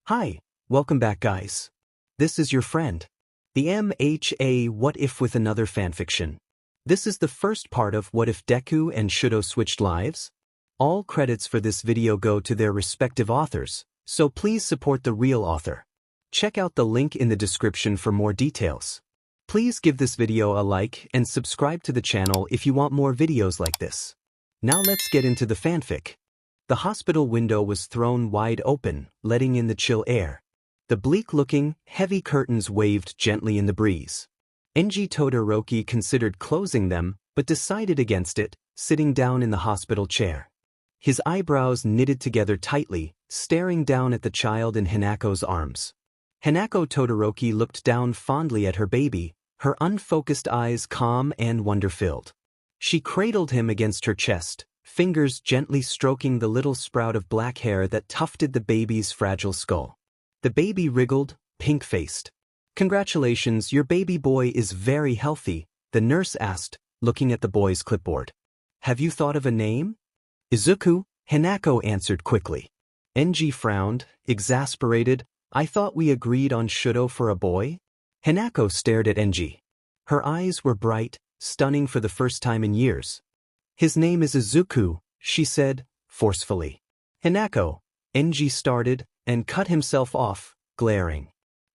Hi, welcome back guys. This is your friend, the MHA What If with another fanfiction. This is the first part of What If Deku and Shouto Switched Lives? All credits for this video go to their respective authors, so please support the real author. Check out the link in the description for more details. Please give this video a like and subscribe to the channel if you want more videos like this. Now let's get into the fanfic. The hospital window was thrown wide open, letting in the chill air. The bleak-looking, heavy curtains waved gently in the breeze. Enji Todoroki considered closing them, but decided against it, sitting down in the hospital chair. His eyebrows knitted together tightly, staring down at the child in Hanako's arms. Hanako Todoroki looked down fondly at her baby, her unfocused eyes calm and wonder-filled. She cradled him against her chest, fingers gently stroking the little sprout of black hair that tufted the baby's fragile skull. The baby wriggled, pink-faced. "Congratulations, your baby boy is very healthy," the nurse asked, looking at the boy's clipboard. "Have you thought of a name?" "Izuku," Hanako answered quickly. Enji frowned, exasperated. "I thought we agreed on Shouto for a boy?" Hanako stared at Enji. Her eyes were bright, stunning for the first time in years. "His name is Izuku," she said, forcefully. "Hanako," Enji started, and cut himself off, glaring.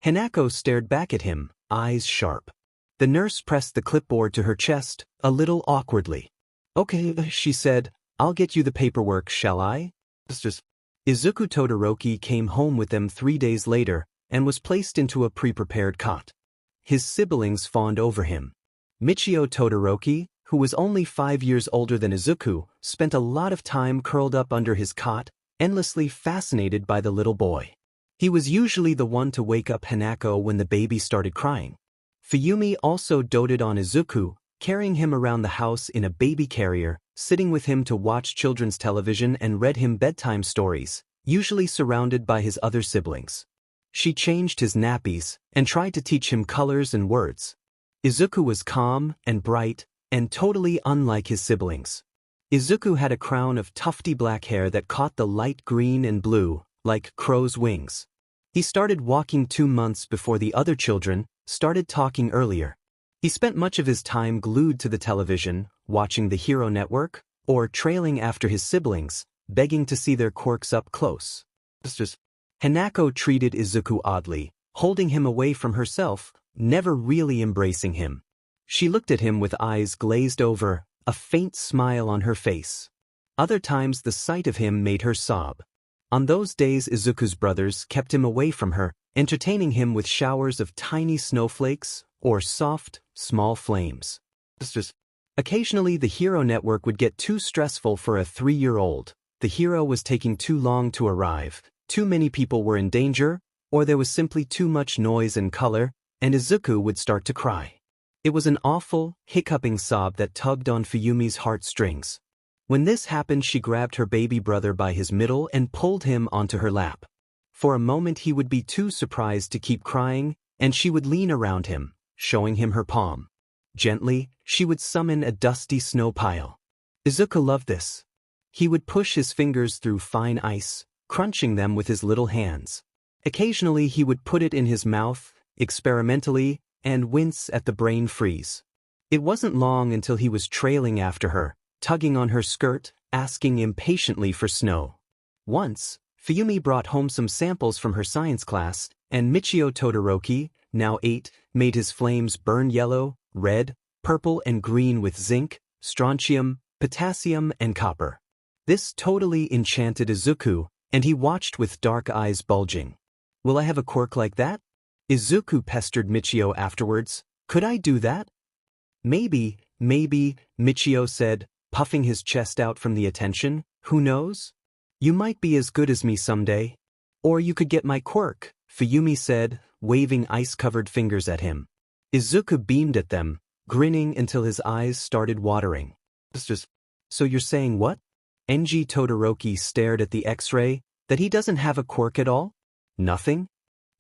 Hanako stared back at him, eyes sharp. The nurse pressed the clipboard to her chest, a little awkwardly. "Okay," she said, "I'll get you the paperwork, shall I?" Izuku Todoroki came home with them 3 days later, and was placed into a pre-prepared cot. His siblings fawned over him. Michio Todoroki, who was only 5 years older than Izuku, spent a lot of time curled up under his cot, endlessly fascinated by the little boy. He was usually the one to wake up Hanako when the baby started crying. Fuyumi also doted on Izuku, carrying him around the house in a baby carrier, sitting with him to watch children's television and read him bedtime stories, usually surrounded by his other siblings. She changed his nappies and tried to teach him colors and words. Izuku was calm and bright, and totally unlike his siblings. Izuku had a crown of tufty black hair that caught the light green and blue, like crow's wings. He started walking 2 months before the other children started talking earlier. He spent much of his time glued to the television, watching the Hero Network, or trailing after his siblings, begging to see their quirks up close. Hanako treated Izuku oddly, holding him away from herself, never really embracing him. She looked at him with eyes glazed over, a faint smile on her face. Other times the sight of him made her sob. On those days Izuku's brothers kept him away from her, entertaining him with showers of tiny snowflakes or soft, small flames. Occasionally the Hero Network would get too stressful for a 3-year-old. The hero was taking too long to arrive, too many people were in danger, or there was simply too much noise and color, and Izuku would start to cry. It was an awful, hiccuping sob that tugged on Fuyumi's heartstrings. When this happened, she grabbed her baby brother by his middle and pulled him onto her lap. For a moment he would be too surprised to keep crying, and she would lean around him, showing him her palm. Gently, she would summon a dusty snow pile. Izuku loved this. He would push his fingers through fine ice, crunching them with his little hands. Occasionally he would put it in his mouth, experimentally, and wince at the brain freeze. It wasn't long until he was trailing after her, tugging on her skirt, asking impatiently for snow. Once, Fuyumi brought home some samples from her science class, and Michio Todoroki, now 8, made his flames burn yellow, red, purple and green with zinc, strontium, potassium and copper. This totally enchanted Izuku, and he watched with dark eyes bulging. "Will I have a quirk like that?" Izuku pestered Michio afterwards. "Could I do that?" Maybe, Michio said, puffing his chest out from the attention. "Who knows? You might be as good as me someday. Or you could get my quirk," Fuyumi said, waving ice-covered fingers at him. Izuku beamed at them, grinning until his eyes started watering. "So you're saying what?" Enji Todoroki stared at the X-ray, "that he doesn't have a quirk at all? Nothing?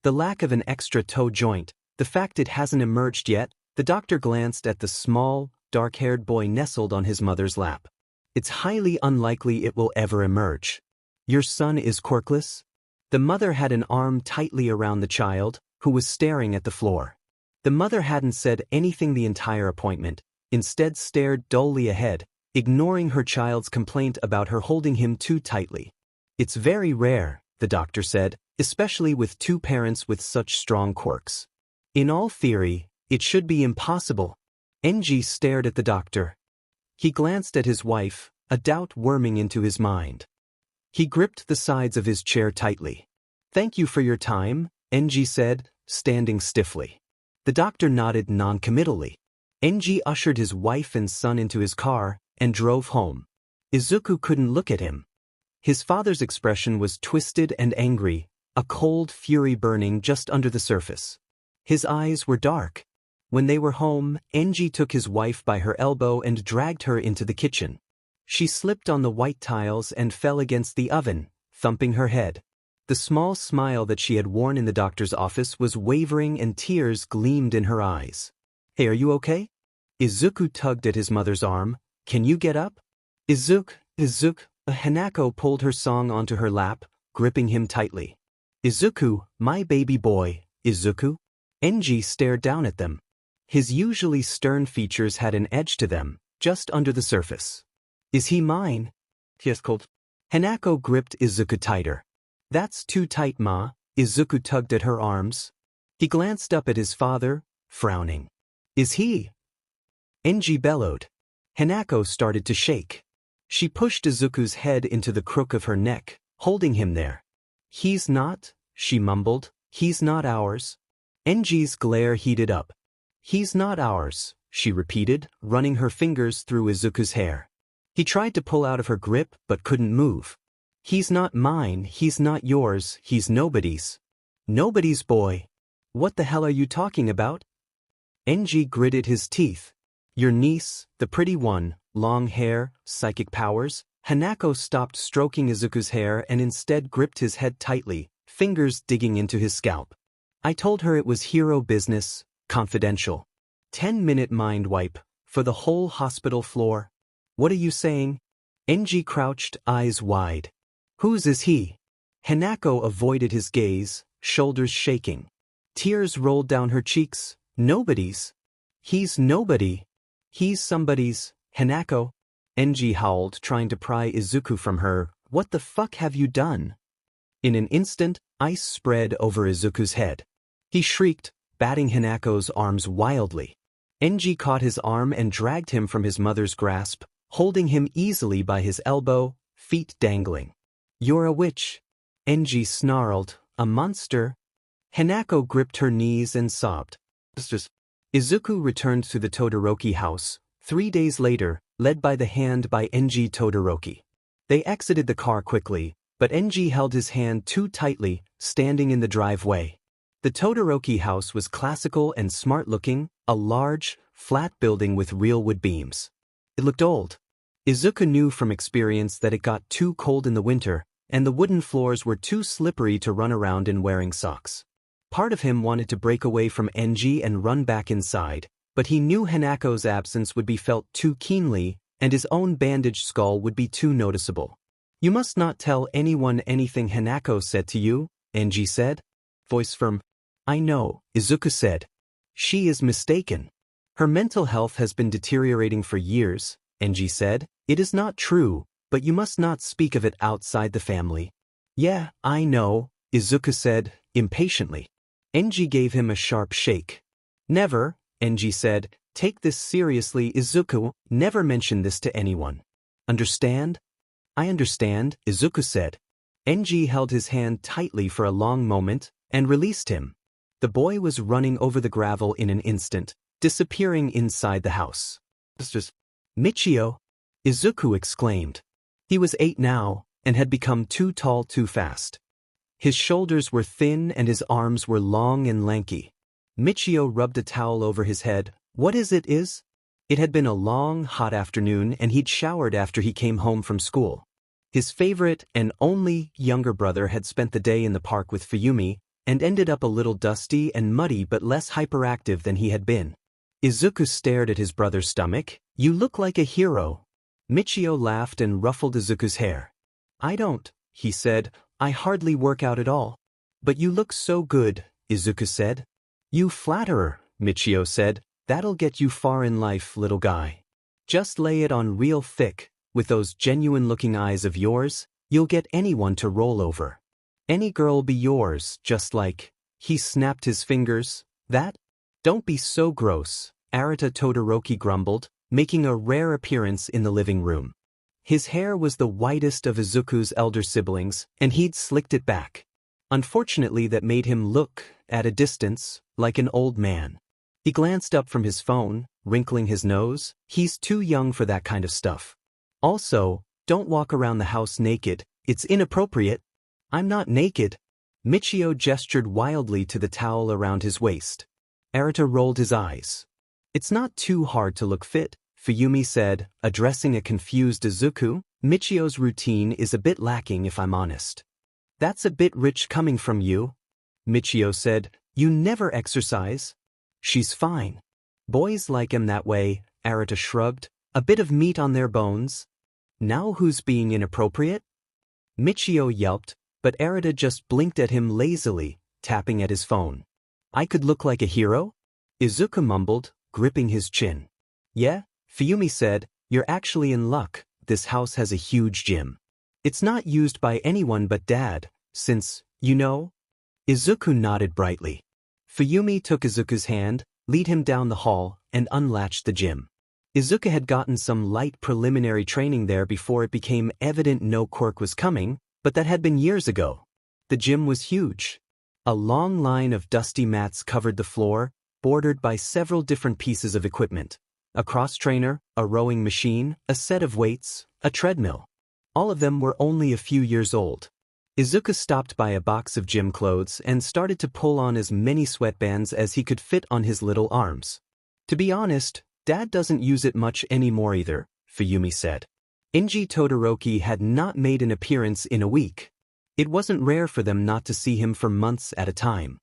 The lack of an extra toe joint, the fact it hasn't emerged yet." The doctor glanced at the small, dark-haired boy nestled on his mother's lap. "It's highly unlikely it will ever emerge. Your son is quirkless?" The mother had an arm tightly around the child, who was staring at the floor. The mother hadn't said anything the entire appointment, instead stared dully ahead, ignoring her child's complaint about her holding him too tightly. It's very rare, the doctor said, especially with two parents with such strong quirks. In all theory, it should be impossible. NG stared at the doctor. He glanced at his wife, a doubt worming into his mind. He gripped the sides of his chair tightly. Thank you for your time, NG said, standing stiffly. The doctor nodded non-committally. NG ushered his wife and son into his car and drove home. Izuku couldn't look at him. His father's expression was twisted and angry, a cold fury burning just under the surface. His eyes were dark. When they were home, NG took his wife by her elbow and dragged her into the kitchen. She slipped on the white tiles and fell against the oven, thumping her head. The small smile that she had worn in the doctor's office was wavering and tears gleamed in her eyes. Hey, are you okay? Izuku tugged at his mother's arm. Can you get up? Izuku. Hanako pulled her song onto her lap, gripping him tightly. Izuku, my baby boy, Izuku? NG stared down at them. His usually stern features had an edge to them, just under the surface. Is he mine? Yes, cold. Hanako gripped Izuku tighter. That's too tight, Ma. Izuku tugged at her arms. He glanced up at his father, frowning. Is he? NG bellowed. Hanako started to shake. She pushed Izuku's head into the crook of her neck, holding him there. He's not, she mumbled. He's not ours. NG's glare heated up. He's not ours, she repeated, running her fingers through Izuku's hair. He tried to pull out of her grip but couldn't move. He's not mine, he's not yours, he's nobody's. Nobody's boy. What the hell are you talking about? NG gritted his teeth. Your niece, the pretty one, long hair, psychic powers. Hanako stopped stroking Izuku's hair and instead gripped his head tightly, fingers digging into his scalp. I told her it was hero business, confidential. 10-minute mind wipe, for the whole hospital floor. What are you saying? NG crouched, eyes wide. Whose is he? Hanako avoided his gaze, shoulders shaking. Tears rolled down her cheeks. Nobody's. He's nobody. He's somebody's. Hanako. NG howled, trying to pry Izuku from her. What the fuck have you done? In an instant, ice spread over Izuku's head. He shrieked, batting Hanako's arms wildly. NG caught his arm and dragged him from his mother's grasp, holding him easily by his elbow, feet dangling. You're a witch. NG snarled, a monster. Hanako gripped her knees and sobbed. Izuku returned to the Todoroki house, 3 days later, led by the hand by NG Todoroki. They exited the car quickly, but NG held his hand too tightly, standing in the driveway. The Todoroki house was classical and smart-looking, a large, flat building with real wood beams. It looked old. Izuku knew from experience that it got too cold in the winter, and the wooden floors were too slippery to run around in wearing socks. Part of him wanted to break away from NG and run back inside, but he knew Hanako's absence would be felt too keenly, and his own bandaged skull would be too noticeable. You must not tell anyone anything Hanako said to you, NG said. Voice from, I know, Izuku said. She is mistaken. Her mental health has been deteriorating for years, NG said. It is not true, but you must not speak of it outside the family. Yeah, I know, Izuku said, impatiently. NG gave him a sharp shake. Never, NG said, take this seriously, Izuku, never mention this to anyone. Understand? I understand, Izuku said. NG held his hand tightly for a long moment, and released him. The boy was running over the gravel in an instant, disappearing inside the house. Michio! Izuku exclaimed. He was 8 now, and had become too tall too fast. His shoulders were thin and his arms were long and lanky. Michio rubbed a towel over his head. What is it? It had been a long, hot afternoon and he'd showered after he came home from school. His favorite and only younger brother had spent the day in the park with Fuyumi, and ended up a little dusty and muddy but less hyperactive than he had been. Izuku stared at his brother's stomach. You look like a hero. Michio laughed and ruffled Izuku's hair. I don't, he said. I hardly work out at all. But you look so good, Izuku said. You flatterer, Michio said. That'll get you far in life, little guy. Just lay it on real thick. With those genuine-looking eyes of yours, you'll get anyone to roll over. Any girl'll be yours, just like... He snapped his fingers. That? Don't be so gross, Arata Todoroki grumbled, making a rare appearance in the living room. His hair was the whitest of Izuku's elder siblings, and he'd slicked it back. Unfortunately, that made him look, at a distance, like an old man. He glanced up from his phone, wrinkling his nose. He's too young for that kind of stuff. Also, don't walk around the house naked. It's inappropriate. I'm not naked. Michio gestured wildly to the towel around his waist. Arata rolled his eyes. It's not too hard to look fit, Fuyumi said, addressing a confused Izuku. Michio's routine is a bit lacking if I'm honest. That's a bit rich coming from you. Michio said, you never exercise. She's fine. Boys like him that way, Arata shrugged. A bit of meat on their bones. Now who's being inappropriate? Michio yelped, but Arata just blinked at him lazily, tapping at his phone. I could look like a hero? Izuku mumbled, gripping his chin. Yeah, Fuyumi said, you're actually in luck. This house has a huge gym. It's not used by anyone but Dad, since, you know? Izuku nodded brightly. Fuyumi took Izuku's hand, lead him down the hall, and unlatched the gym. Izuku had gotten some light preliminary training there before it became evident no quirk was coming, but that had been years ago. The gym was huge. A long line of dusty mats covered the floor, bordered by several different pieces of equipment. A cross-trainer, a rowing machine, a set of weights, a treadmill. All of them were only a few years old. Izuku stopped by a box of gym clothes and started to pull on as many sweatbands as he could fit on his little arms. To be honest, Dad doesn't use it much anymore either, Fuyumi said. Inji Todoroki had not made an appearance in a week. It wasn't rare for them not to see him for months at a time.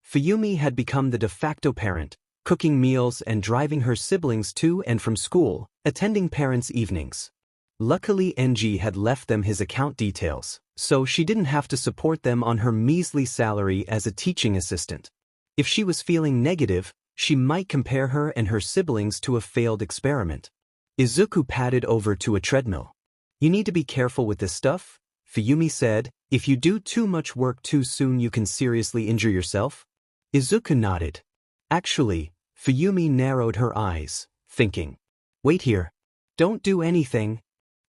Fuyumi had become the de facto parent, cooking meals and driving her siblings to and from school, attending parents' evenings. Luckily, Enji had left them his account details, so she didn't have to support them on her measly salary as a teaching assistant. If she was feeling negative, she might compare her and her siblings to a failed experiment. Izuku padded over to a treadmill. You need to be careful with this stuff, Fuyumi said. If you do too much work too soon you can seriously injure yourself. Izuku nodded. Actually, Fuyumi narrowed her eyes, thinking. Wait here. Don't do anything.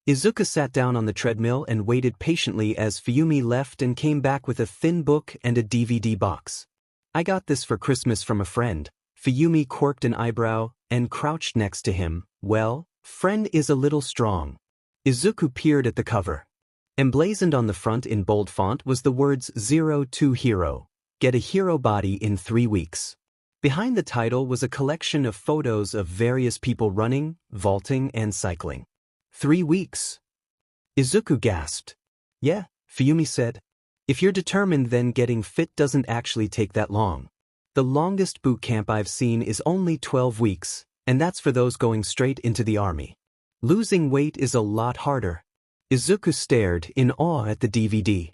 Izuku sat down on the treadmill and waited patiently as Fuyumi left and came back with a thin book and a DVD box. I got this for Christmas from a friend. Fuyumi quirked an eyebrow and crouched next to him. Well, friend is a little strong. Izuku peered at the cover. Emblazoned on the front in bold font was the words 02 Hero. Get a hero body in 3 weeks. Behind the title was a collection of photos of various people running, vaulting, and cycling. 3 weeks. Izuku gasped. Yeah, Fuyumi said. If you're determined, then getting fit doesn't actually take that long. The longest boot camp I've seen is only 12 weeks, and that's for those going straight into the army. Losing weight is a lot harder. Izuku stared in awe at the DVD.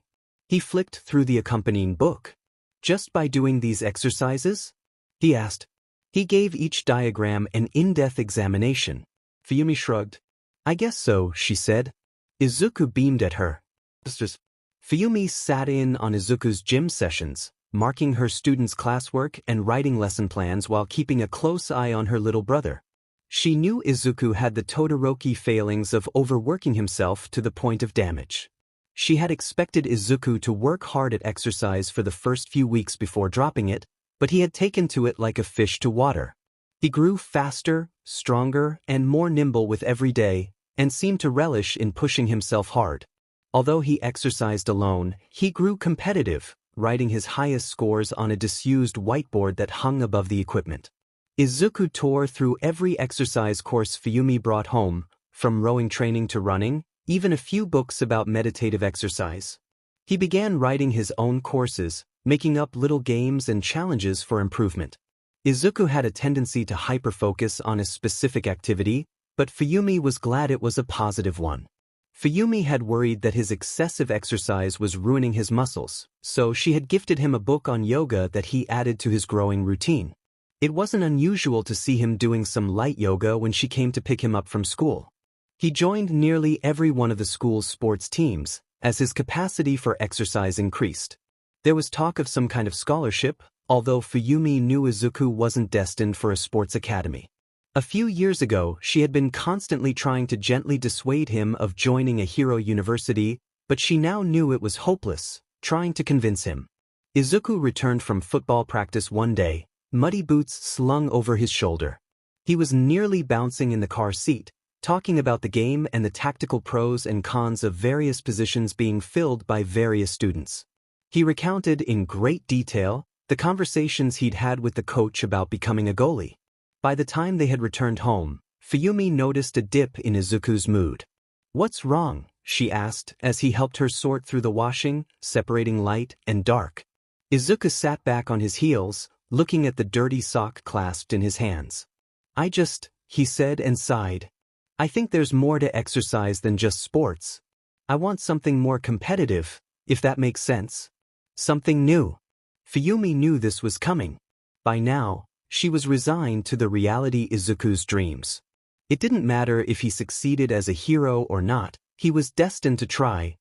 He flicked through the accompanying book. Just by doing these exercises? He asked. He gave each diagram an in-depth examination. Fuyumi shrugged. I guess so, she said. Izuku beamed at her. Fuyumi sat in on Izuku's gym sessions, marking her students' classwork and writing lesson plans while keeping a close eye on her little brother. She knew Izuku had the Todoroki failings of overworking himself to the point of damage. She had expected Izuku to work hard at exercise for the first few weeks before dropping it, but he had taken to it like a fish to water. He grew faster, stronger, and more nimble with every day, and seemed to relish in pushing himself hard. Although he exercised alone, he grew competitive, writing his highest scores on a disused whiteboard that hung above the equipment. Izuku tore through every exercise course Fuyumi brought home, from rowing training to running, even a few books about meditative exercise. He began writing his own courses, making up little games and challenges for improvement. Izuku had a tendency to hyper-focus on a specific activity, but Fuyumi was glad it was a positive one. Fuyumi had worried that his excessive exercise was ruining his muscles, so she had gifted him a book on yoga that he added to his growing routine. It wasn't unusual to see him doing some light yoga when she came to pick him up from school. He joined nearly every one of the school's sports teams, as his capacity for exercise increased. There was talk of some kind of scholarship, although Fuyumi knew Izuku wasn't destined for a sports academy. A few years ago, she had been constantly trying to gently dissuade him of joining a hero university, but she now knew it was hopeless, trying to convince him. Izuku returned from football practice one day, muddy boots slung over his shoulder. He was nearly bouncing in the car seat, talking about the game and the tactical pros and cons of various positions being filled by various students. He recounted in great detail the conversations he'd had with the coach about becoming a goalie. By the time they had returned home, Fuyumi noticed a dip in Izuku's mood. "What's wrong?" she asked as he helped her sort through the washing, separating light and dark. Izuku sat back on his heels, looking at the dirty sock clasped in his hands. He said and sighed. "I think there's more to exercise than just sports. I want something more competitive, if that makes sense. Something new." Fuyumi knew this was coming. By now, she was resigned to the reality Izuku's dreams. It didn't matter if he succeeded as a hero or not, he was destined to try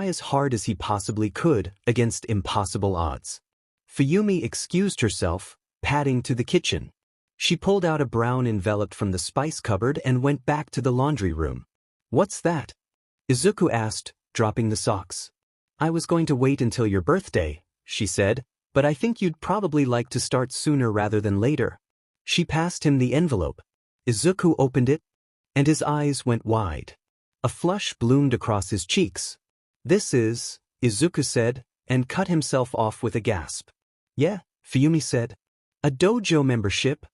as hard as he possibly could against impossible odds. Fuyumi excused herself, padding to the kitchen. She pulled out a brown envelope from the spice cupboard and went back to the laundry room. "What's that?" Izuku asked, dropping the socks. "I was going to wait until your birthday," she said, "but I think you'd probably like to start sooner rather than later." She passed him the envelope. Izuku opened it, and his eyes went wide. A flush bloomed across his cheeks. "This is," Izuku said, and cut himself off with a gasp. "Yeah," Fuyumi said. "A dojo membership."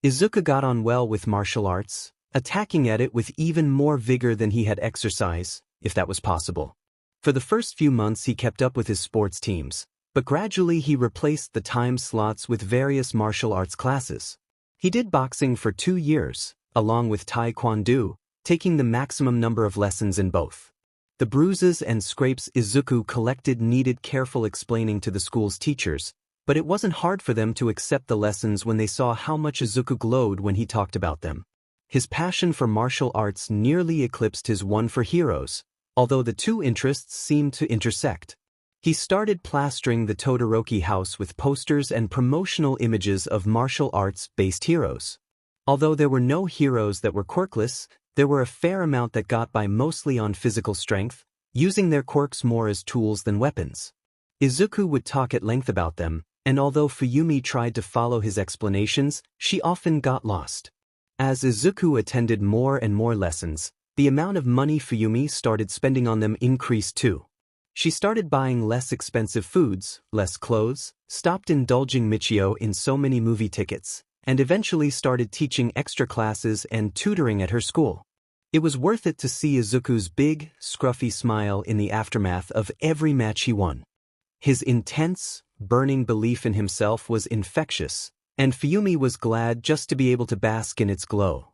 Izuku got on well with martial arts, attacking at it with even more vigor than he had exercise, if that was possible. For the first few months he kept up with his sports teams, but gradually he replaced the time slots with various martial arts classes. He did boxing for 2 years, along with taekwondo, taking the maximum number of lessons in both. The bruises and scrapes Izuku collected needed careful explaining to the school's teachers, but it wasn't hard for them to accept the lessons when they saw how much Izuku glowed when he talked about them. His passion for martial arts nearly eclipsed his one for heroes, although the two interests seemed to intersect. He started plastering the Todoroki house with posters and promotional images of martial arts-based heroes. Although there were no heroes that were quirkless, there were a fair amount that got by mostly on physical strength, using their quirks more as tools than weapons. Izuku would talk at length about them, and although Fuyumi tried to follow his explanations, she often got lost. As Izuku attended more and more lessons, the amount of money Fuyumi started spending on them increased too. She started buying less expensive foods, less clothes, stopped indulging Michio in so many movie tickets, and eventually started teaching extra classes and tutoring at her school. It was worth it to see Izuku's big, scruffy smile in the aftermath of every match he won. His intense, burning belief in himself was infectious, and Fuyumi was glad just to be able to bask in its glow.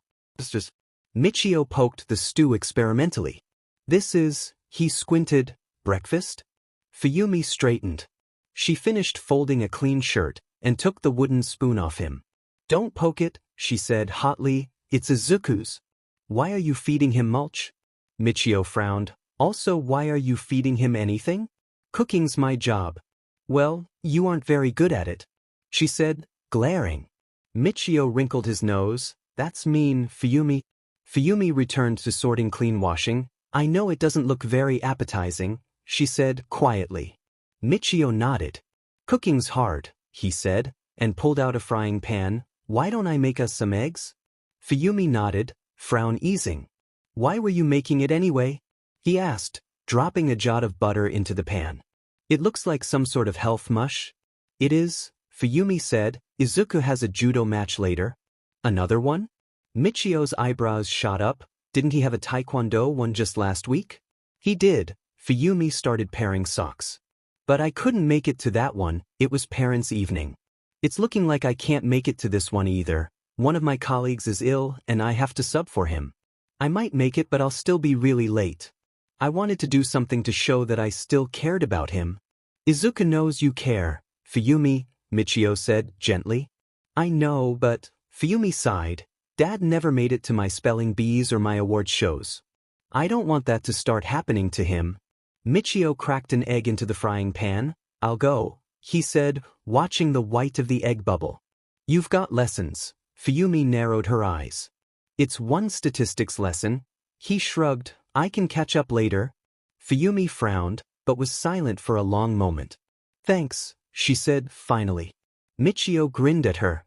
Michio poked the stew experimentally. "This is," he squinted, "breakfast?" Fuyumi straightened. She finished folding a clean shirt and took the wooden spoon off him. "Don't poke it," she said hotly, "it's Izuku's." "Why are you feeding him mulch?" Michio frowned. "Also, why are you feeding him anything?" "Cooking's my job." "Well, you aren't very good at it," she said, glaring. Michio wrinkled his nose. "That's mean, Fuyumi." Fuyumi returned to sorting clean washing. "I know it doesn't look very appetizing," she said quietly. Michio nodded. "Cooking's hard," he said, and pulled out a frying pan. "Why don't I make us some eggs?" Fuyumi nodded, frown easing. "Why were you making it anyway?" he asked, dropping a jot of butter into the pan. "It looks like some sort of health mush." "It is," Fuyumi said. "Izuku has a judo match later." "Another one?" Michio's eyebrows shot up. "Didn't he have a taekwondo one just last week?" "He did." Fuyumi started pairing socks. "But I couldn't make it to that one, it was parents' evening. It's looking like I can't make it to this one either. One of my colleagues is ill and I have to sub for him." I might make it but I'll still be really late. I wanted to do something to show that I still cared about him. Izuku knows you care, Fuyumi, Michio said gently. I know, but, Fuyumi sighed, Dad never made it to my spelling bees or my award shows. I don't want that to start happening to him. Michio cracked an egg into the frying pan. I'll go, he said, watching the white of the egg bubble. You've got lessons. Fuyumi narrowed her eyes. It's one statistics lesson. He shrugged. I can catch up later. Fuyumi frowned, but was silent for a long moment. Thanks, she said finally. Michio grinned at her.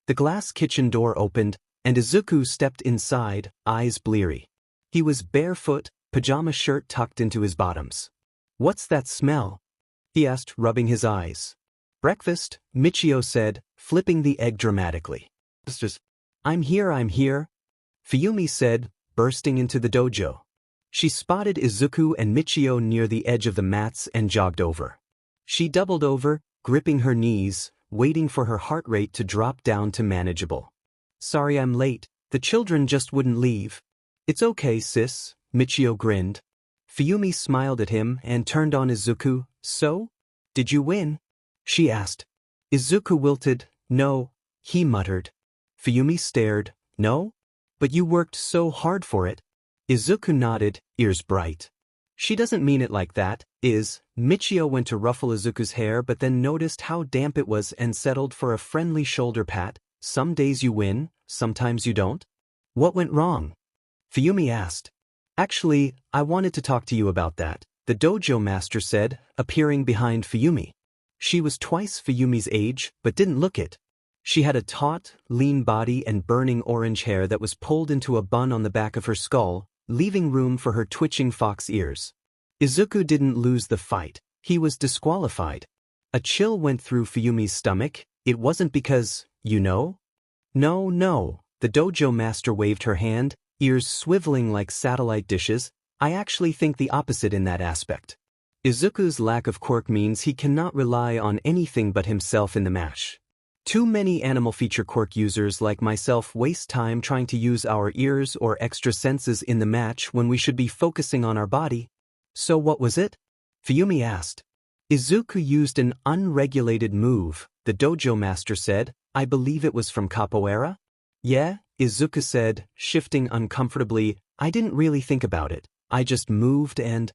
The glass kitchen door opened, and Izuku stepped inside, eyes bleary. He was barefoot, pajama shirt tucked into his bottoms. What's that smell? He asked, rubbing his eyes. Breakfast, Michio said, flipping the egg dramatically. I'm here. Fuyumi said, bursting into the dojo. She spotted Izuku and Michio near the edge of the mats and jogged over. She doubled over, gripping her knees, waiting for her heart rate to drop down to manageable. Sorry I'm late, the children just wouldn't leave. It's okay, sis, Michio grinned. Fuyumi smiled at him and turned on Izuku. So? Did you win? She asked. Izuku wilted. No, he muttered. Fuyumi stared. No? But you worked so hard for it. Izuku nodded, ears bright. She doesn't mean it like that, Michio went to ruffle Izuku's hair but then noticed how damp it was and settled for a friendly shoulder pat. Some days you win, sometimes you don't. What went wrong? Fuyumi asked. Actually, I wanted to talk to you about that, the dojo master said, appearing behind Fuyumi. She was twice Fuyumi's age, but didn't look it. She had a taut, lean body and burning orange hair that was pulled into a bun on the back of her skull, leaving room for her twitching fox ears. Izuku didn't lose the fight, he was disqualified. A chill went through Fuyumi's stomach. It wasn't because, you know? No, the dojo master waved her hand, ears swiveling like satellite dishes. I actually think the opposite in that aspect. Izuku's lack of quirk means he cannot rely on anything but himself in the match. Too many animal feature quirk users like myself waste time trying to use our ears or extra senses in the match when we should be focusing on our body. So what was it? Fuyumi asked. Izuku used an unregulated move, the dojo master said. I believe it was from capoeira? Yeah, Izuku said, shifting uncomfortably. I didn't really think about it. I just moved and…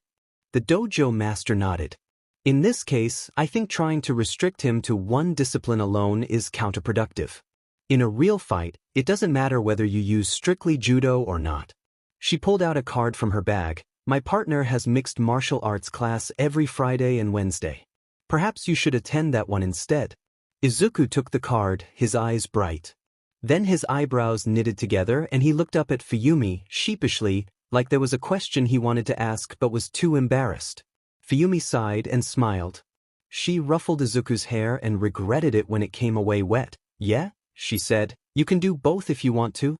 The dojo master nodded. In this case, I think trying to restrict him to one discipline alone is counterproductive. In a real fight, it doesn't matter whether you use strictly judo or not. She pulled out a card from her bag. My partner has mixed martial arts class every Friday and Wednesday. Perhaps you should attend that one instead. Izuku took the card, his eyes bright. Then his eyebrows knitted together and he looked up at Fuyumi, sheepishly, like there was a question he wanted to ask but was too embarrassed. Fuyumi sighed and smiled. She ruffled Izuku's hair and regretted it when it came away wet. Yeah, she said, you can do both if you want to.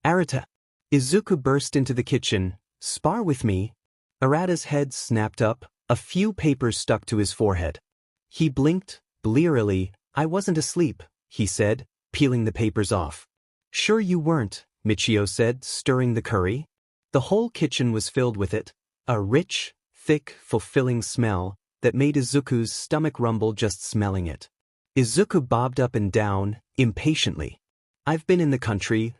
Arata. Izuku burst into the kitchen. Spar with me. Arata's head snapped up, a few papers stuck to his forehead. He blinked, blearily. I wasn't asleep, he said, peeling the papers off. Sure you weren't, Michio said, stirring the curry. The whole kitchen was filled with it, a rich, thick, fulfilling smell that made Izuku's stomach rumble just smelling it. Izuku bobbed up and down, impatiently. I've been in the country,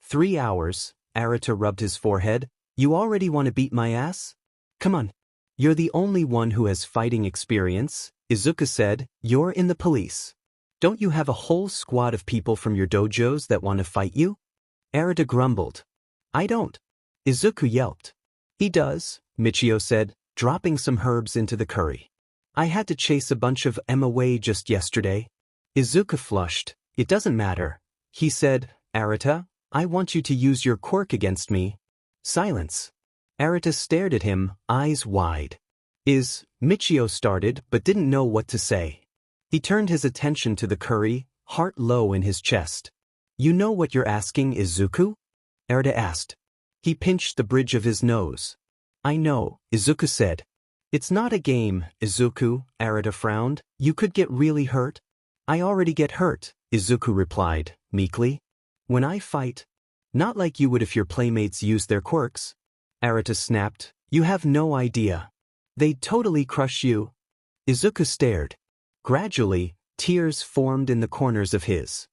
3 hours? Arata rubbed his forehead. You already want to beat my ass? Come on. You're the only one who has fighting experience, Izuku said. You're in the police. Don't you have a whole squad of people from your dojos that want to fight you? Arata grumbled. I don't. Izuku yelped. He does, Michio said, dropping some herbs into the curry. I had to chase a bunch of them away just yesterday. Izuku flushed. It doesn't matter. He said, Arata, I want you to use your quirk against me. Silence. Arata stared at him, eyes wide. Michio started but didn't know what to say. He turned his attention to the curry, heart low in his chest. You know what you're asking, Izuku? Arata asked. He pinched the bridge of his nose. I know, Izuku said. It's not a game, Izuku, Arata frowned. You could get really hurt. I already get hurt, Izuku replied, meekly. When I fight. Not like you would if your playmates used their quirks. Arata snapped. You have no idea. They'd totally crush you. Izuku stared. Gradually, tears formed in the corners of his.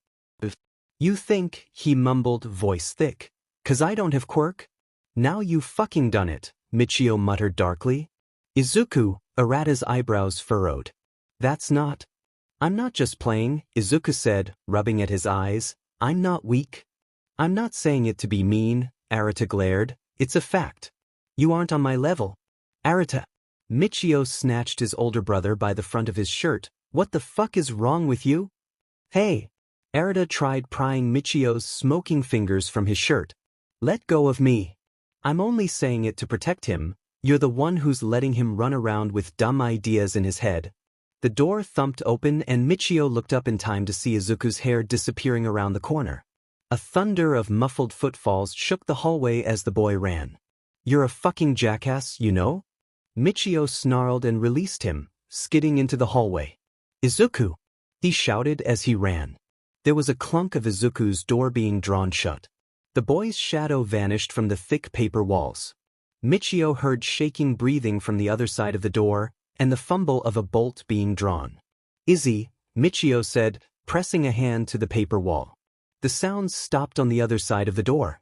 You think, he mumbled, voice thick. 'Cause I don't have quirk? Now you've fucking done it, Michio muttered darkly. Izuku, Arata's eyebrows furrowed. That's not. I'm not just playing, Izuku said, rubbing at his eyes. I'm not weak. I'm not saying it to be mean, Arata glared. It's a fact. You aren't on my level. Arata. Michio snatched his older brother by the front of his shirt. What the fuck is wrong with you? Hey. Arata tried prying Michio's smoking fingers from his shirt. Let go of me. I'm only saying it to protect him. You're the one who's letting him run around with dumb ideas in his head. The door thumped open and Michio looked up in time to see Izuku's hair disappearing around the corner. A thunder of muffled footfalls shook the hallway as the boy ran. You're a fucking jackass, you know? Michio snarled and released him, skidding into the hallway. Izuku! He shouted as he ran. There was a clunk of Izuku's door being drawn shut. The boy's shadow vanished from the thick paper walls. Michio heard shaking breathing from the other side of the door, and the fumble of a bolt being drawn. Izzy, Michio said, pressing a hand to the paper wall. The sounds stopped on the other side of the door.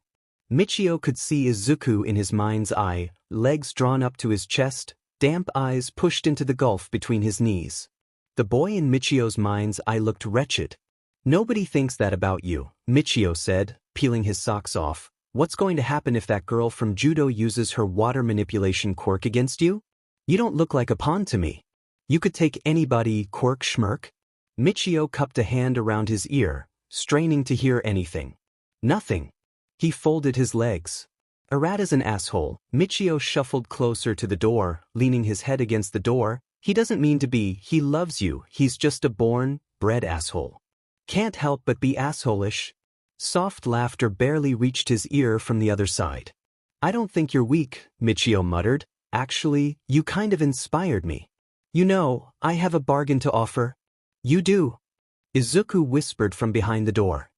Michio could see Izuku in his mind's eye, legs drawn up to his chest, damp eyes pushed into the gulf between his knees. The boy in Michio's mind's eye looked wretched. Nobody thinks that about you, Michio said, peeling his socks off. What's going to happen if that girl from judo uses her water manipulation quirk against you? You don't look like a pawn to me. You could take anybody, quirk schmirk. Michio cupped a hand around his ear, straining to hear anything. Nothing. He folded his legs. Arata's an asshole. Michio shuffled closer to the door, leaning his head against the door. He doesn't mean to be, he loves you, he's just a born, bred asshole. Can't help but be asshole-ish. Soft laughter barely reached his ear from the other side. I don't think you're weak, Michio muttered. Actually, you kind of inspired me. You know, I have a bargain to offer. You do. Izuku whispered from behind the door.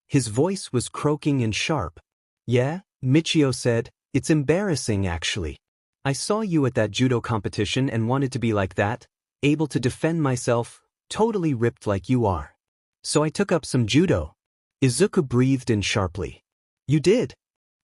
His voice was croaking and sharp. Yeah, Michio said, it's embarrassing actually. I saw you at that judo competition and wanted to be like that, able to defend myself, totally ripped like you are. So I took up some judo. Izuku breathed in sharply. You did?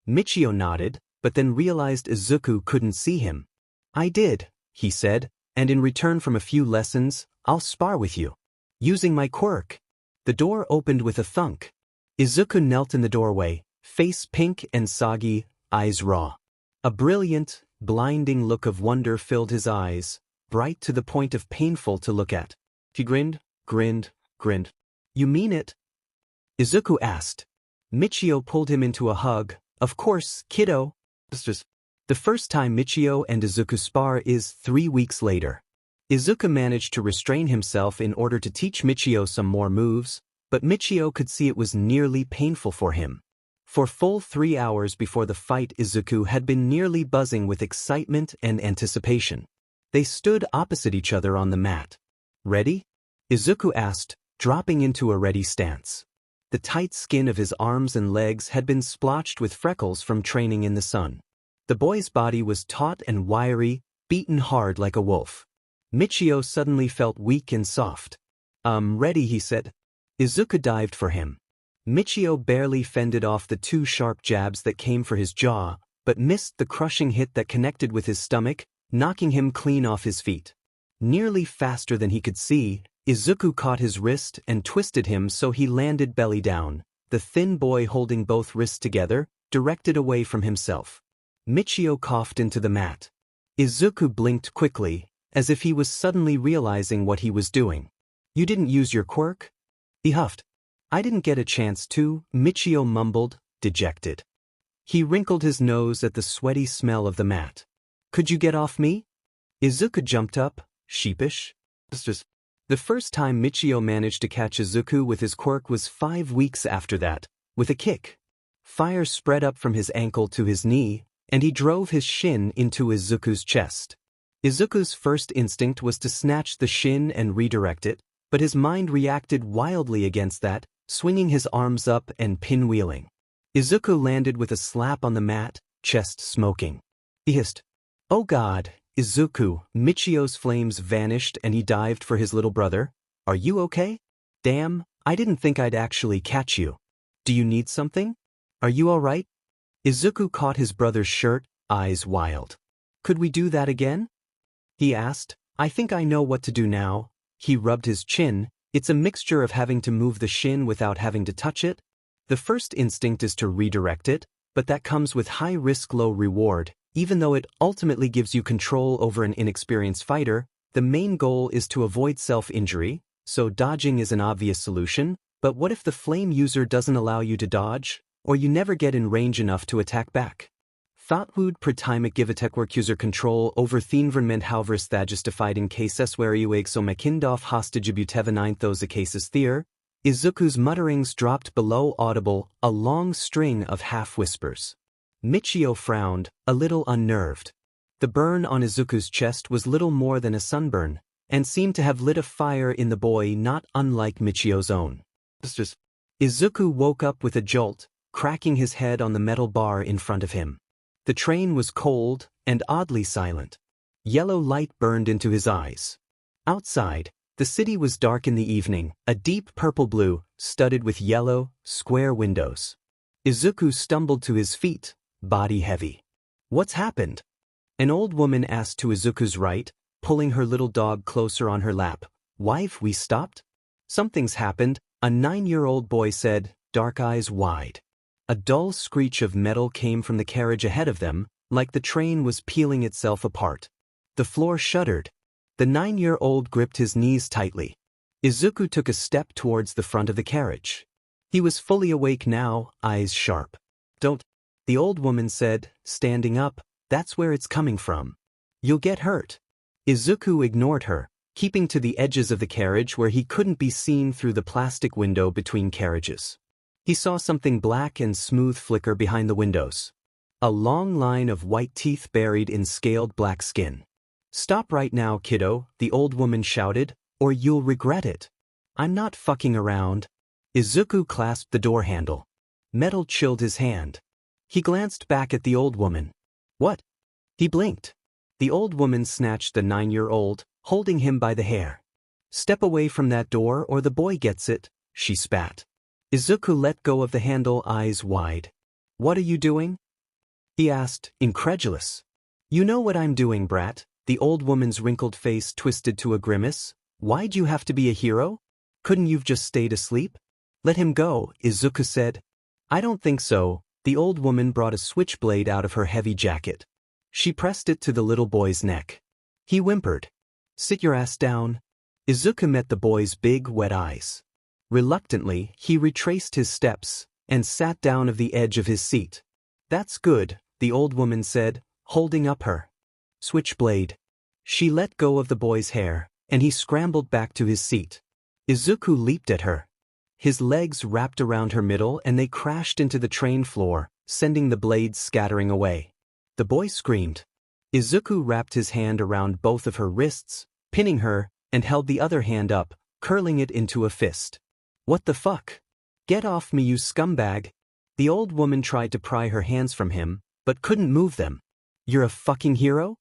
Michio nodded, but then realized Izuku couldn't see him. I did, he said, and in return from a few lessons, I'll spar with you. Using my quirk. The door opened with a thunk. Izuku knelt in the doorway, face pink and soggy, eyes raw. A brilliant, blinding look of wonder filled his eyes, bright to the point of painful to look at. He grinned. You mean it? Izuku asked. Michio pulled him into a hug. Of course, kiddo. The first time Michio and Izuku spar is 3 weeks later. Izuku managed to restrain himself in order to teach Michio some more moves, but Michio could see it was nearly painful for him. For full 3 hours before the fight, Izuku had been nearly buzzing with excitement and anticipation. They stood opposite each other on the mat. Ready? Izuku asked, dropping into a ready stance. The tight skin of his arms and legs had been splotched with freckles from training in the sun. The boy's body was taut and wiry, beaten hard like a wolf. Michio suddenly felt weak and soft. Ready, he said. Izuku dived for him. Michio barely fended off the 2 sharp jabs that came for his jaw, but missed the crushing hit that connected with his stomach, knocking him clean off his feet. Nearly faster than he could see, Izuku caught his wrist and twisted him so he landed belly down, the thin boy holding both wrists together, directed away from himself. Michio coughed into the mat. Izuku blinked quickly, as if he was suddenly realizing what he was doing. You didn't use your quirk? He huffed. I didn't get a chance to, Michio mumbled, dejected. He wrinkled his nose at the sweaty smell of the mat. Could you get off me? Izuku jumped up, sheepish. The first time Michio managed to catch Izuku with his quirk was 5 weeks after that, with a kick. Fire spread up from his ankle to his knee, and he drove his shin into Izuku's chest. Izuku's first instinct was to snatch the shin and redirect it, but his mind reacted wildly against that, swinging his arms up and pinwheeling. Izuku landed with a slap on the mat, chest smoking. He hissed, "Oh God, Izuku!" Michio's flames vanished and he dived for his little brother. "Are you okay? Damn, I didn't think I'd actually catch you. Do you need something? Are you alright?" Izuku caught his brother's shirt, eyes wild. "Could we do that again?" he asked. "I think I know what to do now." He rubbed his chin. It's a mixture of having to move the shin without having to touch it. The first instinct is to redirect it, but that comes with high risk, low reward. Even though it ultimately gives you control over an inexperienced fighter, the main goal is to avoid self-injury, so dodging is an obvious solution. But what if the flame user doesn't allow you to dodge, or you never get in range enough to attack back? Thoughtwood pratimak givetekworkuser control over thinvernment halvers thagistified cases where you so makindoff hostagebutevanine those cases theer. Izuku's mutterings dropped below audible, a long string of half-whispers. Michio frowned, a little unnerved. The burn on Izuku's chest was little more than a sunburn, and seemed to have lit a fire in the boy not unlike Michio's own. Izuku woke up with a jolt, cracking his head on the metal bar in front of him. The train was cold and oddly silent. Yellow light burned into his eyes. Outside, the city was dark in the evening, a deep purple blue, studded with yellow, square windows. Izuku stumbled to his feet, body heavy. "What's happened?" an old woman asked to Izuku's right, pulling her little dog closer on her lap. "Wife, we stopped?" "Something's happened," a 9-year-old boy said, dark eyes wide. A dull screech of metal came from the carriage ahead of them, like the train was peeling itself apart. The floor shuddered. The 9-year-old gripped his knees tightly. Izuku took a step towards the front of the carriage. He was fully awake now, eyes sharp. "Don't," the old woman said, standing up, "that's where it's coming from. You'll get hurt." Izuku ignored her, keeping to the edges of the carriage where he couldn't be seen through the plastic window between carriages. He saw something black and smooth flicker behind the windows. A long line of white teeth buried in scaled black skin. "Stop right now, kiddo," the old woman shouted, "or you'll regret it." "I'm not fucking around." Izuku clasped the door handle. Metal chilled his hand. He glanced back at the old woman. "What?" He blinked. The old woman snatched the 9-year-old, holding him by the hair. "Step away from that door or the boy gets it," she spat. Izuku let go of the handle, eyes wide. "What are you doing?" he asked, incredulous. "You know what I'm doing, brat." The old woman's wrinkled face twisted to a grimace. "Why'd you have to be a hero? Couldn't you've just stayed asleep?" "Let him go," Izuku said. "I don't think so." The old woman brought a switchblade out of her heavy jacket. She pressed it to the little boy's neck. He whimpered. "Sit your ass down." Izuku met the boy's big, wet eyes. Reluctantly, he retraced his steps and sat down of the edge of his seat. "That's good," the old woman said, holding up her switchblade. She let go of the boy's hair, and he scrambled back to his seat. Izuku leaped at her. His legs wrapped around her middle and they crashed into the train floor, sending the blades scattering away. The boy screamed. Izuku wrapped his hand around both of her wrists, pinning her, and held the other hand up, curling it into a fist. "What the fuck? Get off me, you scumbag." The old woman tried to pry her hands from him, but couldn't move them. "You're a fucking hero?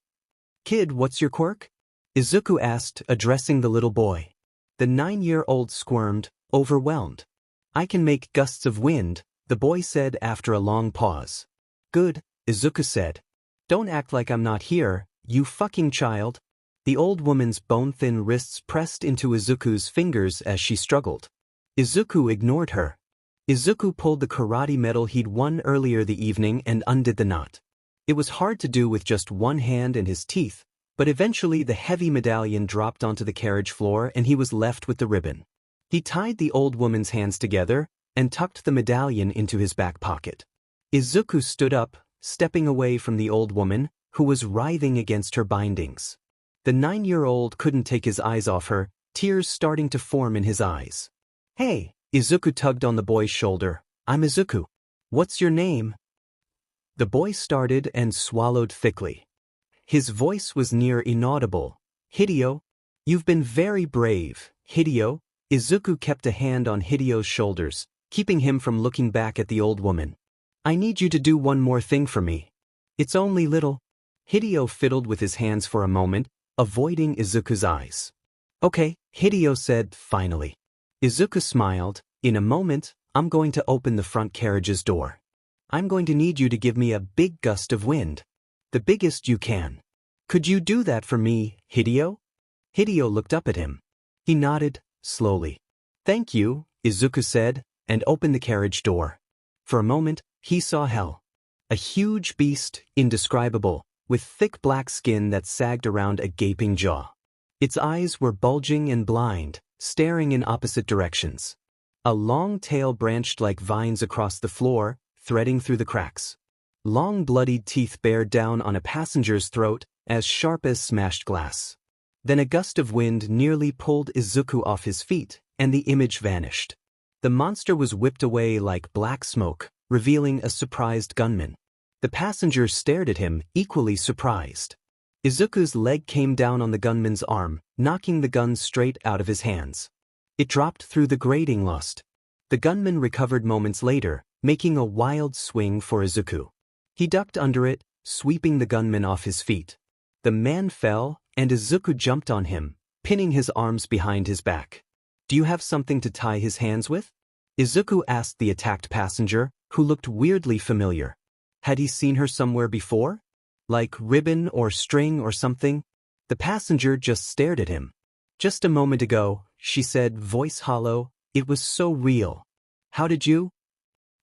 Kid, what's your quirk?" Izuku asked, addressing the little boy. The 9-year-old squirmed, overwhelmed. "I can make gusts of wind," the boy said after a long pause. "Good," Izuku said. "Don't act like I'm not here, you fucking child." The old woman's bone-thin wrists pressed into Izuku's fingers as she struggled. Izuku ignored her. Izuku pulled the karate medal he'd won earlier the evening and undid the knot. It was hard to do with just one hand and his teeth, but eventually the heavy medallion dropped onto the carriage floor and he was left with the ribbon. He tied the old woman's hands together and tucked the medallion into his back pocket. Izuku stood up, stepping away from the old woman, who was writhing against her bindings. The 9-year-old couldn't take his eyes off her, tears starting to form in his eyes. "Hey," Izuku tugged on the boy's shoulder. "I'm Izuku. What's your name?" The boy started and swallowed thickly. His voice was near inaudible. "Hideo? You've been very brave, Hideo." Izuku kept a hand on Hideo's shoulders, keeping him from looking back at the old woman. I need you to do one more thing for me. It's only little. Hideo fiddled with his hands for a moment, avoiding Izuku's eyes. Okay, Hideo said finally. Izuku smiled. In a moment, I'm going to open the front carriage's door. I'm going to need you to give me a big gust of wind. The biggest you can. Could you do that for me, Hideo? Hideo looked up at him. He nodded, slowly. Thank you, Izuku said, and opened the carriage door. For a moment, he saw hell. A huge beast, indescribable, with thick black skin that sagged around a gaping jaw. Its eyes were bulging and blind, staring in opposite directions. A long tail branched like vines across the floor, threading through the cracks. Long bloodied teeth bared down on a passenger's throat, as sharp as smashed glass. Then a gust of wind nearly pulled Izuku off his feet, and the image vanished. The monster was whipped away like black smoke, revealing a surprised gunman. The passengers stared at him, equally surprised. Izuku's leg came down on the gunman's arm, knocking the gun straight out of his hands. It dropped through the grating lost. The gunman recovered moments later, making a wild swing for Izuku. He ducked under it, sweeping the gunman off his feet. The man fell, and Izuku jumped on him, pinning his arms behind his back. Do you have something to tie his hands with? Izuku asked the attacked passenger, who looked weirdly familiar. Had he seen her somewhere before? Like ribbon or string or something? The passenger just stared at him. Just a moment ago, she said, voice hollow, it was so real. How did you?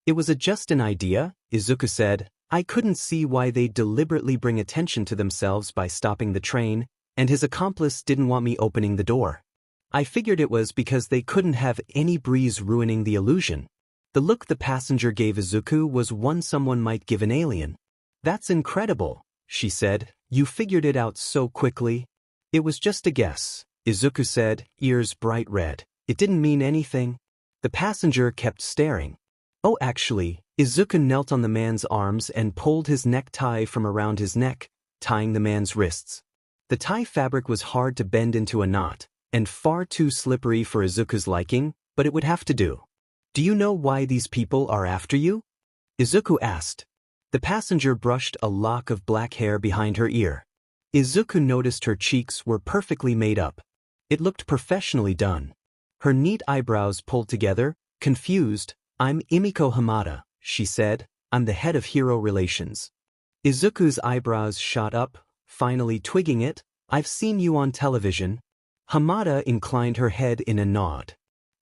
It was just an idea, Izuku said. I couldn't see why they'd deliberately bring attention to themselves by stopping the train, and his accomplice didn't want me opening the door. I figured it was because they couldn't have any breeze ruining the illusion. The look the passenger gave Izuku was one someone might give an alien. That's incredible, she said. You figured it out so quickly. It was just a guess, Izuku said, ears bright red. It didn't mean anything. The passenger kept staring. Oh, actually, Izuku knelt on the man's arms and pulled his necktie from around his neck, tying the man's wrists. The tie fabric was hard to bend into a knot, and far too slippery for Izuku's liking, but it would have to do. Do you know why these people are after you? Izuku asked. The passenger brushed a lock of black hair behind her ear. Izuku noticed her cheeks were perfectly made up. It looked professionally done. Her neat eyebrows pulled together, confused. I'm Emiko Hamada, she said. I'm the head of hero relations. Izuku's eyebrows shot up, finally twigging it. I've seen you on television. Hamada inclined her head in a nod.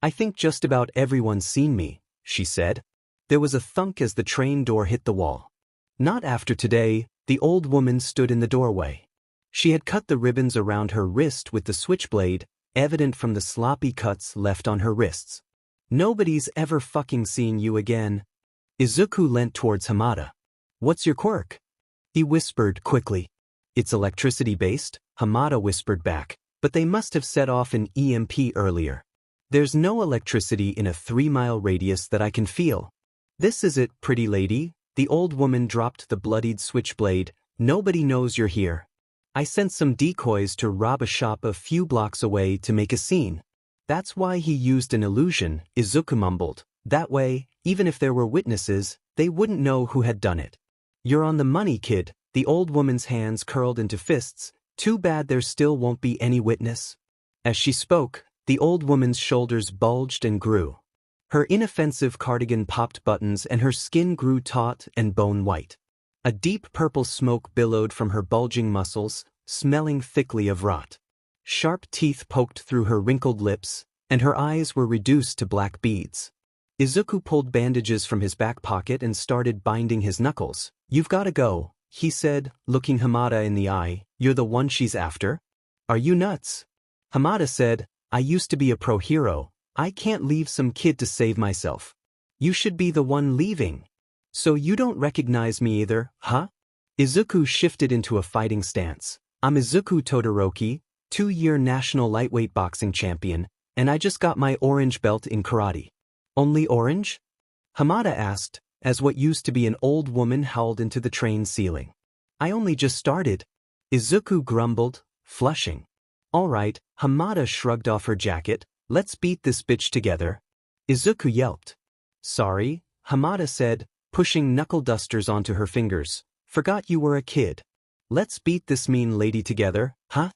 I think just about everyone's seen me, she said. There was a thunk as the train door hit the wall. Not after today, the old woman stood in the doorway. She had cut the ribbons around her wrist with the switchblade, evident from the sloppy cuts left on her wrists. Nobody's ever fucking seen you again. Izuku leant towards Hamada. What's your quirk? He whispered quickly. It's electricity-based, Hamada whispered back, but they must have set off an EMP earlier. There's no electricity in a 3-mile radius that I can feel. This is it, pretty lady. The old woman dropped the bloodied switchblade. Nobody knows you're here. I sent some decoys to rob a shop a few blocks away to make a scene. That's why he used an illusion, Izuku mumbled. That way, even if there were witnesses, they wouldn't know who had done it. You're on the money, kid. The old woman's hands curled into fists. Too bad there still won't be any witness. As she spoke, the old woman's shoulders bulged and grew. Her inoffensive cardigan popped buttons and her skin grew taut and bone-white. A deep purple smoke billowed from her bulging muscles, smelling thickly of rot. Sharp teeth poked through her wrinkled lips, and her eyes were reduced to black beads. Izuku pulled bandages from his back pocket and started binding his knuckles. You've gotta go, he said, looking Hamada in the eye. You're the one she's after? Are you nuts? Hamada said, I used to be a pro hero. I can't leave some kid to save myself. You should be the one leaving. So you don't recognize me either, huh? Izuku shifted into a fighting stance. I'm Izuku Todoroki, 2-year national lightweight boxing champion, and I just got my orange belt in karate. Only orange? Hamada asked, as what used to be an old woman howled into the train ceiling. I only just started. Izuku grumbled, flushing. All right, Hamada shrugged off her jacket. Let's beat this bitch together. Izuku yelped. Sorry, Hamada said, pushing knuckle dusters onto her fingers. Forgot you were a kid. Let's beat this mean lady together, huh?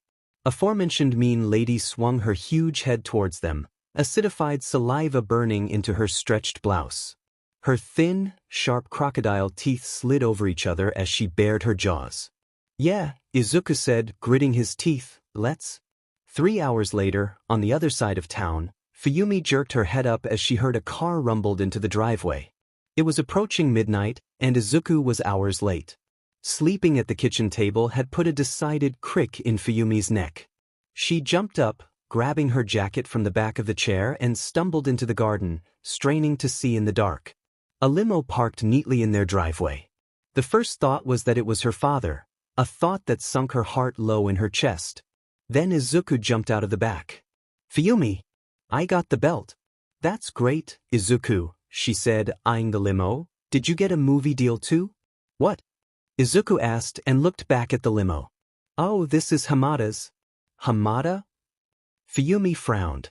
Aforementioned mean lady swung her huge head towards them, acidified saliva burning into her stretched blouse. Her thin, sharp crocodile teeth slid over each other as she bared her jaws. Yeah, Izuku said, gritting his teeth, let's. 3 hours later, on the other side of town, Fuyumi jerked her head up as she heard a car rumbled into the driveway. It was approaching midnight, and Izuku was hours late. Sleeping at the kitchen table had put a decided crick in Fuyumi's neck. She jumped up, grabbing her jacket from the back of the chair and stumbled into the garden, straining to see in the dark. A limo parked neatly in their driveway. The first thought was that it was her father, a thought that sunk her heart low in her chest. Then Izuku jumped out of the back. Fuyumi! I got the belt. That's great, Izuku, she said, eyeing the limo. Did you get a movie deal too? What? Izuku asked and looked back at the limo. Oh, this is Hamada's. Hamada? Fuyumi frowned.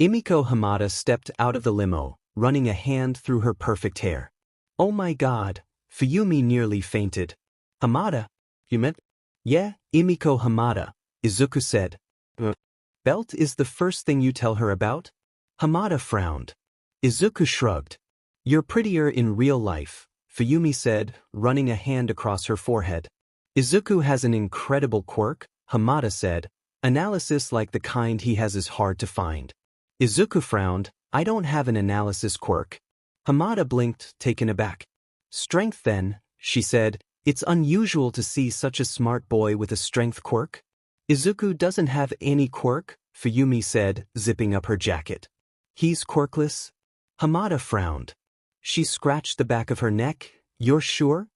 Emiko Hamada stepped out of the limo, running a hand through her perfect hair. Oh my god, Fuyumi nearly fainted. Hamada? You meant? Yeah, Emiko Hamada, Izuku said. Belt is the first thing you tell her about? Hamada frowned. Izuku shrugged. You're prettier in real life, Fuyumi said, running a hand across her forehead. Izuku has an incredible quirk, Hamada said. Analysis like the kind he has is hard to find. Izuku frowned. I don't have an analysis quirk. Hamada blinked, taken aback. Strength then, she said. It's unusual to see such a smart boy with a strength quirk. Izuku doesn't have any quirk, Fuyumi said, zipping up her jacket. He's quirkless? Hamada frowned. She scratched the back of her neck. You're sure?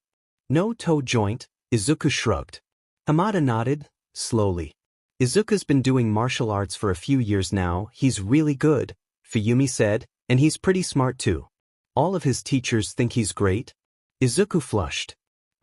No toe joint, Izuku shrugged. Hamada nodded, slowly. Izuku's been doing martial arts for a few years now. He's really good, Fuyumi said, and he's pretty smart too. All of his teachers think he's great. Izuku flushed.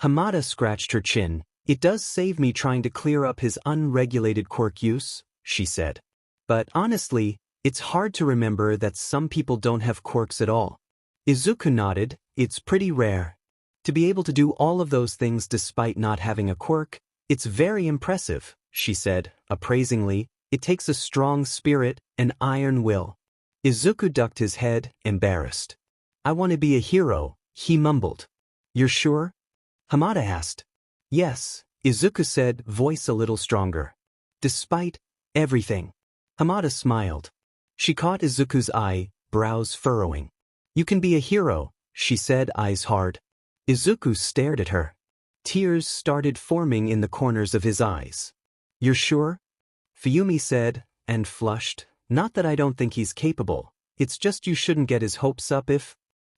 Hamada scratched her chin. It does save me trying to clear up his unregulated quirk use, she said. But honestly, it's hard to remember that some people don't have quirks at all. Izuku nodded. It's pretty rare. To be able to do all of those things despite not having a quirk, it's very impressive, she said, appraisingly. It takes a strong spirit, an iron will. Izuku ducked his head, embarrassed. I want to be a hero, he mumbled. You're sure? Hamada asked. Yes, Izuku said, voice a little stronger. Despite everything. Hamada smiled. She caught Izuku's eye, brows furrowing. You can be a hero, she said, eyes hard. Izuku stared at her. Tears started forming in the corners of his eyes. You're sure? Fuyumi said, and flushed. Not that I don't think he's capable. It's just you shouldn't get his hopes up if...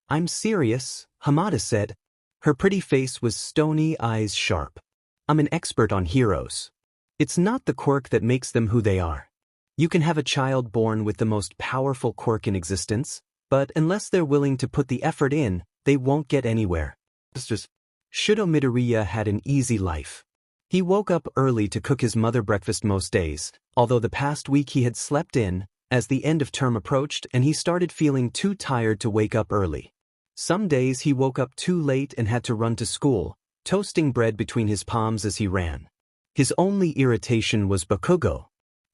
I'm serious, Hamada said. Her pretty face was stony, eyes sharp. I'm an expert on heroes. It's not the quirk that makes them who they are. You can have a child born with the most powerful quirk in existence, but unless they're willing to put the effort in, they won't get anywhere. Shouto Midoriya had an easy life. He woke up early to cook his mother breakfast most days, although the past week he had slept in, as the end of term approached and he started feeling too tired to wake up early. Some days he woke up too late and had to run to school, toasting bread between his palms as he ran. His only irritation was Bakugo.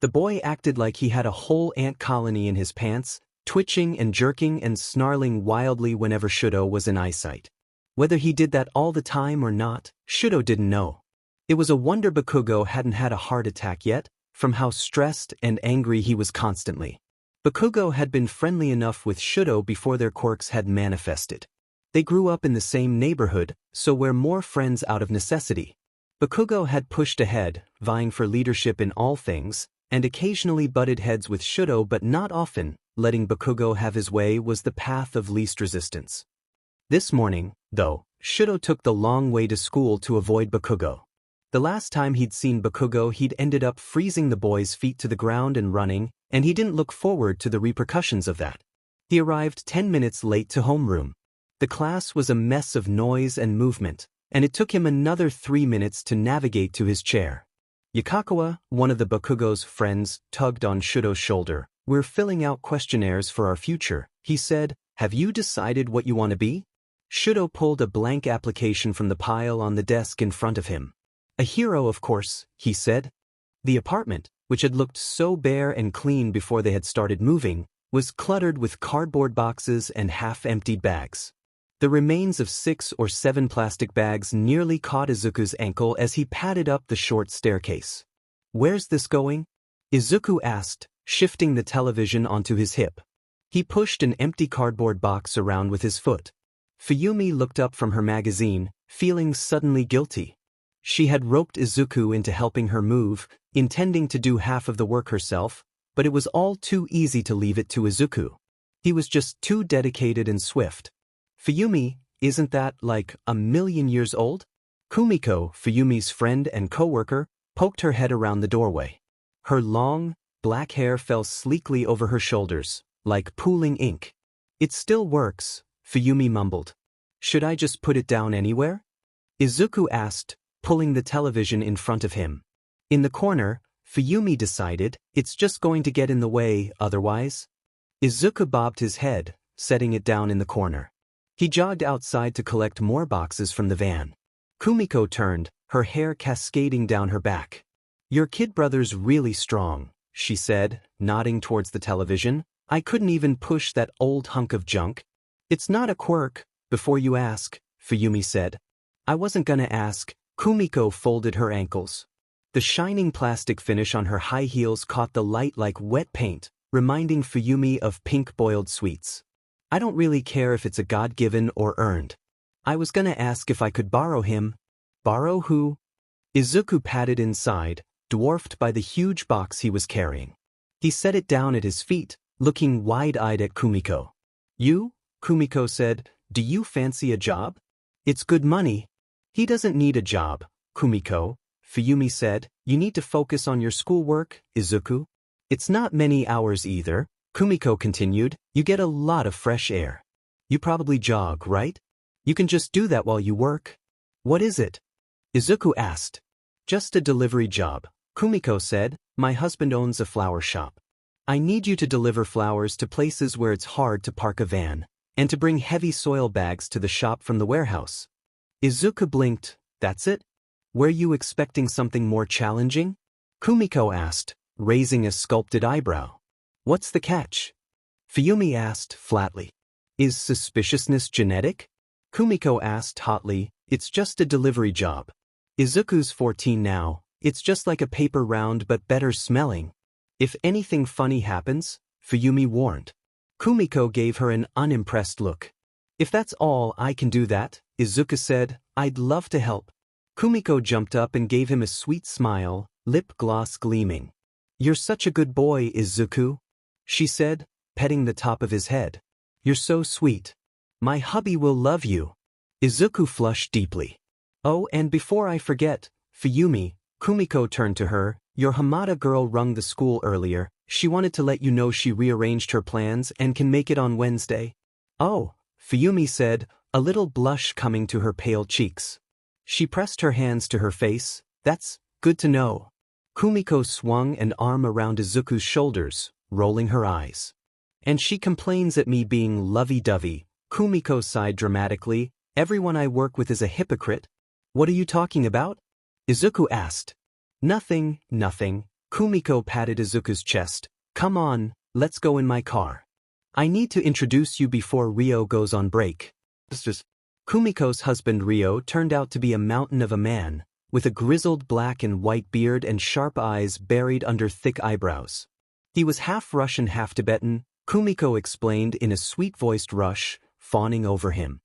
The boy acted like he had a whole ant colony in his pants, twitching and jerking and snarling wildly whenever Shouto was in eyesight. Whether he did that all the time or not, Shouto didn't know. It was a wonder Bakugo hadn't had a heart attack yet, from how stressed and angry he was constantly. Bakugo had been friendly enough with Shouto before their quirks had manifested. They grew up in the same neighborhood, so were more friends out of necessity. Bakugo had pushed ahead, vying for leadership in all things, and occasionally butted heads with Shouto but not often. Letting Bakugo have his way was the path of least resistance. This morning, though, Shouto took the long way to school to avoid Bakugo. The last time he'd seen Bakugo he'd ended up freezing the boy's feet to the ground and running, and he didn't look forward to the repercussions of that. He arrived 10 minutes late to homeroom. The class was a mess of noise and movement, and it took him another 3 minutes to navigate to his chair. Yakakawa, one of the Bakugo's friends, tugged on Shouto's shoulder. We're filling out questionnaires for our future, he said. Have you decided what you want to be? Shouto pulled a blank application from the pile on the desk in front of him. A hero, of course, he said. The apartment, which had looked so bare and clean before they had started moving, was cluttered with cardboard boxes and half-emptied bags. The remains of 6 or 7 plastic bags nearly caught Izuku's ankle as he padded up the short staircase. "Where's this going?" Izuku asked, shifting the television onto his hip. He pushed an empty cardboard box around with his foot. Fuyumi looked up from her magazine, feeling suddenly guilty. She had roped Izuku into helping her move, intending to do half of the work herself, but it was all too easy to leave it to Izuku. He was just too dedicated and swift. "Fuyumi, isn't that like 1,000,000 years old?" Kumiko, Fuyumi's friend and co-worker, poked her head around the doorway. Her long, black hair fell sleekly over her shoulders, like pooling ink. "It still works," Fuyumi mumbled. "Should I just put it down anywhere?" Izuku asked, pulling the television in front of him. In the corner, Fuyumi decided, it's just going to get in the way otherwise. Izuku bobbed his head, setting it down in the corner. He jogged outside to collect more boxes from the van. Kumiko turned, her hair cascading down her back. "Your kid brother's really strong," she said, nodding towards the television. "I couldn't even push that old hunk of junk." "It's not a quirk, before you ask," Fuyumi said. "I wasn't gonna ask." Kumiko folded her ankles. The shining plastic finish on her high heels caught the light like wet paint, reminding Fuyumi of pink boiled sweets. "I don't really care if it's a God-given or earned. I was gonna ask if I could borrow him." "Borrow who?" Izuku padded inside, dwarfed by the huge box he was carrying. He set it down at his feet, looking wide-eyed at Kumiko. "You?" Kumiko said. "Do you fancy a job? It's good money." "He doesn't need a job, Kumiko," Fuyumi said. "You need to focus on your schoolwork, Izuku." "It's not many hours either," Kumiko continued. "You get a lot of fresh air. You probably jog, right? You can just do that while you work." "What is it?" Izuku asked. "Just a delivery job," Kumiko said. "My husband owns a flower shop. I need you to deliver flowers to places where it's hard to park a van, and to bring heavy soil bags to the shop from the warehouse." Izuku blinked. "That's it? Were you expecting something more challenging?" Kumiko asked, raising a sculpted eyebrow. "What's the catch?" Fuyumi asked flatly. "Is suspiciousness genetic?" Kumiko asked hotly. "It's just a delivery job. Izuku's 14 now. It's just like a paper round but better smelling. If anything funny happens," Fuyumi warned. Kumiko gave her an unimpressed look. "If that's all, I can do that," Izuku said. "I'd love to help." Kumiko jumped up and gave him a sweet smile, lip gloss gleaming. "You're such a good boy, Izuku," she said, petting the top of his head. "You're so sweet. My hubby will love you." Izuku flushed deeply. "Oh, and before I forget, Fuyumi," Kumiko turned to her, "your Hamada girl rung the school earlier. She wanted to let you know she rearranged her plans and can make it on Wednesday." "Oh," Fuyumi said, a little blush coming to her pale cheeks. She pressed her hands to her face. "That's good to know." Kumiko swung an arm around Izuku's shoulders, rolling her eyes. "And she complains at me being lovey-dovey." Kumiko sighed dramatically. "Everyone I work with is a hypocrite." "What are you talking about?" Izuku asked. Nothing. Kumiko patted Izuku's chest. "Come on, let's go in my car. I need to introduce you before Ryo goes on break." Kumiko's husband Ryo turned out to be a mountain of a man, with a grizzled black and white beard and sharp eyes buried under thick eyebrows. He was half Russian, half Tibetan, Kumiko explained in a sweet-voiced rush, fawning over him.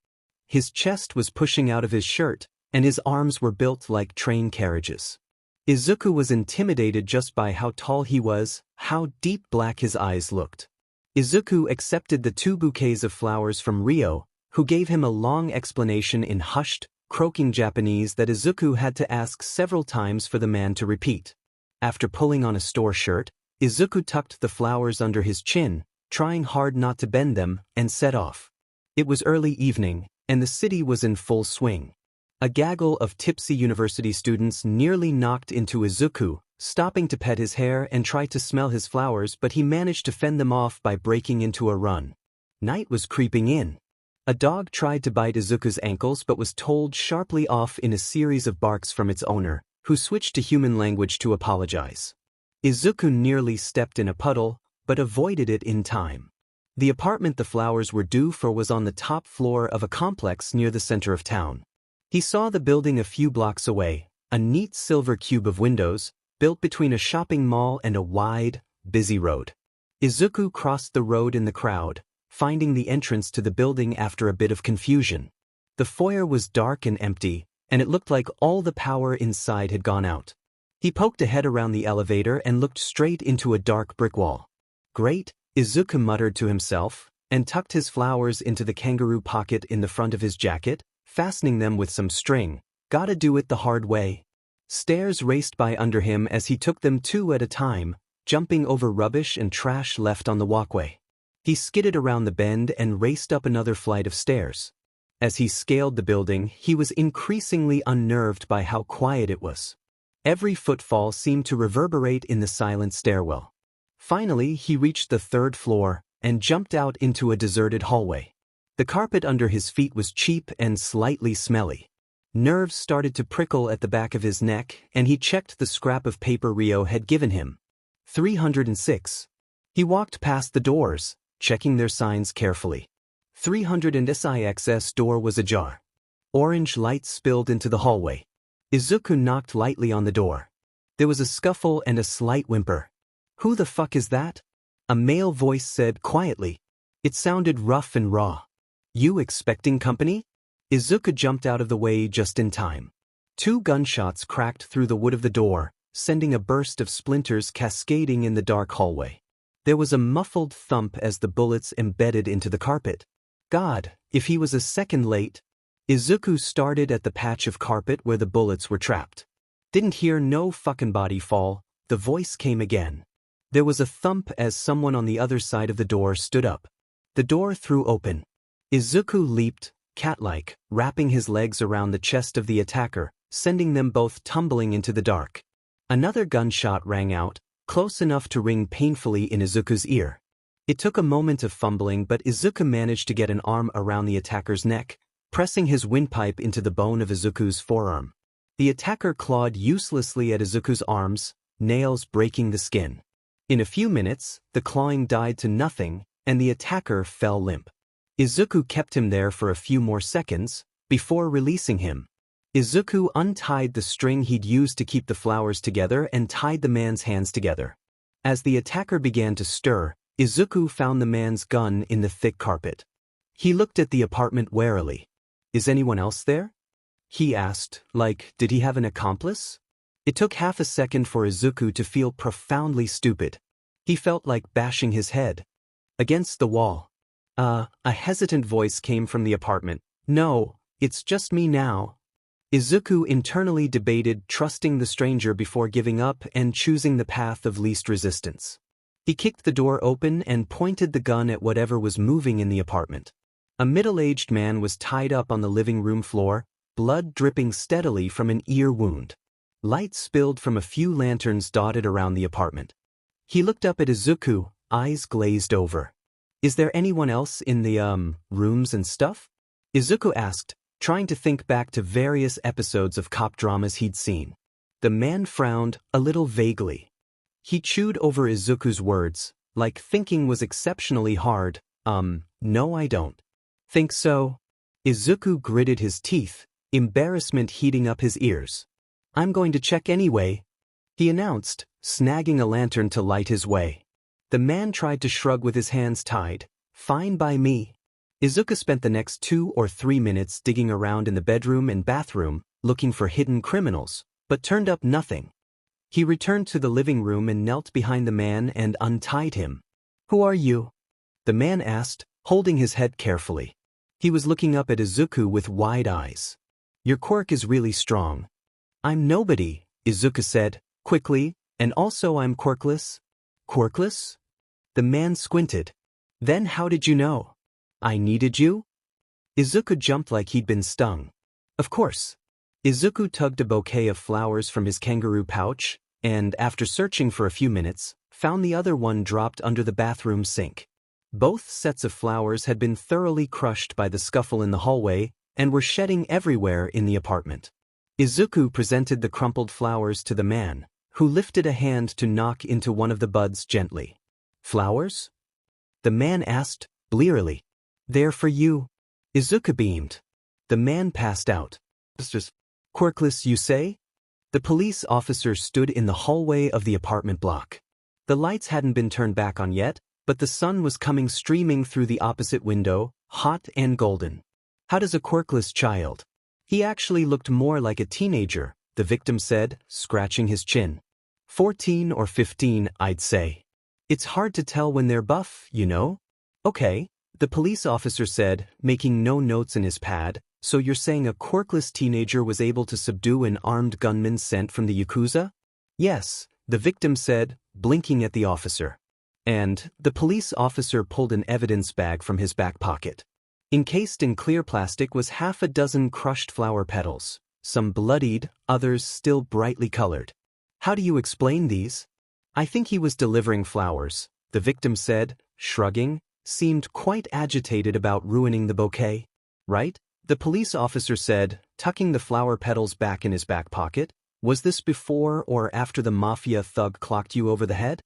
His chest was pushing out of his shirt, and his arms were built like train carriages. Izuku was intimidated just by how tall he was, how deep black his eyes looked. Izuku accepted the 2 bouquets of flowers from Ryo, who gave him a long explanation in hushed, croaking Japanese that Izuku had to ask several times for the man to repeat. After pulling on a store shirt, Izuku tucked the flowers under his chin, trying hard not to bend them, and set off. It was early evening, and the city was in full swing. A gaggle of tipsy university students nearly knocked into Izuku, stopping to pet his hair and try to smell his flowers, but he managed to fend them off by breaking into a run. Night was creeping in. A dog tried to bite Izuku's ankles but was told sharply off in a series of barks from its owner, who switched to human language to apologize. Izuku nearly stepped in a puddle, but avoided it in time. The apartment the flowers were due for was on the top floor of a complex near the center of town. He saw the building a few blocks away, a neat silver cube of windows, built between a shopping mall and a wide, busy road. Izuku crossed the road in the crowd, finding the entrance to the building after a bit of confusion. The foyer was dark and empty, and it looked like all the power inside had gone out. He poked a head around the elevator and looked straight into a dark brick wall. Great, Izuku muttered to himself, and tucked his flowers into the kangaroo pocket in the front of his jacket, fastening them with some string. Gotta do it the hard way. Stairs raced by under him as he took them two at a time, jumping over rubbish and trash left on the walkway. He skidded around the bend and raced up another flight of stairs. As he scaled the building, he was increasingly unnerved by how quiet it was. Every footfall seemed to reverberate in the silent stairwell. Finally, he reached the third floor and jumped out into a deserted hallway. The carpet under his feet was cheap and slightly smelly. Nerves started to prickle at the back of his neck, and he checked the scrap of paper Rio had given him. 306. He walked past the doors, checking their signs carefully. 306's door was ajar. Orange light spilled into the hallway. Izuku knocked lightly on the door. There was a scuffle and a slight whimper. "Who the fuck is that?" a male voice said quietly. It sounded rough and raw. "You expecting company?" Izuku jumped out of the way just in time. 2 gunshots cracked through the wood of the door, sending a burst of splinters cascading in the dark hallway. There was a muffled thump as the bullets embedded into the carpet. God, if he was a second late. Izuku started at the patch of carpet where the bullets were trapped. "Didn't hear no fucking body fall," the voice came again. There was a thump as someone on the other side of the door stood up. The door threw open. Izuku leaped, cat-like, wrapping his legs around the chest of the attacker, sending them both tumbling into the dark. Another gunshot rang out, close enough to ring painfully in Izuku's ear. It took a moment of fumbling, but Izuku managed to get an arm around the attacker's neck, pressing his windpipe into the bone of Izuku's forearm. The attacker clawed uselessly at Izuku's arms, nails breaking the skin. In a few minutes, the clawing died to nothing, and the attacker fell limp. Izuku kept him there for a few more seconds, before releasing him. Izuku untied the string he'd used to keep the flowers together and tied the man's hands together. As the attacker began to stir, Izuku found the man's gun in the thick carpet. He looked at the apartment warily. "Is anyone else there?" he asked, did he have an accomplice? It took half a second for Izuku to feel profoundly stupid. He felt like bashing his head against the wall. A hesitant voice came from the apartment. "No, it's just me now." Izuku internally debated trusting the stranger before giving up and choosing the path of least resistance. He kicked the door open and pointed the gun at whatever was moving in the apartment. A middle-aged man was tied up on the living room floor, blood dripping steadily from an ear wound. Light spilled from a few lanterns dotted around the apartment. He looked up at Izuku, eyes glazed over. "Is there anyone else in the, rooms and stuff?" Izuku asked, trying to think back to various episodes of cop dramas he'd seen. The man frowned, a little vaguely. He chewed over Izuku's words, like thinking was exceptionally hard. No, I don't think so." Izuku gritted his teeth, embarrassment heating up his ears. "I'm going to check anyway," he announced, snagging a lantern to light his way. The man tried to shrug with his hands tied. "Fine by me." Izuku spent the next 2 or 3 minutes digging around in the bedroom and bathroom, looking for hidden criminals, but turned up nothing. He returned to the living room and knelt behind the man and untied him. "Who are you?" the man asked, holding his head carefully. He was looking up at Izuku with wide eyes. "Your quirk is really strong." "I'm nobody," Izuku said, quickly, "and also I'm quirkless." "Quirkless?" The man squinted. "Then how did you know? I needed you?" Izuku jumped like he'd been stung. "Of course." Izuku tugged a bouquet of flowers from his kangaroo pouch, and, after searching for a few minutes, found the other one dropped under the bathroom sink. Both sets of flowers had been thoroughly crushed by the scuffle in the hallway and were shedding everywhere in the apartment. Izuku presented the crumpled flowers to the man, who lifted a hand to knock into one of the buds gently. "Flowers?" the man asked, blearily. "They're for you." Izuku beamed. The man passed out. "Quirkless, you say?" The police officer stood in the hallway of the apartment block. The lights hadn't been turned back on yet, but the sun was coming streaming through the opposite window, hot and golden. "How does a quirkless child?" "He actually looked more like a teenager," the victim said, scratching his chin. 14 or 15, I'd say. "It's hard to tell when they're buff, you know?" "Okay," the police officer said, making no notes in his pad. "So you're saying a quirkless teenager was able to subdue an armed gunman sent from the Yakuza?" "Yes," the victim said, blinking at the officer. And the police officer pulled an evidence bag from his back pocket. Encased in clear plastic was half a dozen crushed flower petals, some bloodied, others still brightly colored. "How do you explain these?" "I think he was delivering flowers," the victim said, shrugging, seemed quite agitated about ruining the bouquet. "Right?" the police officer said, tucking the flower petals back in his back pocket. "Was this before or after the mafia thug clocked you over the head?"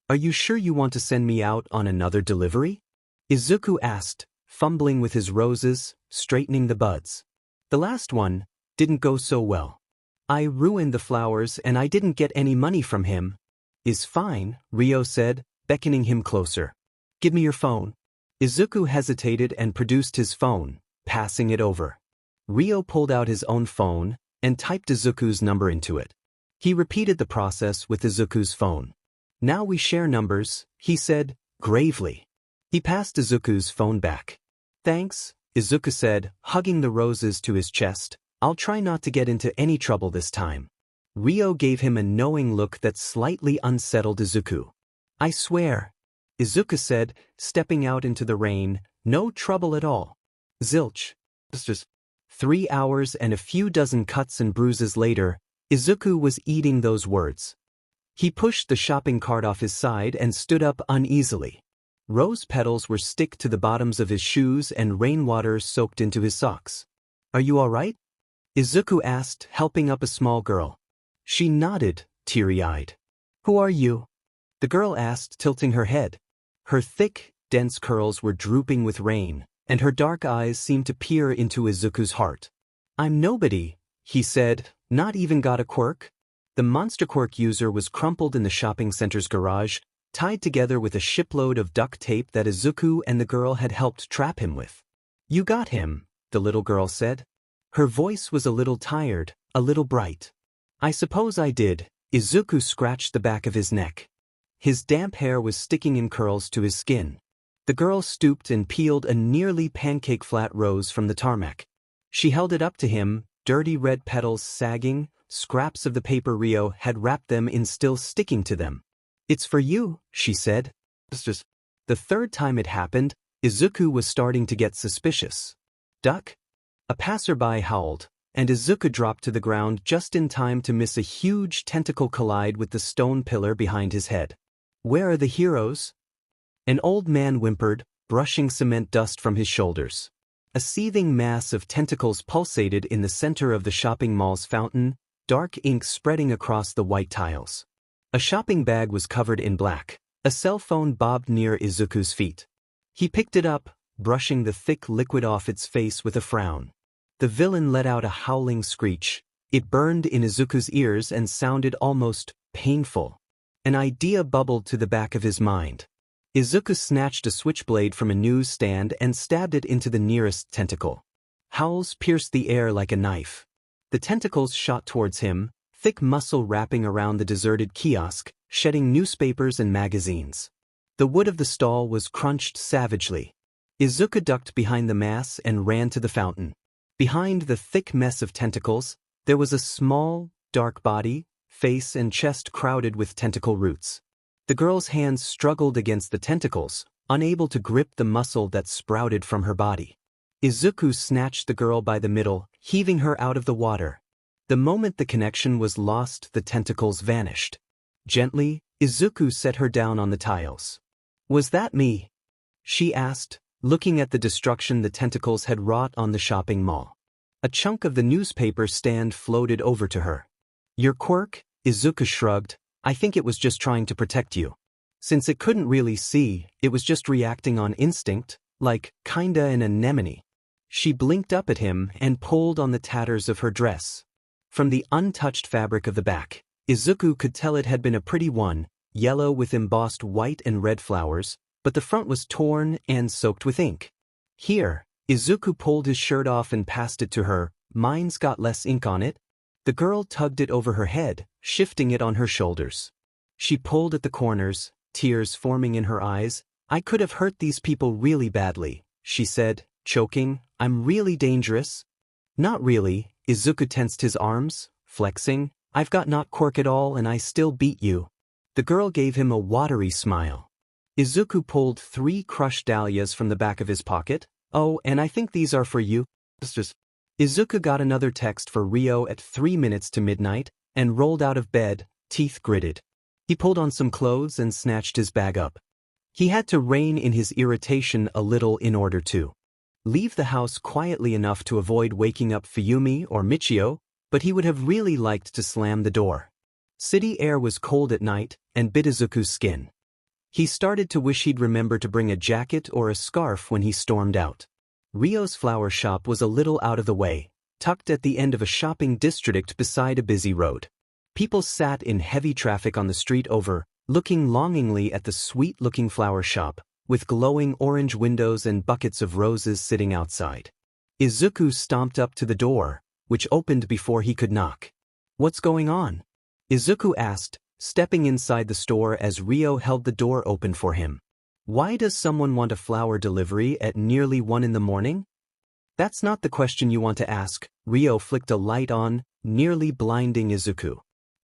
"Are you sure you want to send me out on another delivery?" Izuku asked, fumbling with his roses, straightening the buds. "The last one didn't go so well. I ruined the flowers and I didn't get any money from him." "Is fine," Ryo said, beckoning him closer. "Give me your phone." Izuku hesitated and produced his phone, passing it over. Ryo pulled out his own phone and typed Izuku's number into it. He repeated the process with Izuku's phone. "Now we share numbers," he said, gravely. He passed Izuku's phone back. "Thanks," Izuku said, hugging the roses to his chest. "I'll try not to get into any trouble this time." Ryo gave him a knowing look that slightly unsettled Izuku. "I swear," Izuku said, stepping out into the rain, "no trouble at all." Zilch. 3 hours and a few dozen cuts and bruises later, Izuku was eating those words. He pushed the shopping cart off his side and stood up uneasily. Rose petals were stick to the bottoms of his shoes and rainwater soaked into his socks. "Are you all right?" Izuku asked, helping up a small girl. She nodded, teary-eyed. "Who are you?" the girl asked, tilting her head. Her thick, dense curls were drooping with rain, and her dark eyes seemed to peer into Izuku's heart. "I'm nobody," he said, "not even got a quirk." The monster quirk user was crumpled in the shopping center's garage, tied together with a shipload of duct tape that Izuku and the girl had helped trap him with. "You got him," the little girl said. Her voice was a little tired, a little bright. "I suppose I did." Izuku scratched the back of his neck. His damp hair was sticking in curls to his skin. The girl stooped and peeled a nearly pancake-flat rose from the tarmac. She held it up to him, dirty red petals sagging, scraps of the paper Ryo had wrapped them in still sticking to them. "It's for you," she said. The third time it happened, Izuku was starting to get suspicious. "Duck?" A passerby howled, and Izuku dropped to the ground just in time to miss a huge tentacle collide with the stone pillar behind his head. "Where are the heroes?" An old man whimpered, brushing cement dust from his shoulders. A seething mass of tentacles pulsated in the center of the shopping mall's fountain, dark ink spreading across the white tiles. A shopping bag was covered in black. A cell phone bobbed near Izuku's feet. He picked it up, brushing the thick liquid off its face with a frown. The villain let out a howling screech. It burned in Izuku's ears and sounded almost painful. An idea bubbled to the back of his mind. Izuku snatched a switchblade from a newsstand and stabbed it into the nearest tentacle. Howls pierced the air like a knife. The tentacles shot towards him, thick muscle wrapping around the deserted kiosk, shedding newspapers and magazines. The wood of the stall was crunched savagely. Izuku ducked behind the mass and ran to the fountain. Behind the thick mess of tentacles, there was a small, dark body, face and chest crowded with tentacle roots. The girl's hands struggled against the tentacles, unable to grip the muscle that sprouted from her body. Izuku snatched the girl by the middle, heaving her out of the water. The moment the connection was lost, the tentacles vanished. Gently, Izuku set her down on the tiles. "Was that me?" she asked, looking at the destruction the tentacles had wrought on the shopping mall. A chunk of the newspaper stand floated over to her. Your quirk? Izuku shrugged. I think it was just trying to protect you. Since it couldn't really see, it was just reacting on instinct, like kinda an anemone. She blinked up at him and pulled on the tatters of her dress. From the untouched fabric of the back, Izuku could tell it had been a pretty one, yellow with embossed white and red flowers, but the front was torn and soaked with ink. Here, Izuku pulled his shirt off and passed it to her. Mine's got less ink on it. The girl tugged it over her head, shifting it on her shoulders. She pulled at the corners, tears forming in her eyes. I could have hurt these people really badly, she said, choking. I'm really dangerous? Not really. Izuku tensed his arms, flexing. I've got not quirk at all and I still beat you. The girl gave him a watery smile. Izuku pulled 3 crushed dahlias from the back of his pocket. Oh, and I think these are for you. Izuku got another text for Rio at 3 minutes to midnight, and rolled out of bed, teeth gritted. He pulled on some clothes and snatched his bag up. He had to rein in his irritation a little in order to leave the house quietly enough to avoid waking up Fuyumi or Michio, but he would have really liked to slam the door. City air was cold at night, and bit Izuku's skin. He started to wish he'd remember to bring a jacket or a scarf when he stormed out. Rio's flower shop was a little out of the way, tucked at the end of a shopping district beside a busy road. People sat in heavy traffic on the street over, looking longingly at the sweet-looking flower shop, with glowing orange windows and buckets of roses sitting outside. Izuku stomped up to the door, which opened before he could knock. What's going on? Izuku asked, stepping inside the store as Rio held the door open for him. Why does someone want a flower delivery at nearly 1 in the morning? That's not the question you want to ask. Rio flicked a light on, nearly blinding Izuku.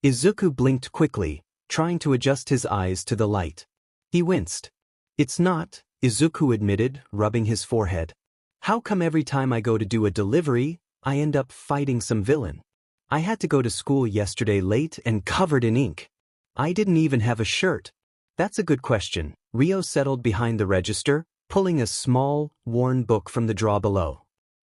Izuku blinked quickly, trying to adjust his eyes to the light. He winced. It's not, Izuku admitted, rubbing his forehead. How come every time I go to do a delivery, I end up fighting some villain? I had to go to school yesterday late and covered in ink. I didn't even have a shirt. That's a good question. Rio settled behind the register, pulling a small, worn book from the drawer below.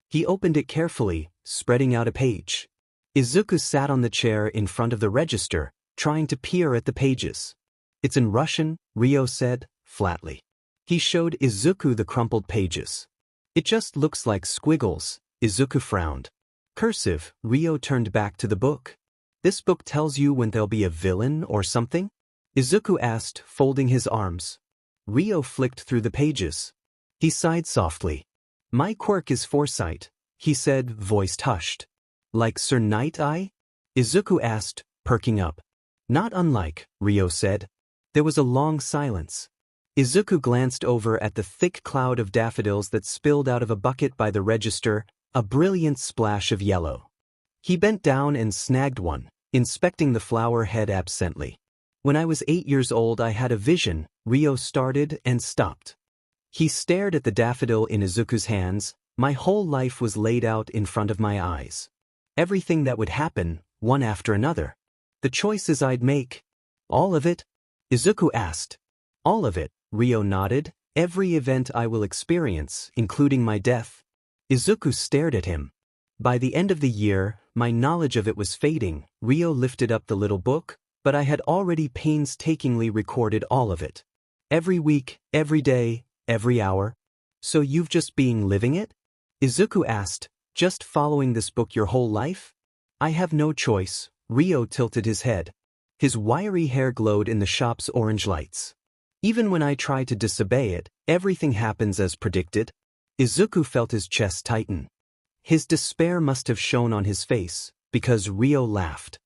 He opened it carefully, spreading out a page. Izuku sat on the chair in front of the register, trying to peer at the pages. It's in Russian, Rio said, flatly. He showed Izuku the crumpled pages. It just looks like squiggles. Izuku frowned. Cursive, Rio turned back to the book. This book tells you when there'll be a villain or something? Izuku asked, folding his arms. Rio flicked through the pages. He sighed softly. My quirk is foresight, he said, voice hushed. Like Sir Night Eye? Izuku asked, perking up. Not unlike, Rio said. There was a long silence. Izuku glanced over at the thick cloud of daffodils that spilled out of a bucket by the register, a brilliant splash of yellow. He bent down and snagged one, inspecting the flower head absently. When I was 8 years old I had a vision, Rio started and stopped. He stared at the daffodil in Izuku's hands. My whole life was laid out in front of my eyes. Everything that would happen, one after another. The choices I'd make. All of it? Izuku asked. All of it, Rio nodded. Every event I will experience, including my death. Izuku stared at him. By the end of the year, my knowledge of it was fading. Rio lifted up the little book, but I had already painstakingly recorded all of it. Every week, every day, every hour. So you've just been living it? Izuku asked, just following this book your whole life? I have no choice. Rio tilted his head. His wiry hair glowed in the shop's orange lights. Even when I try to disobey it, everything happens as predicted. Izuku felt his chest tighten. His despair must have shown on his face, because Rio laughed.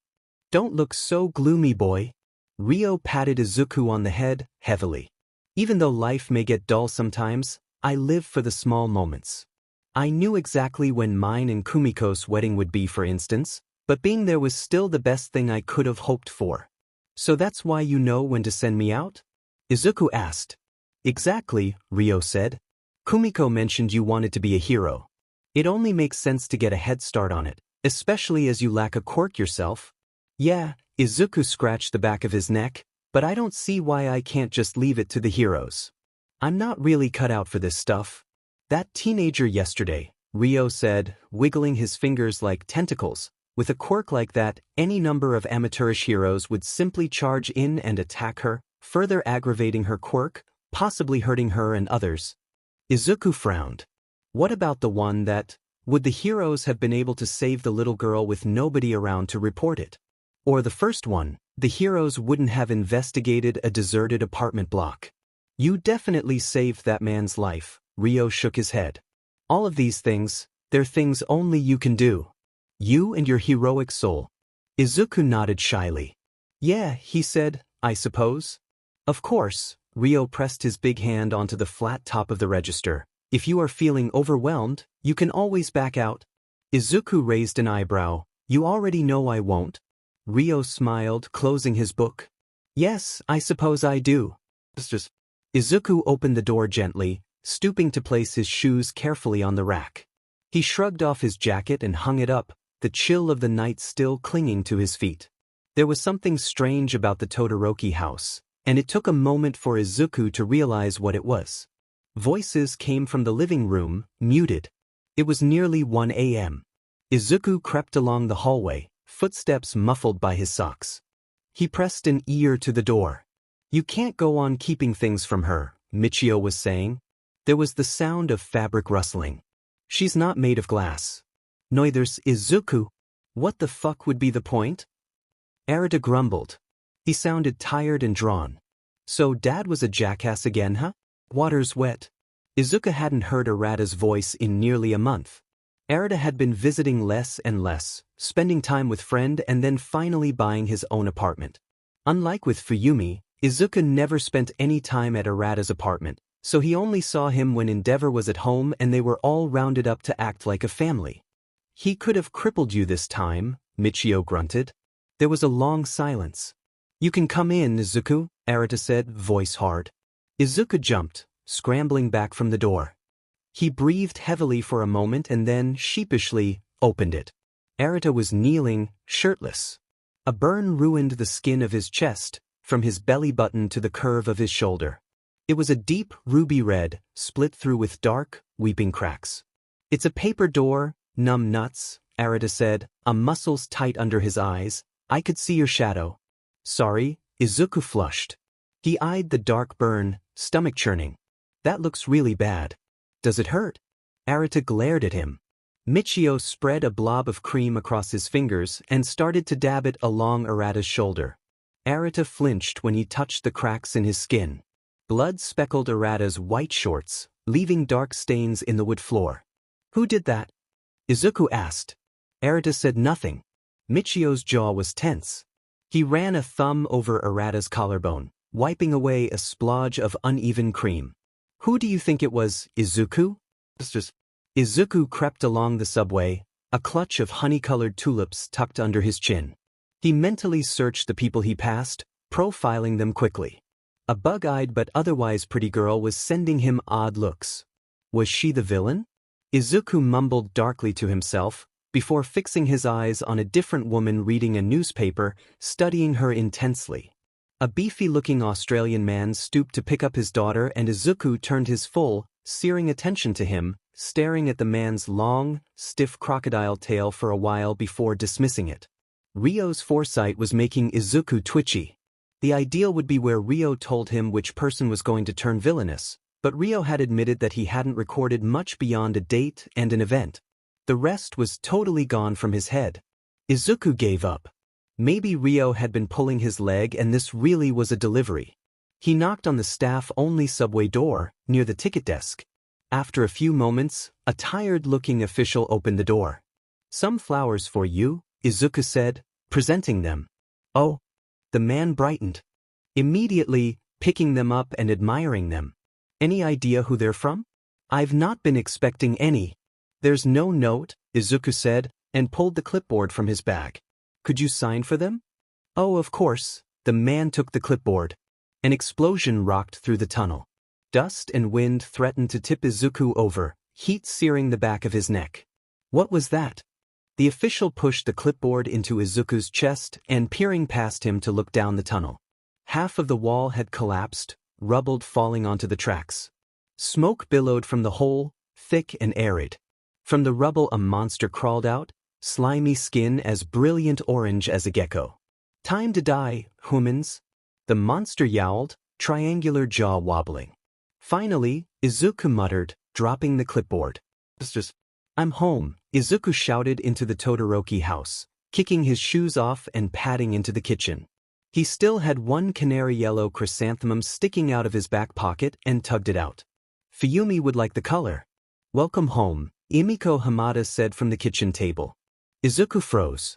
Don't look so gloomy, boy. Rio patted Izuku on the head, heavily. Even though life may get dull sometimes, I live for the small moments. I knew exactly when mine and Kumiko's wedding would be, for instance, but being there was still the best thing I could have hoped for. So that's why you know when to send me out? Izuku asked. Exactly, Rio said. Kumiko mentioned you wanted to be a hero. It only makes sense to get a head start on it, especially as you lack a quirk yourself. Yeah, Izuku scratched the back of his neck, but I don't see why I can't just leave it to the heroes. I'm not really cut out for this stuff. That teenager yesterday, Rio said, wiggling his fingers like tentacles. With a quirk like that, any number of amateurish heroes would simply charge in and attack her, further aggravating her quirk, possibly hurting her and others. Izuku frowned. What about the one that, would the heroes have been able to save the little girl with nobody around to report it? Or the first one, the heroes wouldn't have investigated a deserted apartment block. You definitely saved that man's life, Rio shook his head. All of these things, they're things only you can do. You and your heroic soul. Izuku nodded shyly. Yeah, he said, I suppose. Of course, Rio pressed his big hand onto the flat top of the register. If you are feeling overwhelmed, you can always back out. Izuku raised an eyebrow. You already know I won't. Rio smiled, closing his book. Yes, I suppose I do. Izuku opened the door gently, stooping to place his shoes carefully on the rack. He shrugged off his jacket and hung it up, the chill of the night still clinging to his feet. There was something strange about the Todoroki house, and it took a moment for Izuku to realize what it was. Voices came from the living room, muted. It was nearly 1 a.m. Izuku crept along the hallway, footsteps muffled by his socks. He pressed an ear to the door. You can't go on keeping things from her, Michio was saying. There was the sound of fabric rustling. She's not made of glass. Neither's Izuku. What the fuck would be the point? Arata grumbled. He sounded tired and drawn. So Dad was a jackass again, huh? Water's wet. Izuku hadn't heard Arata's voice in nearly a month. Arata had been visiting less and less, spending time with friend and then finally buying his own apartment. Unlike with Fuyumi, Izuku never spent any time at Arata's apartment, so he only saw him when Endeavor was at home and they were all rounded up to act like a family. He could have crippled you this time, Michio grunted. There was a long silence. You can come in, Izuku, Arata said, voice hard. Izuku jumped, scrambling back from the door. He breathed heavily for a moment and then, sheepishly, opened it. Arata was kneeling, shirtless. A burn ruined the skin of his chest, from his belly button to the curve of his shoulder. It was a deep ruby red, split through with dark, weeping cracks. It's a paper door, numb nuts, Arata said, a muscles tight under his eyes. I could see your shadow. Sorry, Izuku flushed. He eyed the dark burn, stomach churning. That looks really bad. Does it hurt? Arata glared at him. Michio spread a blob of cream across his fingers and started to dab it along Arata's shoulder. Arata flinched when he touched the cracks in his skin. Blood speckled Arata's white shorts, leaving dark stains in the wood floor. Who did that? Izuku asked. Arata said nothing. Michio's jaw was tense. He ran a thumb over Arata's collarbone, wiping away a splodge of uneven cream. Who do you think it was, Izuku? Izuku crept along the subway, a clutch of honey-colored tulips tucked under his chin. He mentally searched the people he passed, profiling them quickly. A bug-eyed but otherwise pretty girl was sending him odd looks. Was she the villain? Izuku mumbled darkly to himself, before fixing his eyes on a different woman reading a newspaper, studying her intensely. A beefy-looking Australian man stooped to pick up his daughter and Izuku turned his full, searing attention to him, staring at the man's long, stiff crocodile tail for a while before dismissing it. Ryo's foresight was making Izuku twitchy. The ideal would be where Ryo told him which person was going to turn villainous, but Ryo had admitted that he hadn't recorded much beyond a date and an event. The rest was totally gone from his head. Izuku gave up. Maybe Ryo had been pulling his leg and this really was a delivery. He knocked on the staff-only subway door, near the ticket desk. After a few moments, a tired-looking official opened the door. Some flowers for you, Izuku said, presenting them. Oh. The man brightened. Immediately, picking them up and admiring them. Any idea who they're from? I've not been expecting any. There's no note, Izuku said, and pulled the clipboard from his bag. Could you sign for them? Oh, of course. The man took the clipboard. An explosion rocked through the tunnel. Dust and wind threatened to tip Izuku over, heat searing the back of his neck. What was that? The official pushed the clipboard into Izuku's chest and peering past him to look down the tunnel. Half of the wall had collapsed, rubble falling onto the tracks. Smoke billowed from the hole, thick and arid. From the rubble a monster crawled out, slimy skin as brilliant orange as a gecko. "Time to die, humans." The monster yowled, triangular jaw wobbling. Finally, Izuku muttered, dropping the clipboard. "I'm home," Izuku shouted into the Todoroki house, kicking his shoes off and padding into the kitchen. He still had one canary yellow chrysanthemum sticking out of his back pocket and tugged it out. Fuyumi would like the color. "Welcome home," Emiko Hamada said from the kitchen table. Izuku froze.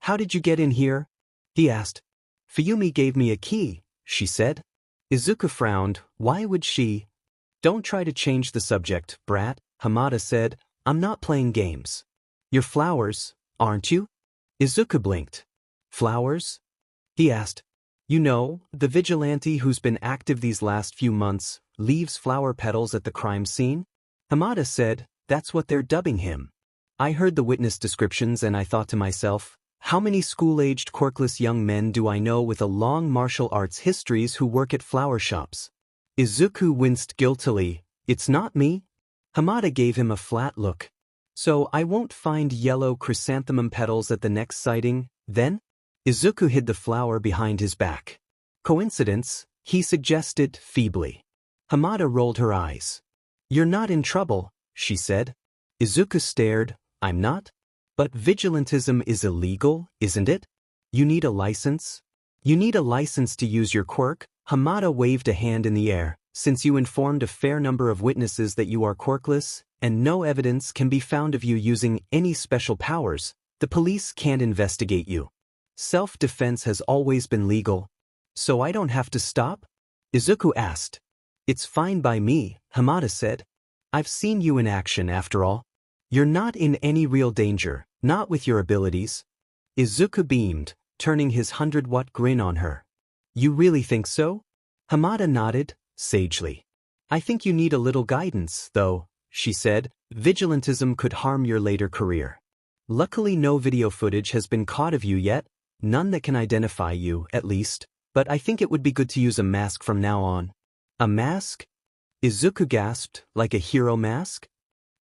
"How did you get in here?" he asked. "Fuyumi gave me a key," she said. Izuku frowned. Why would she? "Don't try to change the subject, brat," Hamada said. "I'm not playing games." "You're flowers, aren't you?" Izuku blinked. "Flowers?" he asked. "You know, the vigilante who's been active these last few months, leaves flower petals at the crime scene?" Hamada said, "That's what they're dubbing him." I heard the witness descriptions and I thought to myself, how many school-aged quirkless young men do I know with a long martial arts histories who work at flower shops? Izuku winced guiltily. "It's not me." Hamada gave him a flat look. "So I won't find yellow chrysanthemum petals at the next sighting, then?" Izuku hid the flower behind his back. "Coincidence?" he suggested feebly. Hamada rolled her eyes. "You're not in trouble," she said. Izuku stared. "I'm not? But vigilantism is illegal, isn't it? You need a license?" "You need a license to use your quirk?" Hamada waved a hand in the air. "Since you informed a fair number of witnesses that you are quirkless, and no evidence can be found of you using any special powers, the police can't investigate you. Self-defense has always been legal. So I don't have to stop?" Izuku asked. "It's fine by me," Hamada said. "I've seen you in action after all. You're not in any real danger, not with your abilities." Izuku beamed, turning his 100-watt grin on her. "You really think so?" Hamada nodded, sagely. "I think you need a little guidance, though," she said. "Vigilantism could harm your later career. Luckily no video footage has been caught of you yet, none that can identify you, at least, but I think it would be good to use a mask from now on." "A mask?" Izuku gasped. "Like a hero mask?"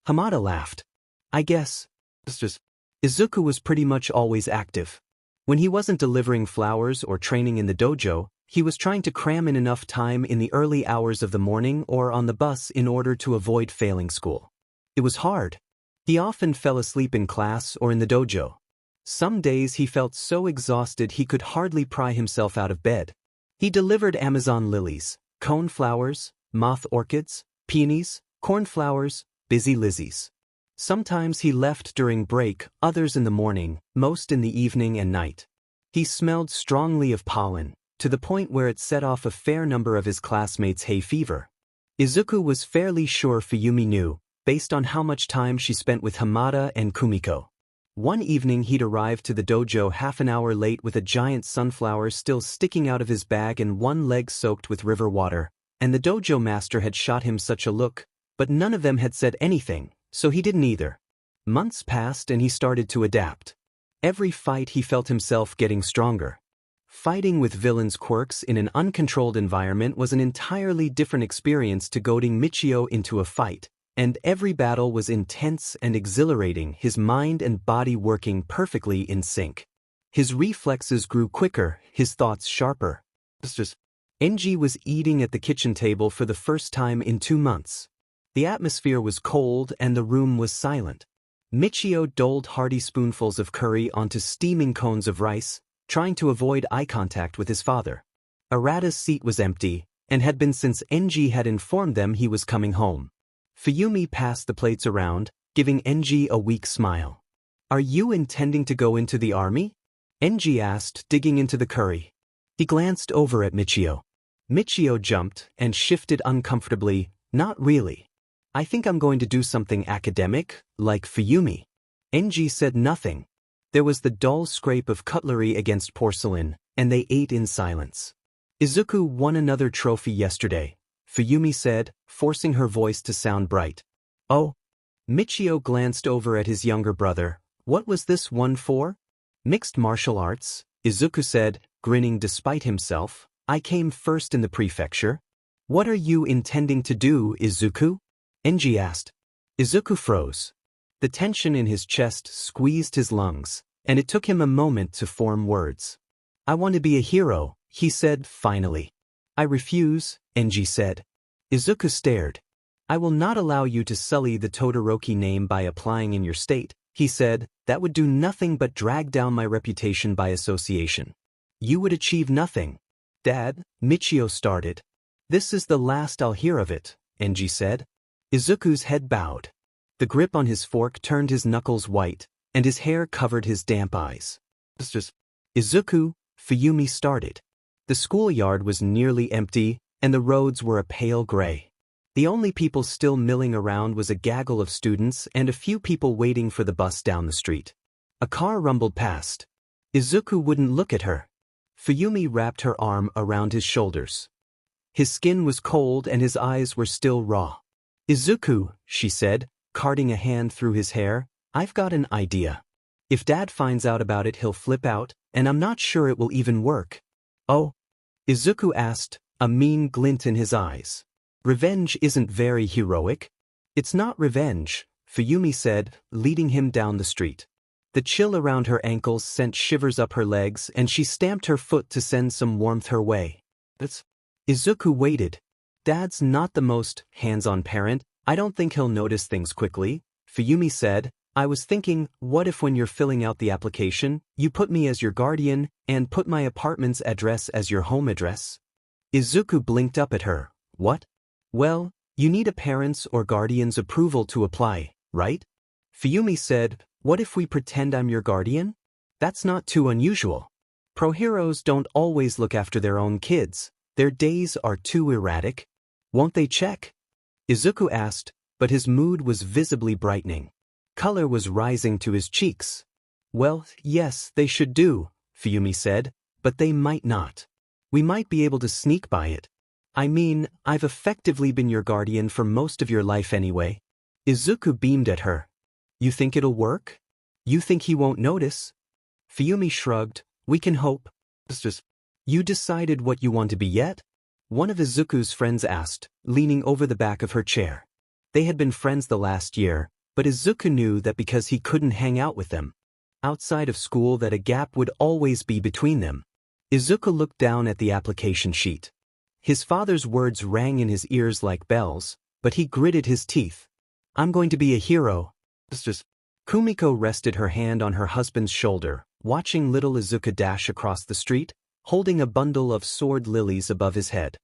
Hamada laughed. "I guess. Izuku was pretty much always active. When he wasn't delivering flowers or training in the dojo, he was trying to cram in enough time in the early hours of the morning or on the bus in order to avoid failing school. It was hard. He often fell asleep in class or in the dojo. Some days he felt so exhausted he could hardly pry himself out of bed. He delivered Amazon lilies, cone flowers, moth orchids, peonies, cornflowers, busy lizzies. Sometimes he left during break, others in the morning, most in the evening and night. He smelled strongly of pollen, to the point where it set off a fair number of his classmates' hay fever. Izuku was fairly sure Fuyumi knew, based on how much time she spent with Hamada and Kumiko. One evening he'd arrived to the dojo half an hour late with a giant sunflower still sticking out of his bag and one leg soaked with river water, and the dojo master had shot him such a look, but none of them had said anything, so he didn't either. Months passed and he started to adapt. Every fight he felt himself getting stronger. Fighting with villains' quirks in an uncontrolled environment was an entirely different experience to goading Michio into a fight, and every battle was intense and exhilarating, his mind and body working perfectly in sync. His reflexes grew quicker, his thoughts sharper. Enji was eating at the kitchen table for the first time in 2 months. The atmosphere was cold and the room was silent. Michio doled hearty spoonfuls of curry onto steaming cones of rice, trying to avoid eye contact with his father. Arata's seat was empty, and had been since Enji had informed them he was coming home. Fuyumi passed the plates around, giving Enji a weak smile. "Are you intending to go into the army?" Enji asked, digging into the curry. He glanced over at Michio. Michio jumped and shifted uncomfortably. "Not really. I think I'm going to do something academic, like Fuyumi." Enji said nothing. There was the dull scrape of cutlery against porcelain, and they ate in silence. "Izuku won another trophy yesterday," Fuyumi said, forcing her voice to sound bright. "Oh?" Michio glanced over at his younger brother. "What was this one for?" "Mixed martial arts," Izuku said, grinning despite himself. "I came first in the prefecture." What are you intending to do, Izuku? Enji asked. Izuku froze. The tension in his chest squeezed his lungs, and it took him a moment to form words. I want to be a hero, he said finally. I refuse, Enji said. Izuku stared. I will not allow you to sully the Todoroki name by applying in your state, he said. That would do nothing but drag down my reputation by association. You would achieve nothing. Dad, Michio started. This is the last I'll hear of it, Enji said. Izuku's head bowed. The grip on his fork turned his knuckles white, and his hair covered his damp eyes. Izuku, Fuyumi started. The schoolyard was nearly empty, and the roads were a pale gray. The only people still milling around was a gaggle of students and a few people waiting for the bus down the street. A car rumbled past. Izuku wouldn't look at her. Fuyumi wrapped her arm around his shoulders. His skin was cold and his eyes were still raw. Izuku, she said, carting a hand through his hair, I've got an idea. If Dad finds out about it, he'll flip out, and I'm not sure it will even work. Oh? Izuku asked, a mean glint in his eyes. Revenge isn't very heroic. It's not revenge, Fuyumi said, leading him down the street. The chill around her ankles sent shivers up her legs, and she stamped her foot to send some warmth her way. Izuku waited. Dad's not the most hands-on parent. I don't think he'll notice things quickly, Fuyumi said. I was thinking, what if when you're filling out the application, you put me as your guardian, and put my apartment's address as your home address? Izuku blinked up at her. What? Well, you need a parent's or guardian's approval to apply, right? Fuyumi said, what if we pretend I'm your guardian? That's not too unusual. Pro heroes don't always look after their own kids. Their days are too erratic. Won't they check? Izuku asked, but his mood was visibly brightening. Color was rising to his cheeks. Well, yes, they should do, Fuyumi said, but they might not. We might be able to sneak by it. I mean, I've effectively been your guardian for most of your life anyway. Izuku beamed at her. You think it'll work? You think he won't notice? Fuyumi shrugged. We can hope. You decided what you want to be yet? One of Izuku's friends asked, leaning over the back of her chair. They had been friends the last year, but Izuku knew that because he couldn't hang out with them outside of school, that a gap would always be between them. Izuku looked down at the application sheet. His father's words rang in his ears like bells, but he gritted his teeth. I'm going to be a hero. Kumiko rested her hand on her husband's shoulder, watching little Izuku dash across the street, holding a bundle of sword lilies above his head.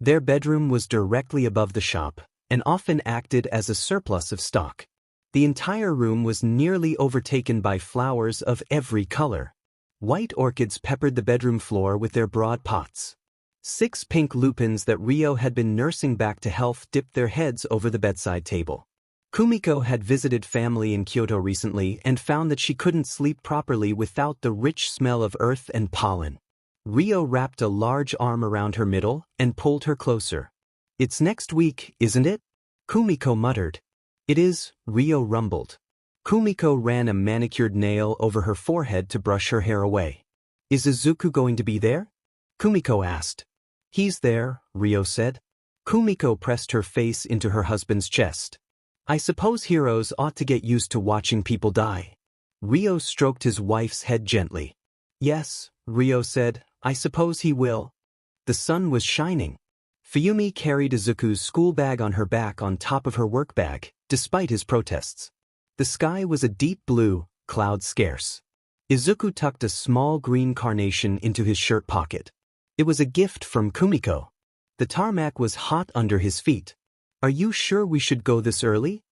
Their bedroom was directly above the shop, and often acted as a surplus of stock. The entire room was nearly overtaken by flowers of every color. White orchids peppered the bedroom floor with their broad pots. 6 pink lupins that Rio had been nursing back to health dipped their heads over the bedside table. Kumiko had visited family in Kyoto recently and found that she couldn't sleep properly without the rich smell of earth and pollen. Rio wrapped a large arm around her middle and pulled her closer. It's next week, isn't it? Kumiko muttered. It is, Rio rumbled. Kumiko ran a manicured nail over her forehead to brush her hair away. Is Izuku going to be there? Kumiko asked. He's there, Rio said. Kumiko pressed her face into her husband's chest. I suppose heroes ought to get used to watching people die. Rio stroked his wife's head gently. Yes, Rio said, I suppose he will. The sun was shining. Fuyumi carried Izuku's school bag on her back on top of her work bag, despite his protests. The sky was a deep blue, cloud scarce. Izuku tucked a small green carnation into his shirt pocket. It was a gift from Kumiko. The tarmac was hot under his feet. Are you sure we should go this early?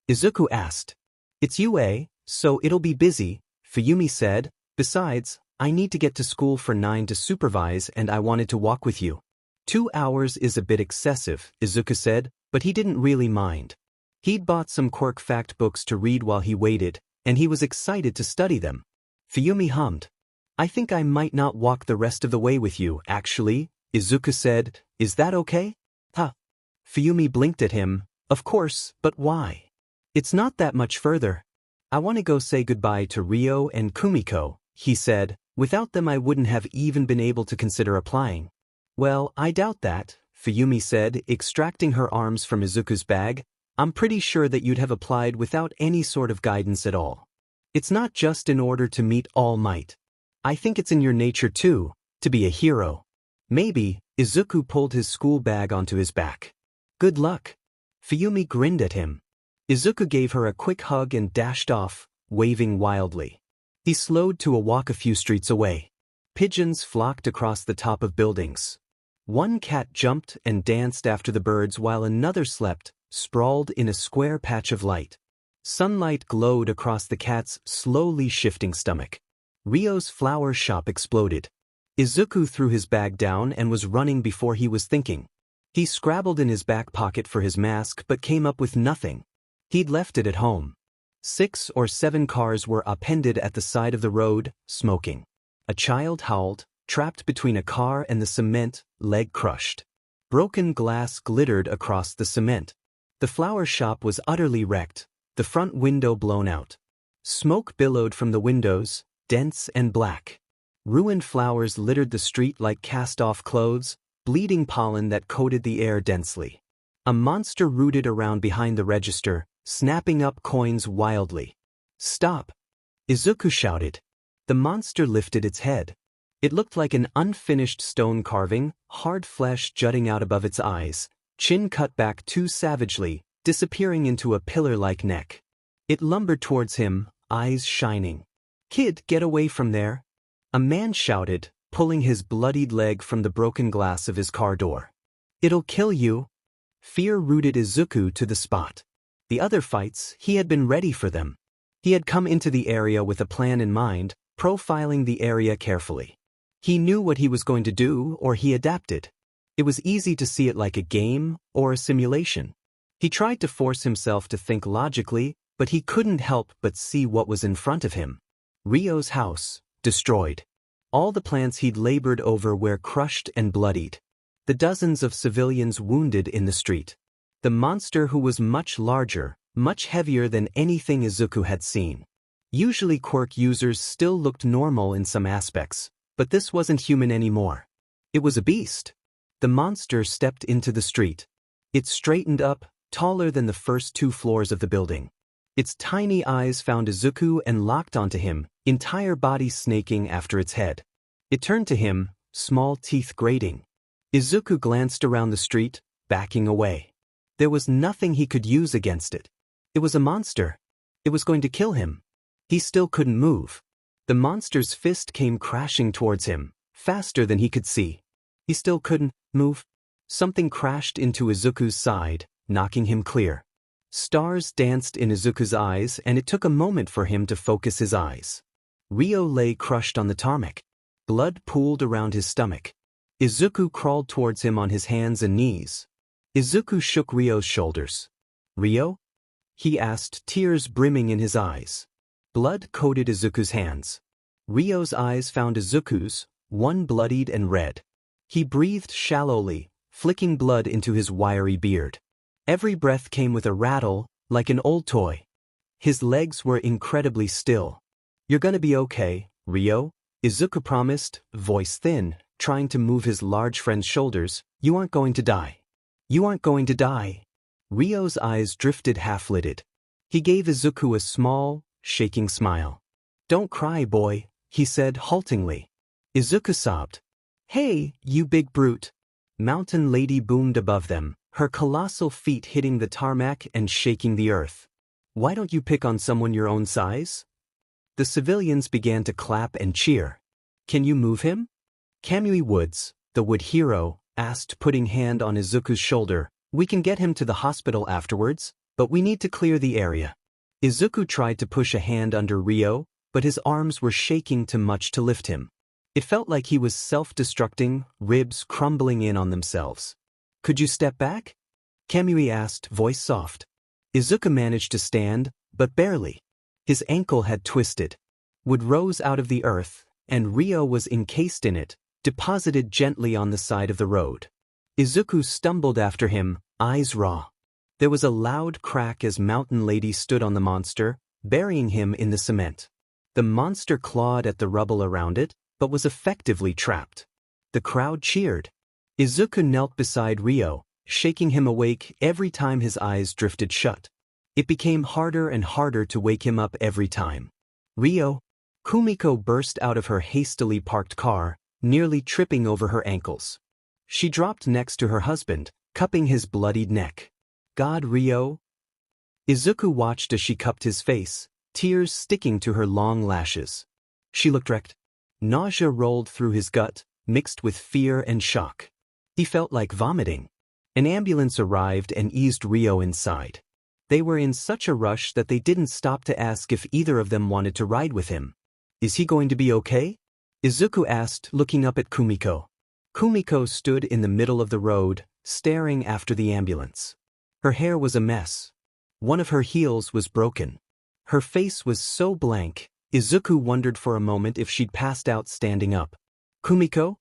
Izuku asked. It's UA, so it'll be busy, Fuyumi said. Besides, I need to get to school for 9 to supervise and I wanted to walk with you. 2 hours is a bit excessive, Izuku said, but he didn't really mind. He'd bought some quirk fact books to read while he waited, and he was excited to study them. Fuyumi hummed. I think I might not walk the rest of the way with you, actually, Izuku said. Is that okay? Huh. Fuyumi blinked at him. Of course, but why? It's not that much further. I want to go say goodbye to Rio and Kumiko, he said. Without them I wouldn't have even been able to consider applying. Well, I doubt that, Fuyumi said, extracting her arms from Izuku's bag. I'm pretty sure that you'd have applied without any sort of guidance at all. It's not just in order to meet All Might. I think it's in your nature too, to be a hero. Maybe. Izuku pulled his school bag onto his back. Good luck. Fuyumi grinned at him. Izuku gave her a quick hug and dashed off, waving wildly. He slowed to a walk a few streets away. Pigeons flocked across the top of buildings. One cat jumped and danced after the birds while another slept, sprawled in a square patch of light. Sunlight glowed across the cat's slowly shifting stomach. Ryo's flower shop exploded. Izuku threw his bag down and was running before he was thinking. He scrabbled in his back pocket for his mask but came up with nothing. He'd left it at home. 6 or 7 cars were appended at the side of the road, smoking. A child howled, trapped between a car and the cement, leg crushed. Broken glass glittered across the cement. The flower shop was utterly wrecked, the front window blown out. Smoke billowed from the windows, dense and black. Ruined flowers littered the street like cast-off clothes, bleeding pollen that coated the air densely. A monster rooted around behind the register, snapping up coins wildly. Stop! Izuku shouted. The monster lifted its head. It looked like an unfinished stone carving, hard flesh jutting out above its eyes, chin cut back too savagely, disappearing into a pillar-like neck. It lumbered towards him, eyes shining. Kid, get away from there! A man shouted, pulling his bloodied leg from the broken glass of his car door. It'll kill you! Fear rooted Izuku to the spot. The other fights, he had been ready for them. He had come into the area with a plan in mind, profiling the area carefully. He knew what he was going to do, or he adapted. It was easy to see it like a game or a simulation. He tried to force himself to think logically, but he couldn't help but see what was in front of him. Ryo's house, destroyed. All the plants he'd labored over were crushed and bloodied. The dozens of civilians wounded in the street. The monster who was much larger, much heavier than anything Izuku had seen. Usually quirk users still looked normal in some aspects, but this wasn't human anymore. It was a beast. The monster stepped into the street. It straightened up, taller than the first 2 floors of the building. Its tiny eyes found Izuku and locked onto him, entire body snaking after its head. It turned to him, small teeth grating. Izuku glanced around the street, backing away. There was nothing he could use against it. It was a monster. It was going to kill him. He still couldn't move. The monster's fist came crashing towards him, faster than he could see. He still couldn't move. Something crashed into Izuku's side, knocking him clear. Stars danced in Izuku's eyes and it took a moment for him to focus his eyes. Ryo lay crushed on the tarmac. Blood pooled around his stomach. Izuku crawled towards him on his hands and knees. Izuku shook Ryo's shoulders. Ryo? He asked, tears brimming in his eyes. Blood coated Izuku's hands. Ryo's eyes found Izuku's, one bloodied and red. He breathed shallowly, flicking blood into his wiry beard. Every breath came with a rattle, like an old toy. His legs were incredibly still. You're gonna be okay, Ryo, Izuku promised, voice thin, trying to move his large friend's shoulders. You aren't going to die. You aren't going to die. Ryo's eyes drifted half-lidded. He gave Izuku a small, shaking smile. Don't cry, boy, he said haltingly. Izuku sobbed. Hey, you big brute. Mountain Lady boomed above them, her colossal feet hitting the tarmac and shaking the earth. Why don't you pick on someone your own size? The civilians began to clap and cheer. Can you move him? Kamui Woods, the wood hero, asked, putting hand on Izuku's shoulder. We can get him to the hospital afterwards, but we need to clear the area. Izuku tried to push a hand under Ryo, but his arms were shaking too much to lift him. It felt like he was self-destructing, ribs crumbling in on themselves. Could you step back? Kamui asked, voice soft. Izuku managed to stand, but barely. His ankle had twisted. Wood rose out of the earth, and Ryo was encased in it, deposited gently on the side of the road. Izuku stumbled after him, eyes raw. There was a loud crack as Mountain Lady stood on the monster, burying him in the cement. The monster clawed at the rubble around it, but was effectively trapped. The crowd cheered. Izuku knelt beside Ryo, shaking him awake every time his eyes drifted shut. It became harder and harder to wake him up every time. Ryo. Kumiko burst out of her hastily parked car, nearly tripping over her ankles. She dropped next to her husband, cupping his bloodied neck. God, Ryo? Izuku watched as she cupped his face, tears sticking to her long lashes. She looked wrecked. Nausea rolled through his gut, mixed with fear and shock. He felt like vomiting. An ambulance arrived and eased Ryo inside. They were in such a rush that they didn't stop to ask if either of them wanted to ride with him. Is he going to be okay? Izuku asked, looking up at Kumiko. Kumiko stood in the middle of the road, staring after the ambulance. Her hair was a mess. One of her heels was broken. Her face was so blank, Izuku wondered for a moment if she'd passed out standing up. Kumiko?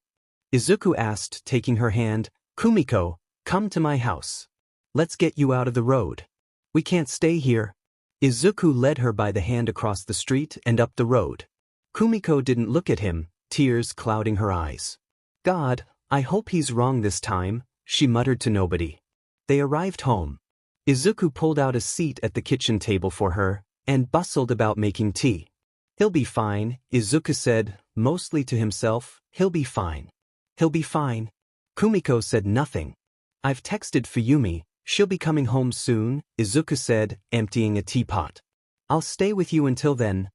Izuku asked, taking her hand. Kumiko, come to my house. Let's get you out of the road. We can't stay here. Izuku led her by the hand across the street and up the road. Kumiko didn't look at him, tears clouding her eyes. God, I hope he's wrong this time, she muttered to nobody. They arrived home. Izuku pulled out a seat at the kitchen table for her, and bustled about making tea. He'll be fine, Izuku said, mostly to himself, he'll be fine. He'll be fine. Kumiko said nothing. I've texted Fuyumi, she'll be coming home soon, Izuku said, emptying a teapot. I'll stay with you until then.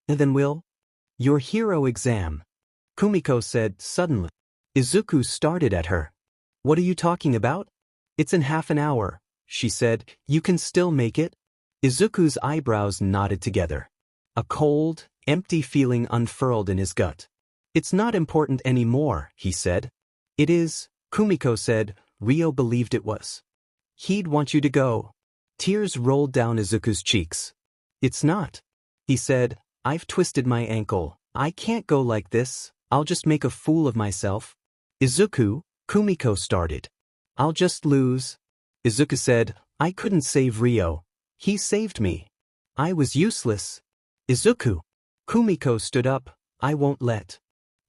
Then we'll? Your hero exam. Kumiko said suddenly. Izuku started at her. What are you talking about? It's in half an hour, she said. You can still make it? Izuku's eyebrows knotted together. A cold, empty feeling unfurled in his gut. It's not important anymore, he said. It is, Kumiko said. Ryo believed it was. He'd want you to go. Tears rolled down Izuku's cheeks. It's not. He said, I've twisted my ankle. I can't go like this. I'll just make a fool of myself. Izuku, Kumiko started. I'll just lose. Izuku said, I couldn't save Ryo. He saved me. I was useless. Izuku. Kumiko stood up. I won't let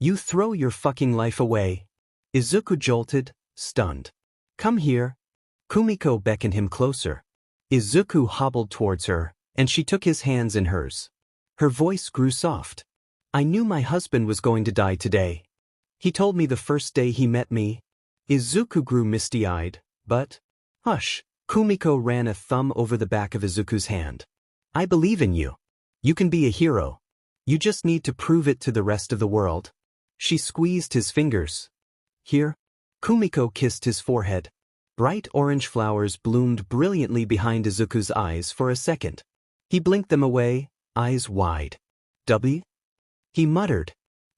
you throw your fucking life away. Izuku jolted, stunned. Come here. Kumiko beckoned him closer. Izuku hobbled towards her, and she took his hands in hers. Her voice grew soft. I knew my husband was going to die today. He told me the first day he met me. Izuku grew misty-eyed, but... Hush, Kumiko ran a thumb over the back of Izuku's hand. I believe in you. You can be a hero. You just need to prove it to the rest of the world. She squeezed his fingers. Here. Kumiko kissed his forehead. Bright orange flowers bloomed brilliantly behind Izuku's eyes for a second. He blinked them away, eyes wide. W? He muttered.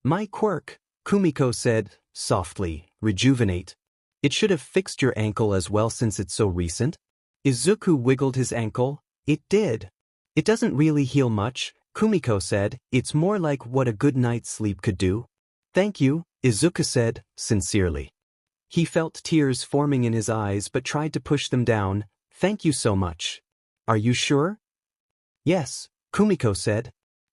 My quirk, Kumiko said, softly, rejuvenate. It should have fixed your ankle as well since it's so recent. Izuku wiggled his ankle. It did. It doesn't really heal much, Kumiko said. It's more like what a good night's sleep could do. Thank you, Izuku said, sincerely. He felt tears forming in his eyes but tried to push them down. Thank you so much. Are you sure? Yes, Kumiko said.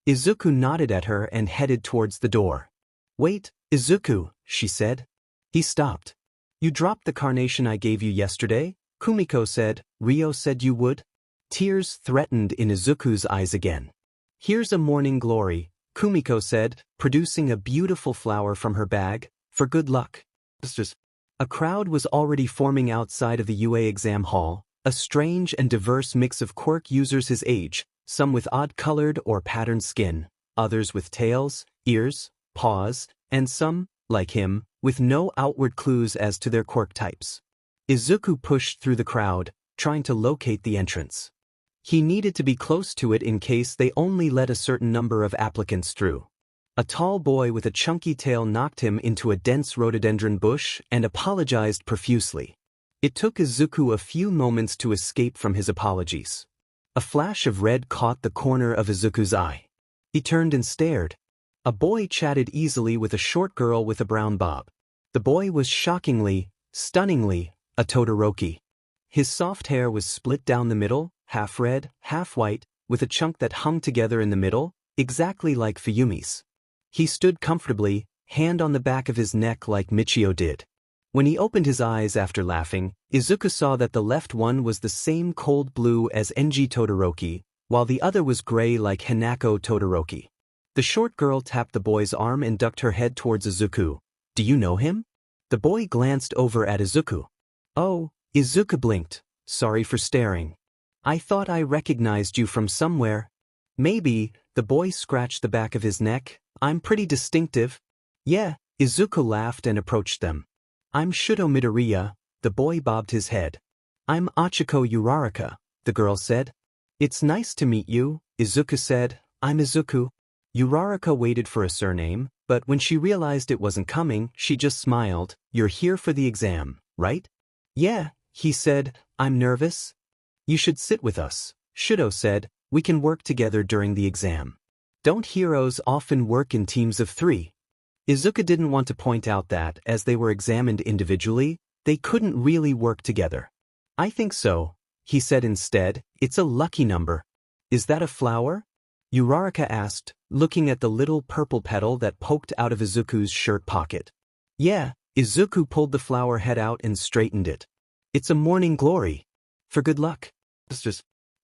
Izuku nodded at her and headed towards the door. Wait, Izuku, she said. He stopped. You dropped the carnation I gave you yesterday, Kumiko said. Ryo said you would. Tears threatened in Izuku's eyes again. Here's a morning glory, Kumiko said, producing a beautiful flower from her bag, for good luck. A crowd was already forming outside of the UA exam hall, a strange and diverse mix of quirk users his age, some with odd-colored or patterned skin, others with tails, ears, paws, and some, like him, with no outward clues as to their quirk types. Izuku pushed through the crowd, trying to locate the entrance. He needed to be close to it in case they only let a certain number of applicants through. A tall boy with a chunky tail knocked him into a dense rhododendron bush and apologized profusely. It took Izuku a few moments to escape from his apologies. A flash of red caught the corner of Izuku's eye. He turned and stared. A boy chatted easily with a short girl with a brown bob. The boy was shockingly, stunningly, a Todoroki. His soft hair was split down the middle, half red, half white, with a chunk that hung together in the middle, exactly like Fuyumi's. He stood comfortably, hand on the back of his neck like Michio did. When he opened his eyes after laughing, Izuku saw that the left one was the same cold blue as Enji Todoroki, while the other was gray like Hanako Todoroki. The short girl tapped the boy's arm and ducked her head towards Izuku. Do you know him? The boy glanced over at Izuku. Oh, Izuku blinked. Sorry for staring. I thought I recognized you from somewhere. Maybe, the boy scratched the back of his neck. I'm pretty distinctive. Yeah, Izuku laughed and approached them. I'm Shouto Midoriya, the boy bobbed his head. I'm Achiko Uraraka, the girl said. It's nice to meet you, Izuku said. I'm Izuku. Uraraka waited for a surname, but when she realized it wasn't coming, she just smiled. You're here for the exam, right? Yeah, he said. I'm nervous. You should sit with us, Shouto said. We can work together during the exam. Don't heroes often work in teams of 3? Izuku didn't want to point out that, as they were examined individually, they couldn't really work together. I think so, he said instead. It's a lucky number. Is that a flower? Uraraka asked, looking at the little purple petal that poked out of Izuku's shirt pocket. Yeah, Izuku pulled the flower head out and straightened it. It's a morning glory. For good luck.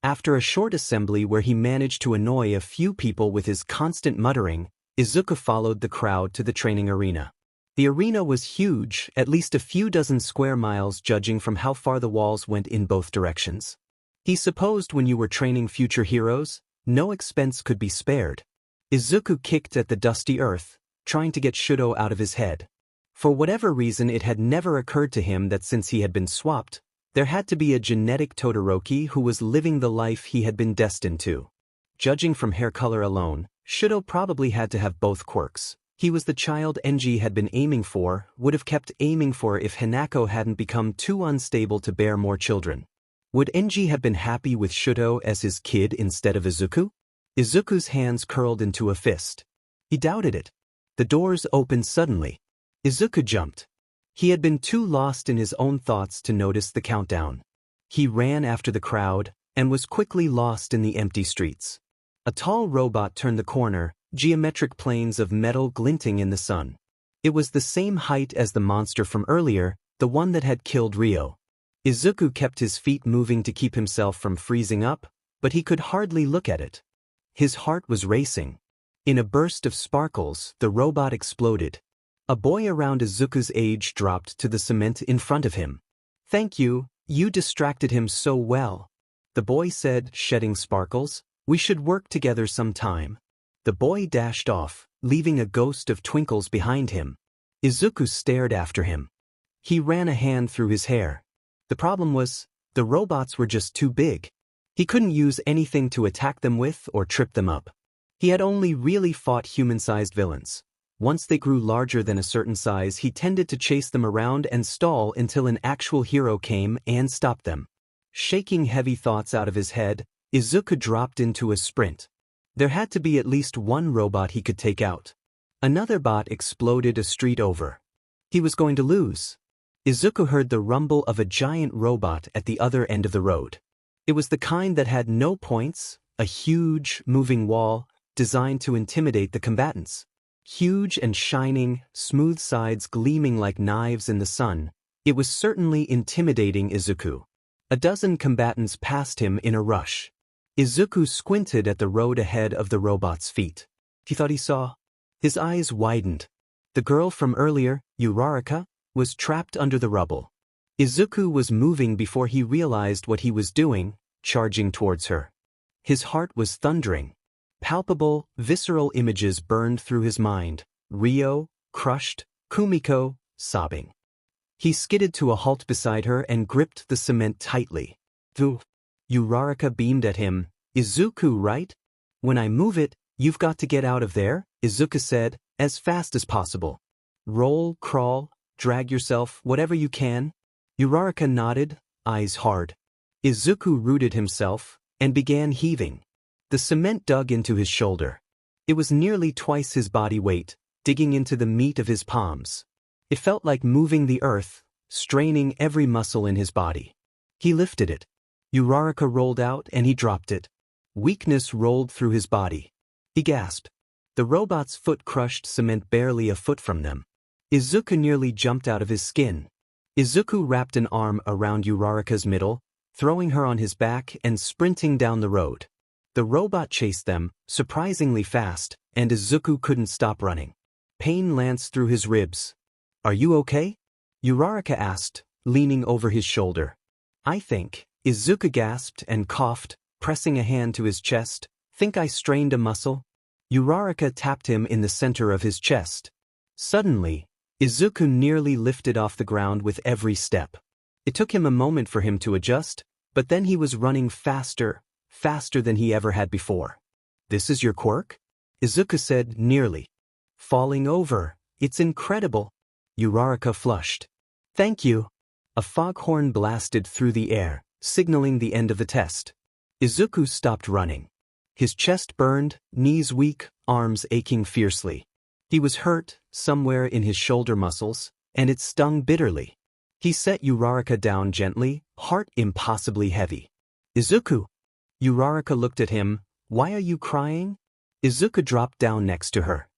After a short assembly where he managed to annoy a few people with his constant muttering, Izuku followed the crowd to the training arena. The arena was huge, at least a few dozen square miles judging from how far the walls went in both directions. He supposed when you were training future heroes, no expense could be spared. Izuku kicked at the dusty earth, trying to get Shouto out of his head. For whatever reason, it had never occurred to him that since he had been swapped, there had to be a genetic Todoroki who was living the life he had been destined to. Judging from hair color alone, Shouto probably had to have both quirks. He was the child Enji had been aiming for, would have kept aiming for if Hanako hadn't become too unstable to bear more children. Would Enji have been happy with Shouto as his kid instead of Izuku? Izuku's hands curled into a fist. He doubted it. The doors opened suddenly. Izuku jumped. He had been too lost in his own thoughts to notice the countdown. He ran after the crowd, and was quickly lost in the empty streets. A tall robot turned the corner, geometric planes of metal glinting in the sun. It was the same height as the monster from earlier, the one that had killed Ryo. Izuku kept his feet moving to keep himself from freezing up, but he could hardly look at it. His heart was racing. In a burst of sparkles, the robot exploded. A boy around Izuku's age dropped to the cement in front of him. Thank you, you distracted him so well. The boy said, shedding sparkles. We should work together sometime. The boy dashed off, leaving a ghost of twinkles behind him. Izuku stared after him. He ran a hand through his hair. The problem was, the robots were just too big. He couldn't use anything to attack them with or trip them up. He had only really fought human-sized villains. Once they grew larger than a certain size, he tended to chase them around and stall until an actual hero came and stopped them. Shaking heavy thoughts out of his head, Izuku dropped into a sprint. There had to be at least one robot he could take out. Another bot exploded a street over. He was going to lose. Izuku heard the rumble of a giant robot at the other end of the road. It was the kind that had no points, a huge, moving wall, designed to intimidate the combatants. Huge and shining, smooth sides gleaming like knives in the sun, it was certainly intimidating Izuku. A dozen combatants passed him in a rush. Izuku squinted at the road ahead of the robot's feet. He thought he saw. His eyes widened. The girl from earlier, Uraraka, was trapped under the rubble. Izuku was moving before he realized what he was doing, charging towards her. His heart was thundering. Palpable, visceral images burned through his mind. Ryo, crushed, Kumiko, sobbing. He skidded to a halt beside her and gripped the cement tightly. Uraraka beamed at him. Izuku, right? When I move it, you've got to get out of there, Izuku said, as fast as possible. Roll, crawl, drag yourself, whatever you can. Uraraka nodded, eyes hard. Izuku rooted himself, and began heaving. The cement dug into his shoulder. It was nearly twice his body weight, digging into the meat of his palms. It felt like moving the earth, straining every muscle in his body. He lifted it. Uraraka rolled out and he dropped it. Weakness rolled through his body. He gasped. The robot's foot crushed cement barely a foot from them. Izuku nearly jumped out of his skin. Izuku wrapped an arm around Uraraka's middle, throwing her on his back and sprinting down the road. The robot chased them, surprisingly fast, and Izuku couldn't stop running. Pain lanced through his ribs. "Are you okay?" Uraraka asked, leaning over his shoulder. "I think," Izuku gasped and coughed, pressing a hand to his chest. "Think I strained a muscle?" Uraraka tapped him in the center of his chest. Suddenly, Izuku nearly lifted off the ground with every step. It took him a moment for him to adjust, but then he was running faster than he ever had before. "This is your quirk?" Izuku said, nearly falling over. "It's incredible." Uraraka flushed. "Thank you." A foghorn blasted through the air, signaling the end of the test. Izuku stopped running. His chest burned, knees weak, arms aching fiercely. He was hurt, somewhere in his shoulder muscles, and it stung bitterly. He set Uraraka down gently, heart impossibly heavy. "Izuku!" Uraraka looked at him. "Why are you crying?" Izuku dropped down next to her.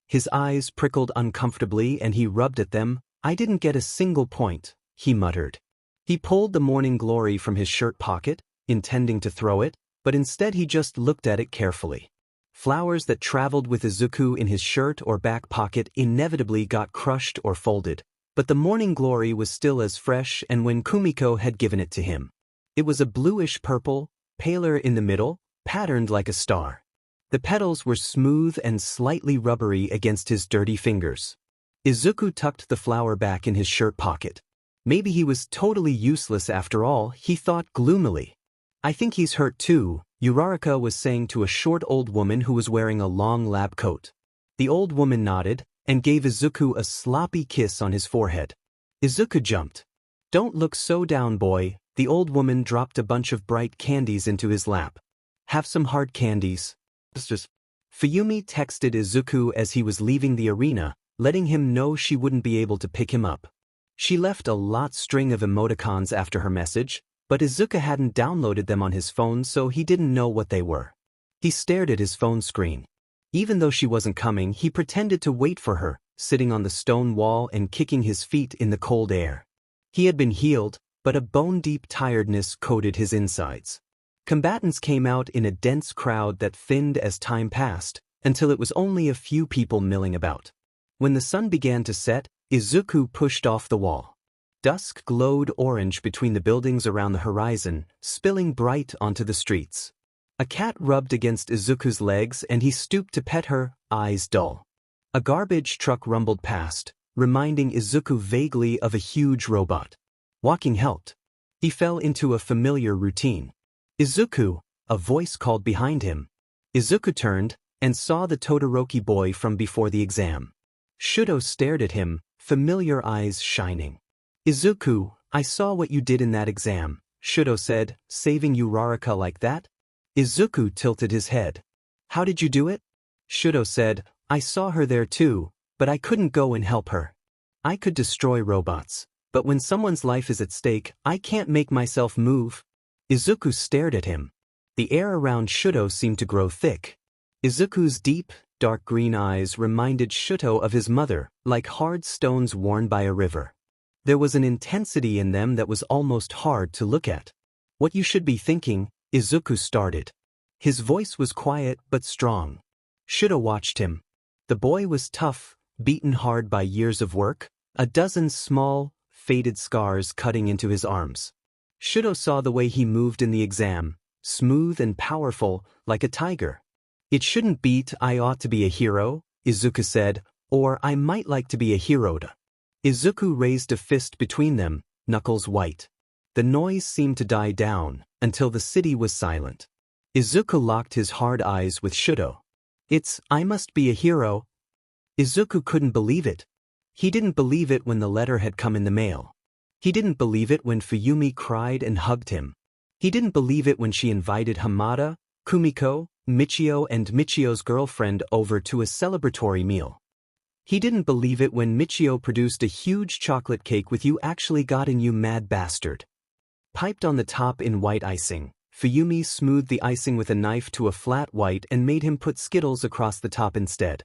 His eyes prickled uncomfortably and he rubbed at them. "I didn't get a single point," he muttered. He pulled the morning glory from his shirt pocket, intending to throw it, but instead he just looked at it carefully. Flowers that traveled with Izuku in his shirt or back pocket inevitably got crushed or folded, but the morning glory was still as fresh and when Kumiko had given it to him. It was a bluish purple, paler in the middle, patterned like a star. The petals were smooth and slightly rubbery against his dirty fingers. Izuku tucked the flower back in his shirt pocket. Maybe he was totally useless after all, he thought gloomily. "I think he's hurt too," Uraraka was saying to a short old woman who was wearing a long lab coat. The old woman nodded and gave Izuku a sloppy kiss on his forehead. Izuku jumped. "Don't look so down, boy." The old woman dropped a bunch of bright candies into his lap. "Have some hard candies." Fuyumi texted Izuku as he was leaving the arena, letting him know she wouldn't be able to pick him up. She left a lot string of emoticons after her message, but Izuku hadn't downloaded them on his phone so he didn't know what they were. He stared at his phone screen. Even though she wasn't coming, he pretended to wait for her, sitting on the stone wall and kicking his feet in the cold air. He had been healed, but a bone-deep tiredness coated his insides. Combatants came out in a dense crowd that thinned as time passed, until it was only a few people milling about. When the sun began to set, Izuku pushed off the wall. Dusk glowed orange between the buildings around the horizon, spilling bright onto the streets. A cat rubbed against Izuku's legs and he stooped to pet her, eyes dull. A garbage truck rumbled past, reminding Izuku vaguely of a huge robot. Walking helped. He fell into a familiar routine. "Izuku!" A voice called behind him. Izuku turned and saw the Todoroki boy from before the exam. Shouto stared at him, familiar eyes shining. "Izuku, I saw what you did in that exam," Shouto said, "saving Uraraka like that?" Izuku tilted his head. "How did you do it?" Shouto said, "I saw her there too, but I couldn't go and help her. I could destroy robots, but when someone's life is at stake, I can't make myself move." Izuku stared at him. The air around Shouto seemed to grow thick. Izuku's deep, dark green eyes reminded Shouto of his mother, like hard stones worn by a river. There was an intensity in them that was almost hard to look at. "What you should be thinking," Izuku started. His voice was quiet but strong. Shouto watched him. The boy was tough, beaten hard by years of work, a dozen small, faded scars cutting into his arms. Shouto saw the way he moved in the exam, smooth and powerful, like a tiger. "It shouldn't beat I ought to be a hero," Izuku said, "or I might like to be a hero." Izuku raised a fist between them, knuckles white. The noise seemed to die down, until the city was silent. Izuku locked his hard eyes with Shouto. "It's, I must be a hero." Izuku couldn't believe it. He didn't believe it when the letter had come in the mail. He didn't believe it when Fuyumi cried and hugged him. He didn't believe it when she invited Hamada, Kumiko, Michio and Michio's girlfriend over to a celebratory meal. He didn't believe it when Michio produced a huge chocolate cake with "You actually got in, you mad bastard." Piped on the top in white icing, Fuyumi smoothed the icing with a knife to a flat white and made him put Skittles across the top instead.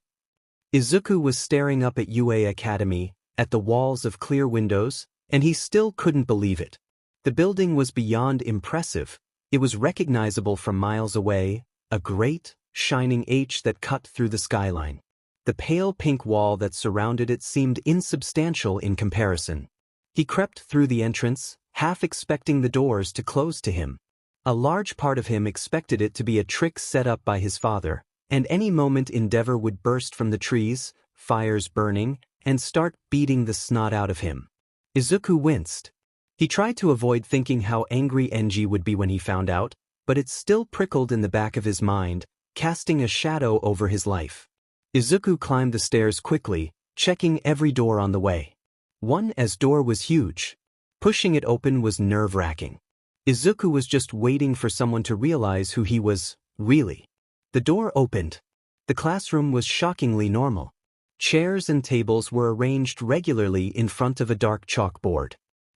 Izuku was staring up at UA Academy, at the walls of clear windows, And he still couldn't believe it. The building was beyond impressive. It was recognizable from miles away, a great, shining H that cut through the skyline. The pale pink wall that surrounded it seemed insubstantial in comparison. He crept through the entrance, half expecting the doors to close to him. A large part of him expected it to be a trick set up by his father, and any moment Endeavor would burst from the trees, fires burning, and start beating the snot out of him. Izuku winced. He tried to avoid thinking how angry Enji would be when he found out, but it still prickled in the back of his mind, casting a shadow over his life. Izuku climbed the stairs quickly, checking every door on the way. One door was huge. Pushing it open was nerve-wracking. Izuku was just waiting for someone to realize who he was, really. The door opened. The classroom was shockingly normal. Chairs and tables were arranged regularly in front of a dark chalkboard.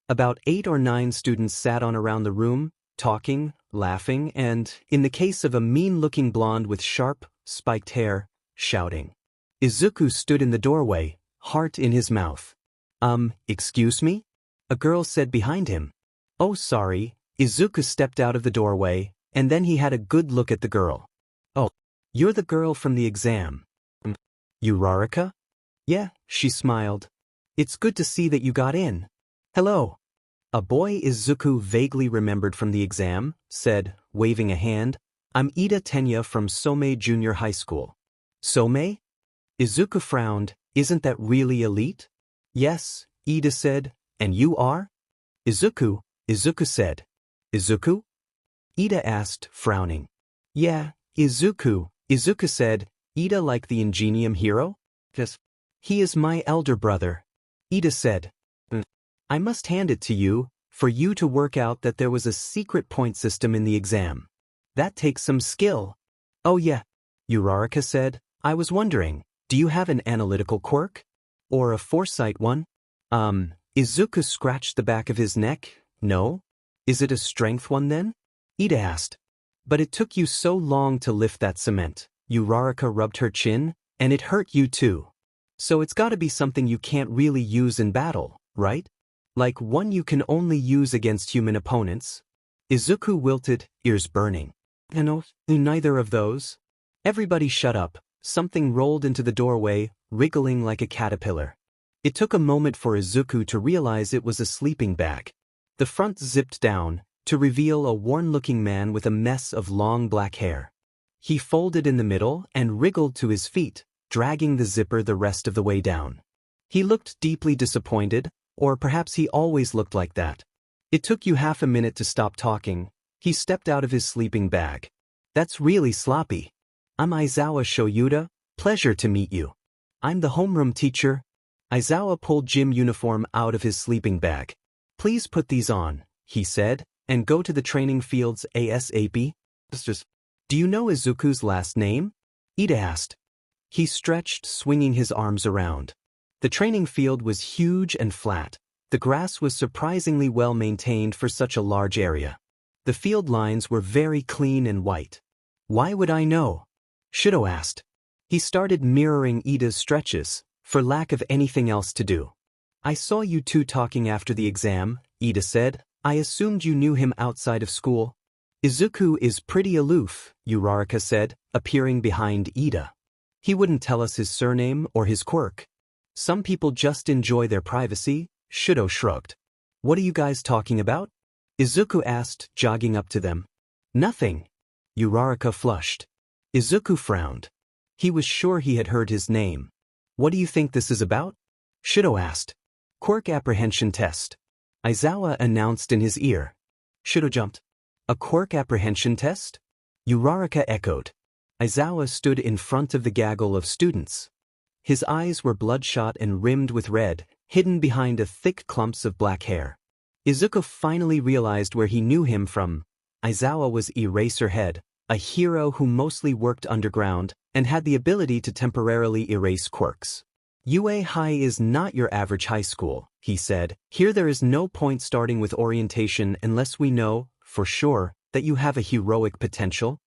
About 8 or 9 students sat on around the room, talking, laughing, and, in the case of a mean-looking blonde with sharp, spiked hair, shouting. Izuku stood in the doorway, heart in his mouth. Excuse me? A girl said behind him. Oh, sorry. Izuku stepped out of the doorway, and then he had a good look at the girl. Oh, you're the girl from the exam. Uraraka? Yeah, she smiled. It's good to see that you got in. Hello. A boy Izuku vaguely remembered from the exam said, waving a hand, I'm Ida Tenya from Somei Junior High School. Somei? Izuku frowned, isn't that really elite? Yes, Ida said, and you are? Izuku said. Izuku? Ida asked, frowning. Yeah, Izuku said, Ida like the Ingenium hero? Yes. He is my elder brother. Ida said. I must hand it to you, for you to work out that there was a secret point system in the exam. That takes some skill. Oh yeah, Uraraka said, I was wondering, do you have an analytical quirk? Or a foresight one? Izuku scratched the back of his neck. No? Is it a strength one then? Ida asked. But it took you so long to lift that cement. Uraraka rubbed her chin, and it hurt you too. So it's gotta be something you can't really use in battle, right? Like one you can only use against human opponents? Izuku wilted, ears burning. No, neither of those. Everybody shut up. Something rolled into the doorway, wriggling like a caterpillar. It took a moment for Izuku to realize it was a sleeping bag. The front zipped down, to reveal a worn-looking man with a mess of long black hair. He folded in the middle and wriggled to his feet, dragging the zipper the rest of the way down. He looked deeply disappointed, or perhaps he always looked like that. It took you half a minute to stop talking. He stepped out of his sleeping bag. That's really sloppy. I'm Aizawa Shoyuta, pleasure to meet you. I'm the homeroom teacher. Aizawa pulled gym uniform out of his sleeping bag. Please put these on, he said, and go to the training fields ASAP. Do you know Izuku's last name? Ida asked. He stretched, swinging his arms around. The training field was huge and flat. The grass was surprisingly well maintained for such a large area. The field lines were very clean and white. Why would I know? Shouto asked. He started mirroring Ida's stretches, for lack of anything else to do. I saw you two talking after the exam, Ida said. I assumed you knew him outside of school. Izuku is pretty aloof, Uraraka said, appearing behind Ida. He wouldn't tell us his surname or his quirk. Some people just enjoy their privacy, Shouto shrugged. What are you guys talking about? Izuku asked, jogging up to them. Nothing. Uraraka flushed. Izuku frowned. He was sure he had heard his name. What do you think this is about? Shouto asked. Quirk apprehension test. Aizawa announced in his ear. Shouto jumped. A quirk apprehension test? Uraraka echoed. Aizawa stood in front of the gaggle of students. His eyes were bloodshot and rimmed with red, hidden behind a thick clumps of black hair. Izuku finally realized where he knew him from. Aizawa was Eraserhead, a hero who mostly worked underground and had the ability to temporarily erase quirks. UA High is not your average high school, he said. Here there is no point starting with orientation unless we know, for sure, that you have a heroic potential.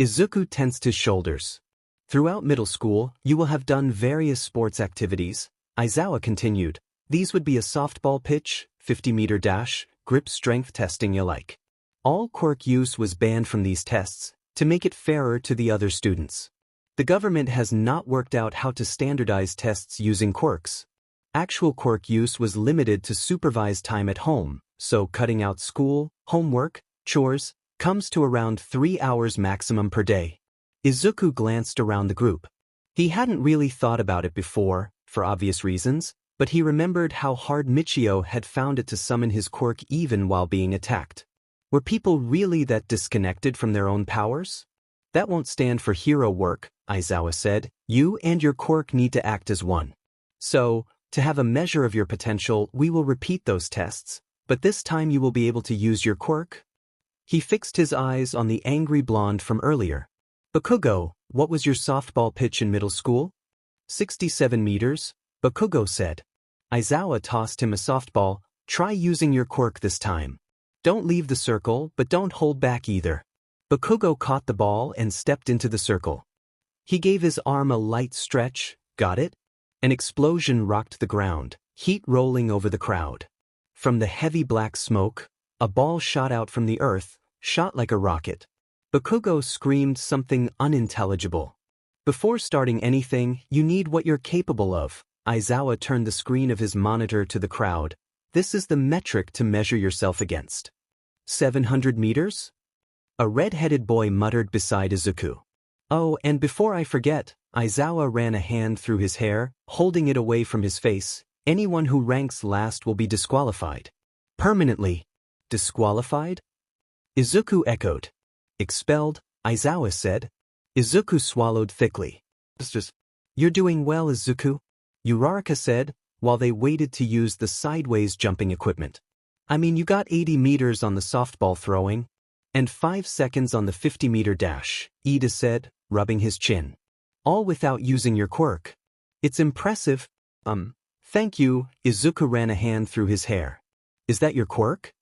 Izuku tensed his shoulders. Throughout middle school, you will have done various sports activities, Aizawa continued. These would be a softball pitch, 50-meter dash, grip strength testing alike. All quirk use was banned from these tests, to make it fairer to the other students. The government has not worked out how to standardize tests using quirks. Actual quirk use was limited to supervised time at home, so cutting out school, homework, chores, comes to around 3 hours maximum per day. Izuku glanced around the group. He hadn't really thought about it before, for obvious reasons, but he remembered how hard Michio had found it to summon his quirk even while being attacked. Were people really that disconnected from their own powers? That won't stand for hero work, Aizawa said. You and your quirk need to act as one. So, to have a measure of your potential, we will repeat those tests, but this time you will be able to use your quirk? He fixed his eyes on the angry blonde from earlier. Bakugo, what was your softball pitch in middle school? 67 meters, Bakugo said. Aizawa tossed him a softball. Try using your quirk this time. Don't leave the circle, but don't hold back either. Bakugo caught the ball and stepped into the circle. He gave his arm a light stretch. Got it? An explosion rocked the ground, heat rolling over the crowd. From the heavy black smoke, a ball shot out from the earth, shot like a rocket. Bakugo screamed something unintelligible. Before starting anything, you need what you're capable of. Aizawa turned the screen of his monitor to the crowd. This is the metric to measure yourself against. 700 meters? A red-headed boy muttered beside Izuku. Oh, and before I forget, Aizawa ran a hand through his hair, holding it away from his face. Anyone who ranks last will be disqualified. Permanently. Disqualified? Izuku echoed. Expelled, Aizawa said. Izuku swallowed thickly. You're doing well, Izuku, Uraraka said, while they waited to use the sideways jumping equipment. I mean, you got 80 meters on the softball throwing, and 5 seconds on the 50-meter dash, Ida said, rubbing his chin. All without using your quirk. It's impressive. Thank you, Izuku ran a hand through his hair. Is that your quirk?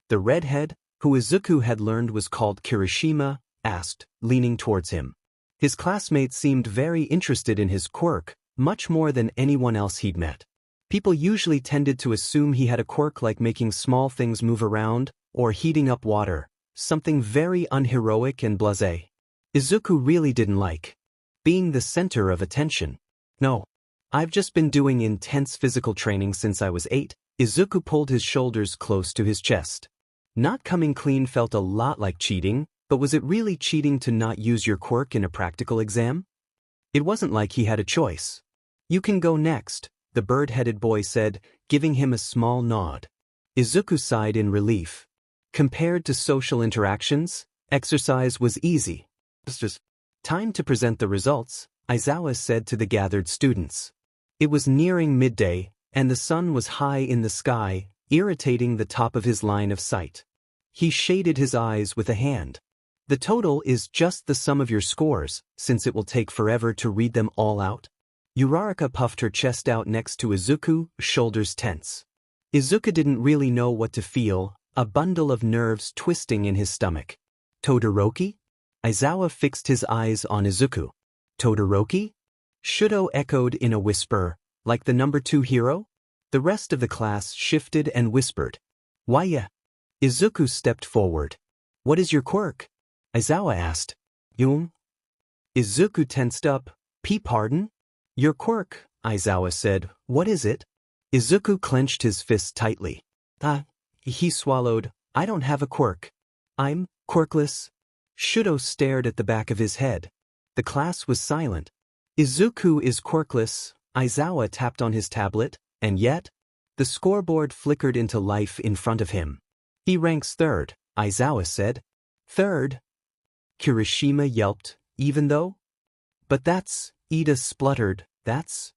The redhead, who Izuku had learned was called Kirishima, asked, leaning towards him. His classmates seemed very interested in his quirk, much more than anyone else he'd met. People usually tended to assume he had a quirk like making small things move around, or heating up water, something very unheroic and blasé. Izuku really didn't like being the center of attention. No. I've just been doing intense physical training since I was 8. Izuku pulled his shoulders close to his chest. Not coming clean felt a lot like cheating, but was it really cheating to not use your quirk in a practical exam? It wasn't like he had a choice. You can go next, the bird-headed boy said, giving him a small nod. Izuku sighed in relief. Compared to social interactions, exercise was easy. Time to present the results, Aizawa said to the gathered students. It was nearing midday, and the sun was high in the sky, irritating the top of his line of sight. He shaded his eyes with a hand. The total is just the sum of your scores, since it will take forever to read them all out. Uraraka puffed her chest out next to Izuku, shoulders tense. Izuku didn't really know what to feel, a bundle of nerves twisting in his stomach. Todoroki? Aizawa fixed his eyes on Izuku. Todoroki? Shouto echoed in a whisper, like the number 2 hero? The rest of the class shifted and whispered. Why yeah? Izuku stepped forward. What is your quirk? Aizawa asked. Izuku tensed up. Pardon? Your quirk, Aizawa said. What is it? Izuku clenched his fist tightly. He swallowed. I don't have a quirk. I'm quirkless. Shouto stared at the back of his head. The class was silent. Izuku is quirkless, Aizawa tapped on his tablet, and yet, the scoreboard flickered into life in front of him. He ranks 3rd, Aizawa said. 3rd? Kirishima yelped, even though? But that's, Ida spluttered, that's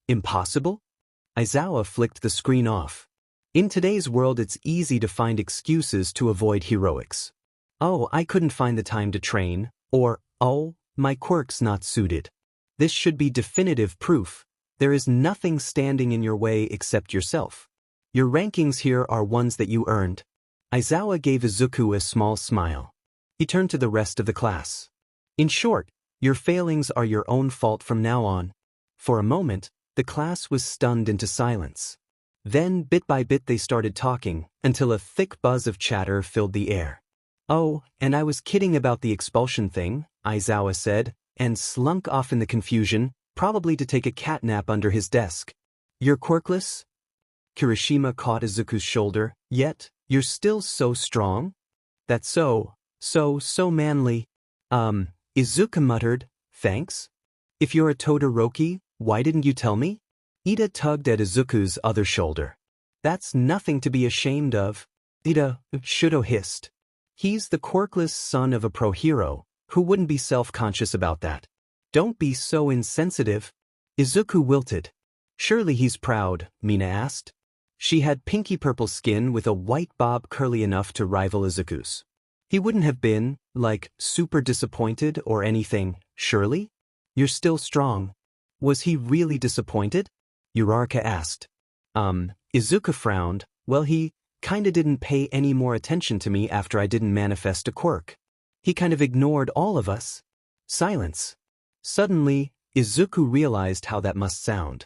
impossible? Aizawa flicked the screen off. In today's world it's easy to find excuses to avoid heroics. Oh, I couldn't find the time to train, or, oh, my quirk's not suited. This should be definitive proof. There is nothing standing in your way except yourself. Your rankings here are ones that you earned. Aizawa gave Izuku a small smile. He turned to the rest of the class. In short, your failings are your own fault from now on. For a moment, the class was stunned into silence. Then, bit by bit they started talking, until a thick buzz of chatter filled the air. "Oh, and I was kidding about the expulsion thing," Aizawa said, and slunk off in the confusion, probably to take a catnap under his desk. "You're quirkless?" Kirishima caught Izuku's shoulder. "Yet, you're still so strong?" "That's so manly." Izuku muttered, "Thanks? If you're a Todoroki, why didn't you tell me?" Ida tugged at Izuku's other shoulder. "That's nothing to be ashamed of." Shouto hissed. "He's the quirkless son of a pro hero. Who wouldn't be self-conscious about that?" "Don't be so insensitive." Izuku wilted. "Surely he's proud," Mina asked. She had pinky purple skin with a white bob curly enough to rival Izuku's. He wouldn't have been, like, super disappointed or anything, surely? "You're still strong." Was he really disappointed? Uraraka asked. Izuku frowned. "Well, he kinda didn't pay any more attention to me after I didn't manifest a quirk. He kind of ignored all of us." Silence. Suddenly, Izuku realized how that must sound.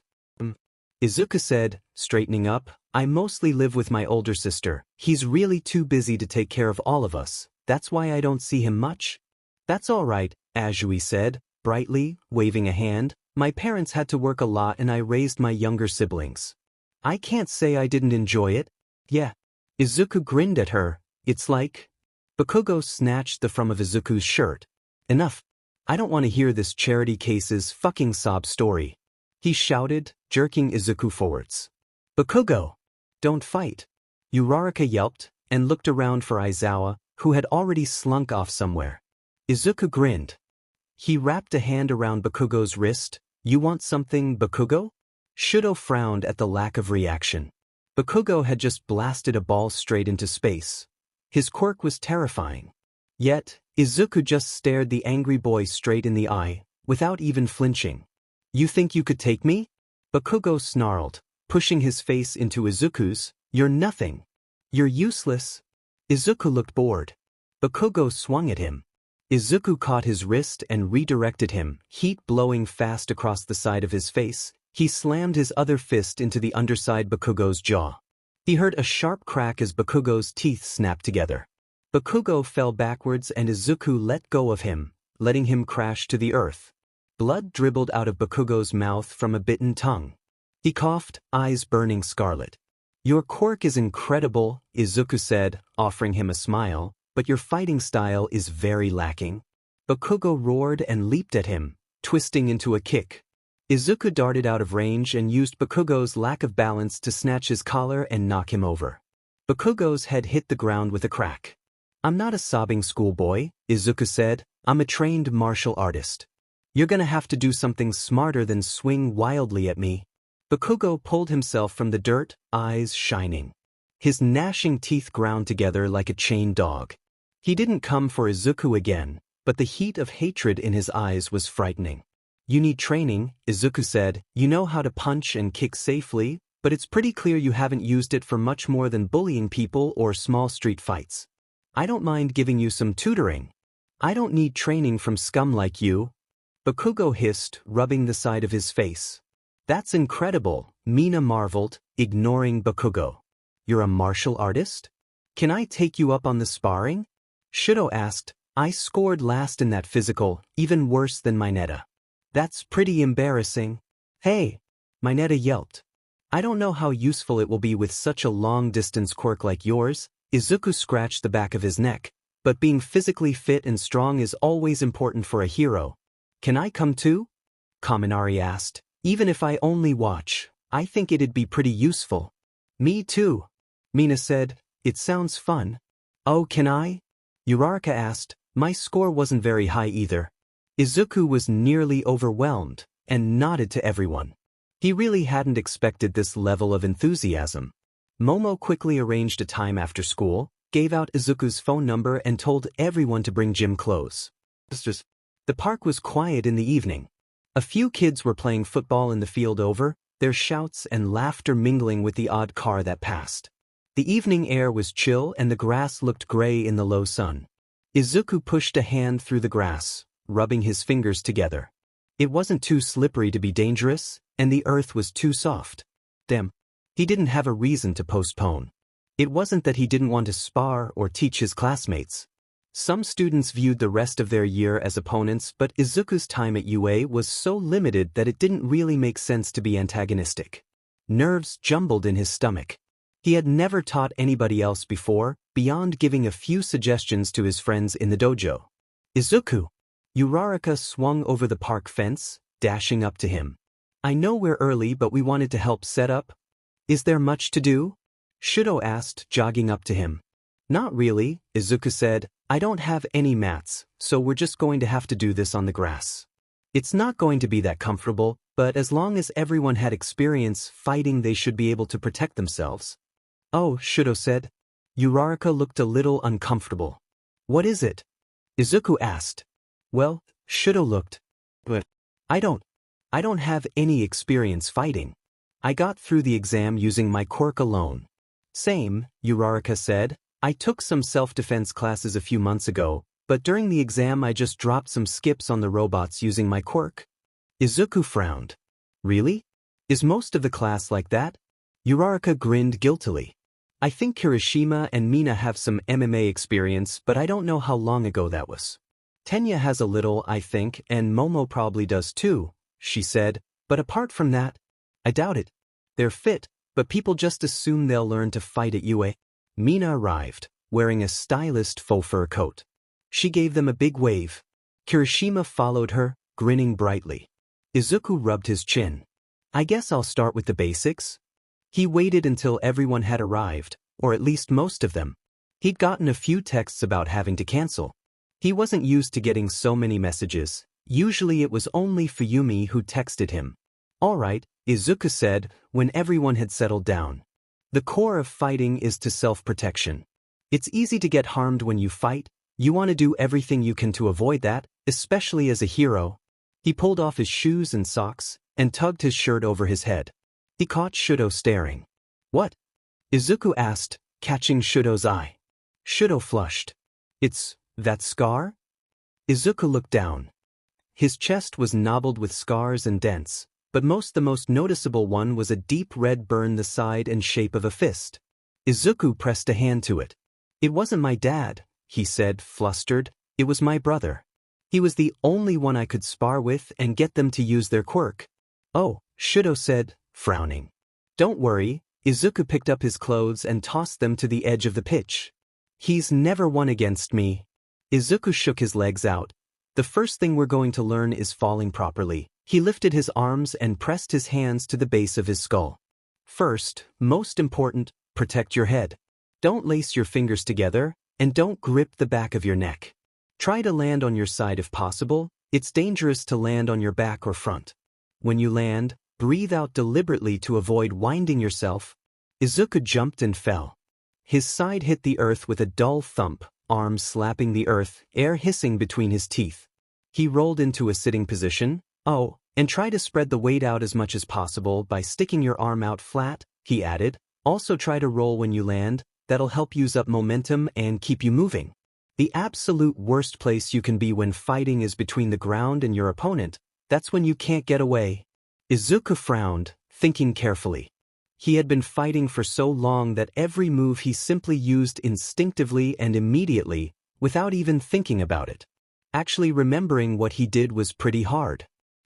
Izuku said, straightening up, "I mostly live with my older sister. He's really too busy to take care of all of us. That's why I don't see him much." "That's all right," Azui said, brightly, waving a hand. "My parents had to work a lot and I raised my younger siblings. I can't say I didn't enjoy it." "Yeah." Izuku grinned at her. "It's like..." Bakugo snatched the front of Izuku's shirt. "Enough. I don't want to hear this charity case's fucking sob story," he shouted, jerking Izuku forwards. "Bakugo! Don't fight." Uraraka yelped, and looked around for Aizawa, who had already slunk off somewhere. Izuku grinned. He wrapped a hand around Bakugo's wrist. "You want something, Bakugo?" Shouto frowned at the lack of reaction. Bakugo had just blasted a ball straight into space. His quirk was terrifying. Yet, Izuku just stared the angry boy straight in the eye, without even flinching. "You think you could take me?" Bakugo snarled, pushing his face into Izuku's. "You're nothing. You're useless." Izuku looked bored. Bakugo swung at him. Izuku caught his wrist and redirected him, heat blowing fast across the side of his face. He slammed his other fist into the underside Bakugo's jaw. He heard a sharp crack as Bakugo's teeth snapped together. Bakugo fell backwards and Izuku let go of him, letting him crash to the earth. Blood dribbled out of Bakugo's mouth from a bitten tongue. He coughed, eyes burning scarlet. "Your quirk is incredible," Izuku said, offering him a smile, "but your fighting style is very lacking." Bakugo roared and leaped at him, twisting into a kick. Izuku darted out of range and used Bakugo's lack of balance to snatch his collar and knock him over. Bakugo's head hit the ground with a crack. "I'm not a sobbing schoolboy," Izuku said. "I'm a trained martial artist. You're gonna have to do something smarter than swing wildly at me." Bakugo pulled himself from the dirt, eyes shining. His gnashing teeth ground together like a chained dog. He didn't come for Izuku again, but the heat of hatred in his eyes was frightening. "You need training," Izuku said. "You know how to punch and kick safely, but it's pretty clear you haven't used it for much more than bullying people or small street fights. I don't mind giving you some tutoring. I don't need training from scum like you." Bakugo hissed, rubbing the side of his face. "That's incredible," Mina marveled, ignoring Bakugo. "You're a martial artist? Can I take you up on the sparring?" Shouto asked. "I scored last in that physical, even worse than Mineta." "That's pretty embarrassing." "Hey!" Mineta yelped. "I don't know how useful it will be with such a long-distance quirk like yours." Izuku scratched the back of his neck. "But being physically fit and strong is always important for a hero." "Can I come too?" Kaminari asked. "Even if I only watch, I think it'd be pretty useful." "Me too," Mina said. "It sounds fun." "Oh, can I?" Uraraka asked. "My score wasn't very high either." Izuku was nearly overwhelmed, and nodded to everyone. He really hadn't expected this level of enthusiasm. Momo quickly arranged a time after school, gave out Izuku's phone number and told everyone to bring gym clothes. The park was quiet in the evening. A few kids were playing football in the field over, their shouts and laughter mingling with the odd car that passed. The evening air was chill and the grass looked gray in the low sun. Izuku pushed a hand through the grass, rubbing his fingers together. It wasn't too slippery to be dangerous, and the earth was too soft. Damn. He didn't have a reason to postpone. It wasn't that he didn't want to spar or teach his classmates. Some students viewed the rest of their year as opponents, but Izuku's time at UA was so limited that it didn't really make sense to be antagonistic. Nerves jumbled in his stomach. He had never taught anybody else before, beyond giving a few suggestions to his friends in the dojo. Izuku! Uraraka swung over the park fence, dashing up to him. I know we're early, but we wanted to help set up. Is there much to do? Shouto asked, jogging up to him. Not really, Izuku said. I don't have any mats, so we're just going to have to do this on the grass. It's not going to be that comfortable, but as long as everyone had experience fighting, they should be able to protect themselves. Oh, Shouto said. Uraraka looked a little uncomfortable. What is it? Izuku asked. Well, Shouto looked. But I don't have any experience fighting. I got through the exam using my quirk alone. Same, Uraraka said. I took some self-defense classes a few months ago, but during the exam I just dropped some skips on the robots using my quirk. Izuku frowned. Really? Is most of the class like that? Uraraka grinned guiltily. I think Kirishima and Mina have some MMA experience, but I don't know how long ago that was. Tenya has a little, I think, and Momo probably does too, she said, but apart from that, I doubt it. They're fit, but people just assume they'll learn to fight at UA. Mina arrived, wearing a stylist faux fur coat. She gave them a big wave. Kirishima followed her, grinning brightly. Izuku rubbed his chin. I guess I'll start with the basics. He waited until everyone had arrived, or at least most of them. He'd gotten a few texts about having to cancel. He wasn't used to getting so many messages. Usually it was only Fuyumi who texted him. All right, Izuku said, when everyone had settled down. The core of fighting is to self-protection. It's easy to get harmed when you fight. You want to do everything you can to avoid that, especially as a hero. He pulled off his shoes and socks, and tugged his shirt over his head. He caught Shouto staring. What? Izuku asked, catching Shuto's eye. Shouto flushed. It's that scar? Izuku looked down. His chest was knobbled with scars and dents, but the most noticeable one was a deep red burn the side and shape of a fist. Izuku pressed a hand to it. It wasn't my dad, he said, flustered. It was my brother. He was the only one I could spar with and get them to use their quirk. Oh, Shouto said, frowning. Don't worry, Izuku picked up his clothes and tossed them to the edge of the pitch. He's never won against me. Izuku shook his legs out. The first thing we're going to learn is falling properly. He lifted his arms and pressed his hands to the base of his skull. First, most important, protect your head. Don't lace your fingers together, and don't grip the back of your neck. Try to land on your side if possible. It's dangerous to land on your back or front. When you land, breathe out deliberately to avoid winding yourself. Izuku jumped and fell. His side hit the earth with a dull thump, arms slapping the earth, air hissing between his teeth. He rolled into a sitting position. Oh, and try to spread the weight out as much as possible by sticking your arm out flat, he added. Also try to roll when you land. That'll help use up momentum and keep you moving. The absolute worst place you can be when fighting is between the ground and your opponent. That's when you can't get away. Izuku frowned, thinking carefully. He had been fighting for so long that every move he simply used instinctively and immediately, without even thinking about it. Actually remembering what he did was pretty hard.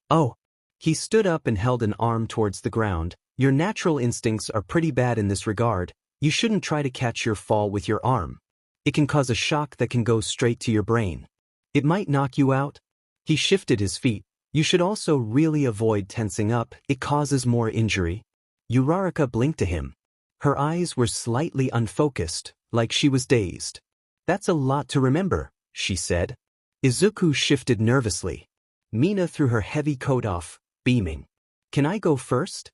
Oh. He stood up and held an arm towards the ground. Your natural instincts are pretty bad in this regard. You shouldn't try to catch your fall with your arm. It can cause a shock that can go straight to your brain. It might knock you out. He shifted his feet. You should also really avoid tensing up. It causes more injury. Uraraka blinked to him. Her eyes were slightly unfocused, like she was dazed. That's a lot to remember, she said. Izuku shifted nervously. Mina threw her heavy coat off, beaming. Can I go first?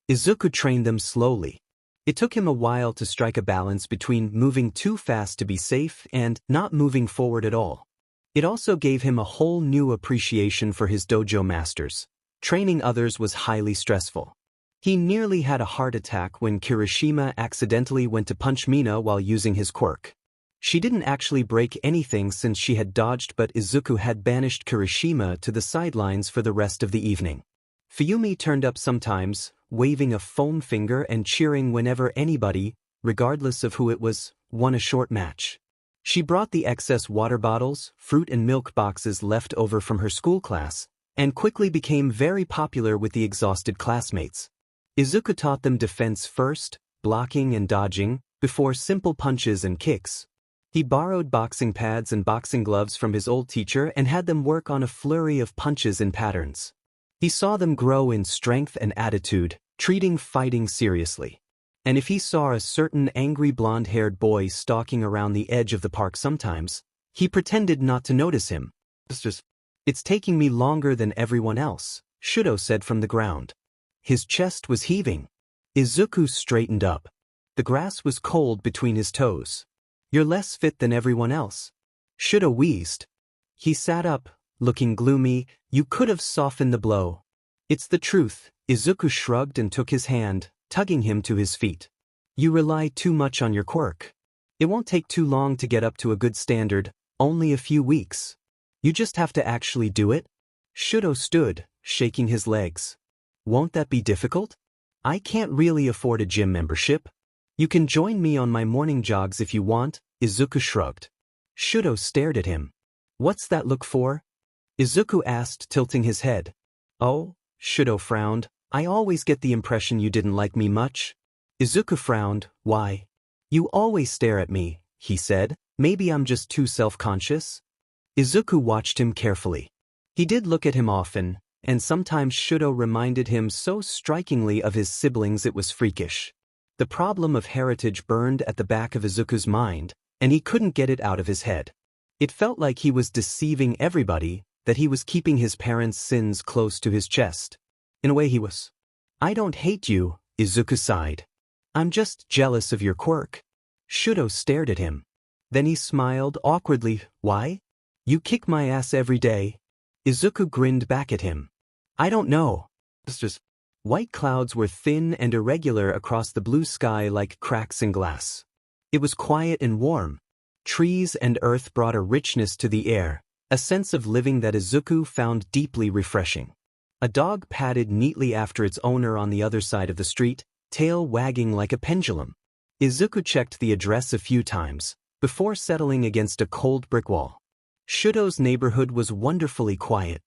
Izuku trained them slowly. It took him a while to strike a balance between moving too fast to be safe and not moving forward at all. It also gave him a whole new appreciation for his dojo masters. Training others was highly stressful. He nearly had a heart attack when Kirishima accidentally went to punch Mina while using his quirk. She didn't actually break anything since she had dodged, but Izuku had banished Kirishima to the sidelines for the rest of the evening. Fuyumi turned up sometimes, waving a foam finger and cheering whenever anybody, regardless of who it was, won a short match. She brought the excess water bottles, fruit and milk boxes left over from her school class, and quickly became very popular with the exhausted classmates. Izuku taught them defense first, blocking and dodging, before simple punches and kicks. He borrowed boxing pads and boxing gloves from his old teacher and had them work on a flurry of punches and patterns. He saw them grow in strength and attitude, treating fighting seriously. And if he saw a certain angry blonde-haired boy stalking around the edge of the park sometimes, he pretended not to notice him. It's taking me longer than everyone else, Shouto said from the ground. His chest was heaving. Izuku straightened up. The grass was cold between his toes. You're less fit than everyone else. Shouto wheezed. He sat up, looking gloomy. You could have softened the blow. It's the truth, Izuku shrugged and took his hand, tugging him to his feet. You rely too much on your quirk. It won't take too long to get up to a good standard, only a few weeks. You just have to actually do it. Shouto stood, shaking his legs. Won't that be difficult? I can't really afford a gym membership. You can join me on my morning jogs if you want, Izuku shrugged. Shouto stared at him. What's that look for? Izuku asked, tilting his head. Oh, Shouto frowned. I always get the impression you didn't like me much. Izuku frowned. Why? You always stare at me, he said. Maybe I'm just too self-conscious? Izuku watched him carefully. He did look at him often, and sometimes Shouto reminded him so strikingly of his siblings it was freakish. The problem of heritage burned at the back of Izuku's mind, and he couldn't get it out of his head. It felt like he was deceiving everybody, that he was keeping his parents' sins close to his chest. In a way he was. I don't hate you, Izuku sighed. I'm just jealous of your quirk. Shouto stared at him. Then he smiled awkwardly. Why? You kick my ass every day. Izuku grinned back at him. I don't know. White clouds were thin and irregular across the blue sky like cracks in glass. It was quiet and warm. Trees and earth brought a richness to the air, a sense of living that Izuku found deeply refreshing. A dog padded neatly after its owner on the other side of the street, tail wagging like a pendulum. Izuku checked the address a few times, before settling against a cold brick wall. Shouto's neighborhood was wonderfully quiet.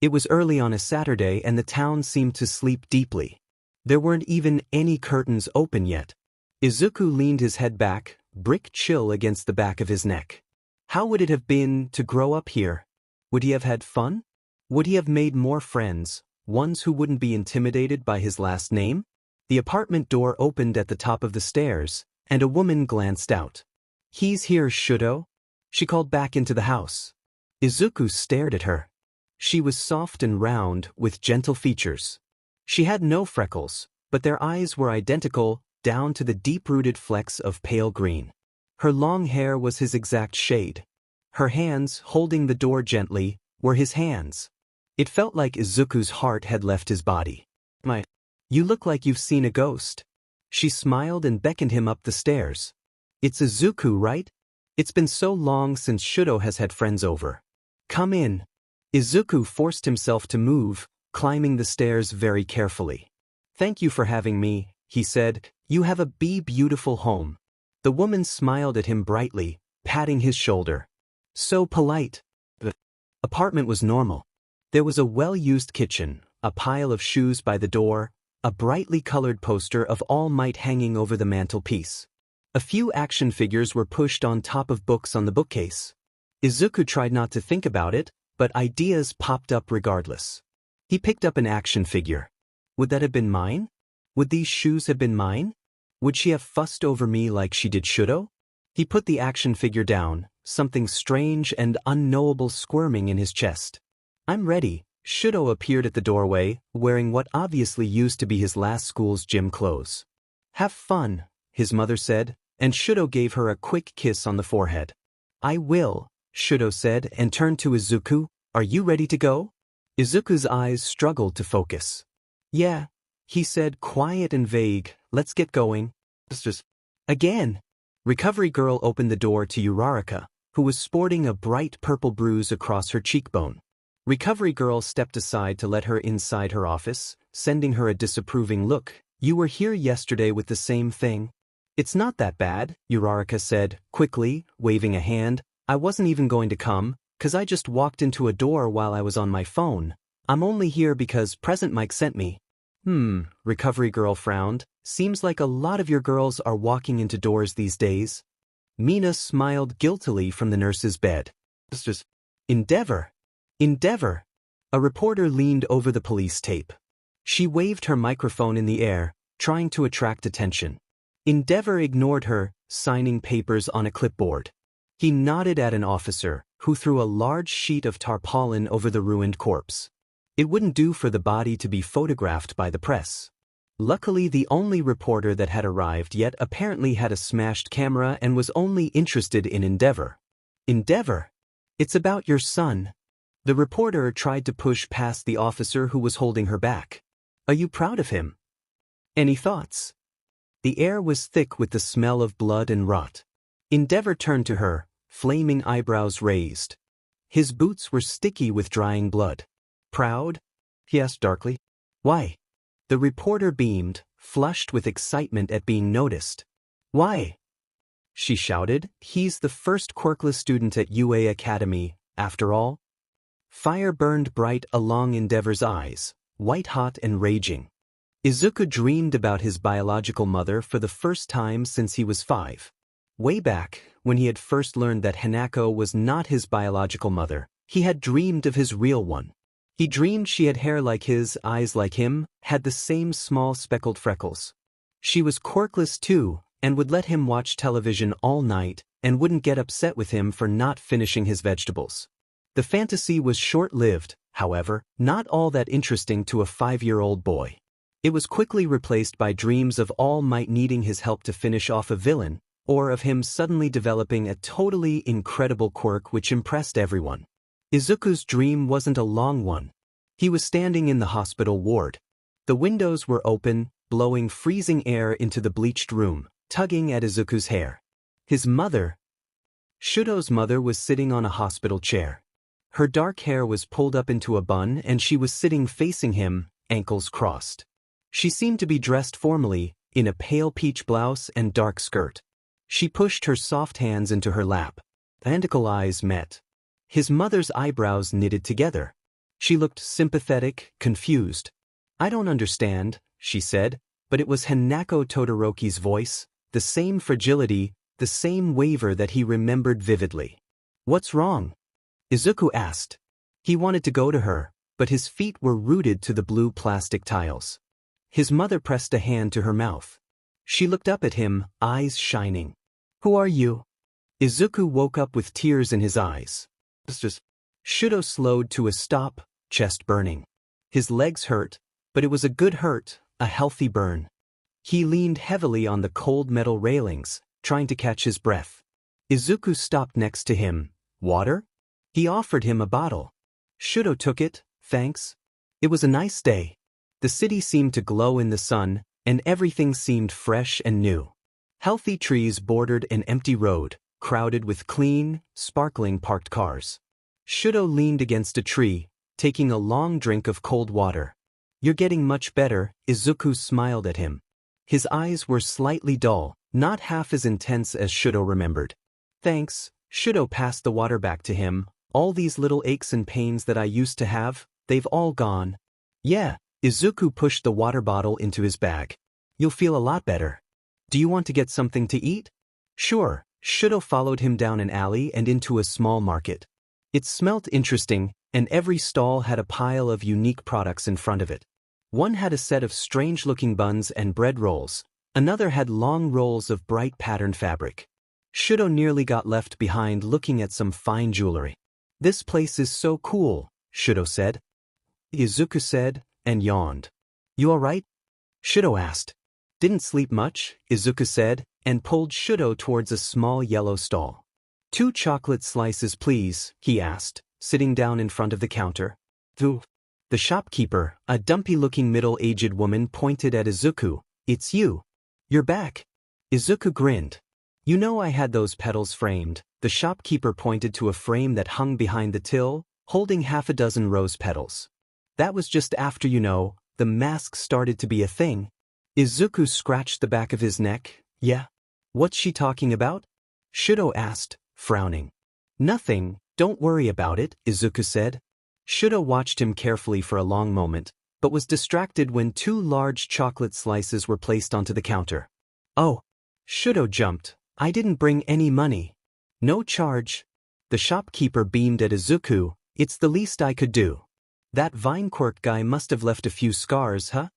It was early on a Saturday and the town seemed to sleep deeply. There weren't even any curtains open yet. Izuku leaned his head back, brick chill against the back of his neck. How would it have been to grow up here? Would he have had fun? Would he have made more friends, ones who wouldn't be intimidated by his last name? The apartment door opened at the top of the stairs, and a woman glanced out. He's here, Shouto, she called back into the house. Izuku stared at her. She was soft and round, with gentle features. She had no freckles, but their eyes were identical, down to the deep-rooted flecks of pale green. Her long hair was his exact shade. Her hands, holding the door gently, were his hands. It felt like Izuku's heart had left his body. You look like you've seen a ghost. She smiled and beckoned him up the stairs. It's Izuku, right? It's been so long since Shouto has had friends over. Come in. Izuku forced himself to move, climbing the stairs very carefully. Thank you for having me, he said. You have a beautiful home. The woman smiled at him brightly, patting his shoulder. So polite. The apartment was normal. There was a well-used kitchen, a pile of shoes by the door, a brightly colored poster of All Might hanging over the mantelpiece. A few action figures were pushed on top of books on the bookcase. Izuku tried not to think about it, but ideas popped up regardless. He picked up an action figure. Would that have been mine? Would these shoes have been mine? Would she have fussed over me like she did Shouto? He put the action figure down, something strange and unknowable squirming in his chest. I'm ready. Shouto appeared at the doorway, wearing what obviously used to be his last school's gym clothes. Have fun, his mother said, and Shouto gave her a quick kiss on the forehead. I will, Shouto said and turned to Izuku. Are you ready to go? Izuku's eyes struggled to focus. Yeah, he said, quiet and vague. Let's get going. Again. Recovery Girl opened the door to Uraraka, who was sporting a bright purple bruise across her cheekbone. Recovery girl stepped aside to let her inside her office, sending her a disapproving look. You were here yesterday with the same thing? It's not that bad, Uraraka said, quickly, waving a hand. I wasn't even going to come, 'cause I just walked into a door while I was on my phone. I'm only here because Present Mike sent me. Recovery girl frowned. Seems like a lot of your girls are walking into doors these days. Mina smiled guiltily from the nurse's bed. Endeavor. A reporter leaned over the police tape. She waved her microphone in the air, trying to attract attention. Endeavor ignored her, signing papers on a clipboard. He nodded at an officer, who threw a large sheet of tarpaulin over the ruined corpse. It wouldn't do for the body to be photographed by the press. Luckily, the only reporter that had arrived yet apparently had a smashed camera and was only interested in Endeavor. Endeavor? It's about your son. The reporter tried to push past the officer who was holding her back. Are you proud of him? Any thoughts? The air was thick with the smell of blood and rot. Endeavor turned to her, flaming eyebrows raised. His boots were sticky with drying blood. Proud? He asked darkly. Why? The reporter beamed, flushed with excitement at being noticed. Why? She shouted. He's the first quirkless student at UA Academy, after all. Fire burned bright along Endeavor's eyes, white-hot and raging. Izuku dreamed about his biological mother for the first time since he was 5. Way back, when he had first learned that Hanako was not his biological mother, he had dreamed of his real one. He dreamed she had hair like his, eyes like him, had the same small speckled freckles. She was quirkless too, and would let him watch television all night, and wouldn't get upset with him for not finishing his vegetables. The fantasy was short-lived, however, not all that interesting to a 5-year-old boy. It was quickly replaced by dreams of All Might needing his help to finish off a villain, or of him suddenly developing a totally incredible quirk which impressed everyone. Izuku's dream wasn't a long one. He was standing in the hospital ward. The windows were open, blowing freezing air into the bleached room, tugging at Izuku's hair. His mother, Shuto's mother, was sitting on a hospital chair. Her dark hair was pulled up into a bun and she was sitting facing him, ankles crossed. She seemed to be dressed formally, in a pale peach blouse and dark skirt. She pushed her soft hands into her lap. Identical eyes met. His mother's eyebrows knitted together. She looked sympathetic, confused. I don't understand, she said, but it was Hanako Todoroki's voice, the same fragility, the same waver that he remembered vividly. What's wrong? Izuku asked. He wanted to go to her, but his feet were rooted to the blue plastic tiles. His mother pressed a hand to her mouth. She looked up at him, eyes shining. Who are you? Izuku woke up with tears in his eyes. Shuto slowed to a stop, chest burning. His legs hurt, but it was a good hurt, a healthy burn. He leaned heavily on the cold metal railings, trying to catch his breath. Izuku stopped next to him. Water? He offered him a bottle. Shuto took it, thanks. It was a nice day. The city seemed to glow in the sun, and everything seemed fresh and new. Healthy trees bordered an empty road, crowded with clean, sparkling parked cars. Shuto leaned against a tree, taking a long drink of cold water. You're getting much better, Izuku smiled at him. His eyes were slightly dull, not half as intense as Shuto remembered. Thanks, Shuto passed the water back to him. All these little aches and pains that I used to have, they've all gone. Yeah, Izuku pushed the water bottle into his bag. You'll feel a lot better. Do you want to get something to eat? Sure. Shuto followed him down an alley and into a small market. It smelt interesting, and every stall had a pile of unique products in front of it. One had a set of strange-looking buns and bread rolls. Another had long rolls of bright patterned fabric. Shuto nearly got left behind looking at some fine jewelry. This place is so cool, Shuto said. Izuku said, and yawned. You all right? Shuto asked. Didn't sleep much, Izuku said, and pulled Shuto towards a small yellow stall. 2 chocolate slices please, he asked, sitting down in front of the counter. The shopkeeper, a dumpy-looking middle-aged woman, pointed at Izuku. It's you. You're back. Izuku grinned. You know I had those petals framed. The shopkeeper pointed to a frame that hung behind the till, holding half a dozen rose petals. That was just after, the mask started to be a thing. Izuku scratched the back of his neck. Yeah? What's she talking about? Shouto asked, frowning. Nothing, don't worry about it, Izuku said. Shouto watched him carefully for a long moment, but was distracted when 2 large chocolate slices were placed onto the counter. Oh. Shouto jumped. I didn't bring any money. No charge. The shopkeeper beamed at Izuku. It's the least I could do. That Vinequirk guy must have left a few scars, huh?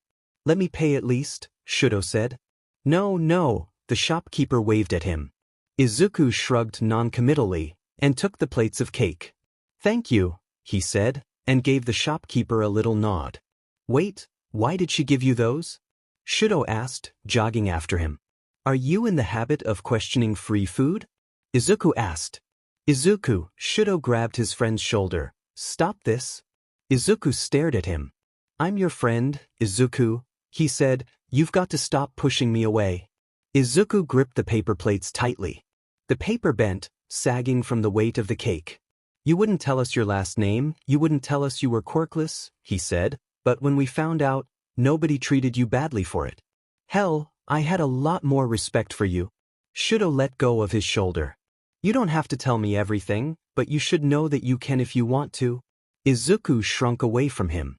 Let me pay at least, Shouto said. No, the shopkeeper waved at him. Izuku shrugged non-committally and took the plates of cake. Thank you, he said, and gave the shopkeeper a little nod. Wait, why did she give you those? Shouto asked, jogging after him. Are you in the habit of questioning free food? Izuku asked. Izuku, Shouto grabbed his friend's shoulder. Stop this. Izuku stared at him. I'm your friend, Izuku, he said. You've got to stop pushing me away. Izuku gripped the paper plates tightly. The paper bent, sagging from the weight of the cake. You wouldn't tell us your last name, you wouldn't tell us you were quirkless, he said, but when we found out, nobody treated you badly for it. Hell, I had a lot more respect for you. Shouto let go of his shoulder. You don't have to tell me everything, but you should know that you can if you want to. Izuku shrunk away from him.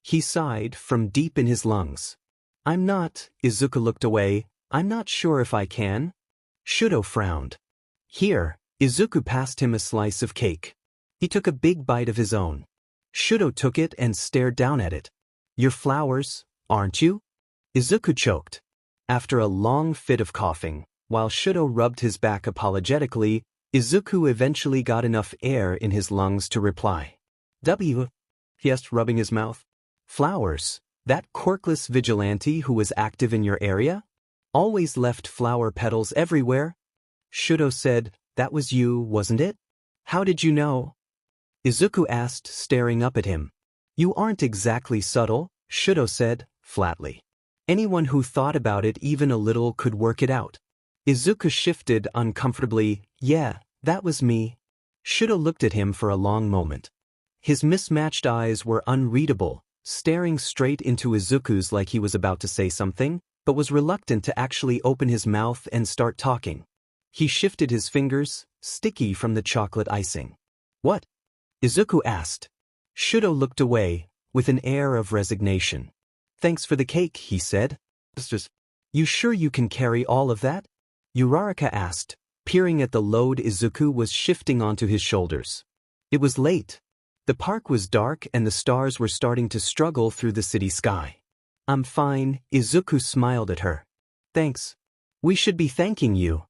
He sighed from deep in his lungs. I'm not, Izuku looked away, I'm not sure if I can. Shouto frowned. Here, Izuku passed him a slice of cake. He took a big bite of his own. Shouto took it and stared down at it. You're flowers, aren't you? Izuku choked. After a long fit of coughing, while Shouto rubbed his back apologetically, Izuku eventually got enough air in his lungs to reply. He asked, rubbing his mouth. Flowers, that quirkless vigilante who was active in your area? Always left flower petals everywhere? Shouto said, that was you, wasn't it? How did you know? Izuku asked, staring up at him. You aren't exactly subtle, Shouto said, flatly. Anyone who thought about it even a little could work it out. Izuku shifted uncomfortably. Yeah, that was me. Shouto looked at him for a long moment. His mismatched eyes were unreadable, staring straight into Izuku's like he was about to say something, but was reluctant to actually open his mouth and start talking. He shifted his fingers, sticky from the chocolate icing. What? Izuku asked. Shouto looked away, with an air of resignation. Thanks for the cake, he said. You sure you can carry all of that? Uraraka asked, peering at the load Izuku was shifting onto his shoulders. It was late. The park was dark and the stars were starting to struggle through the city sky. I'm fine, Izuku smiled at her. Thanks. We should be thanking you.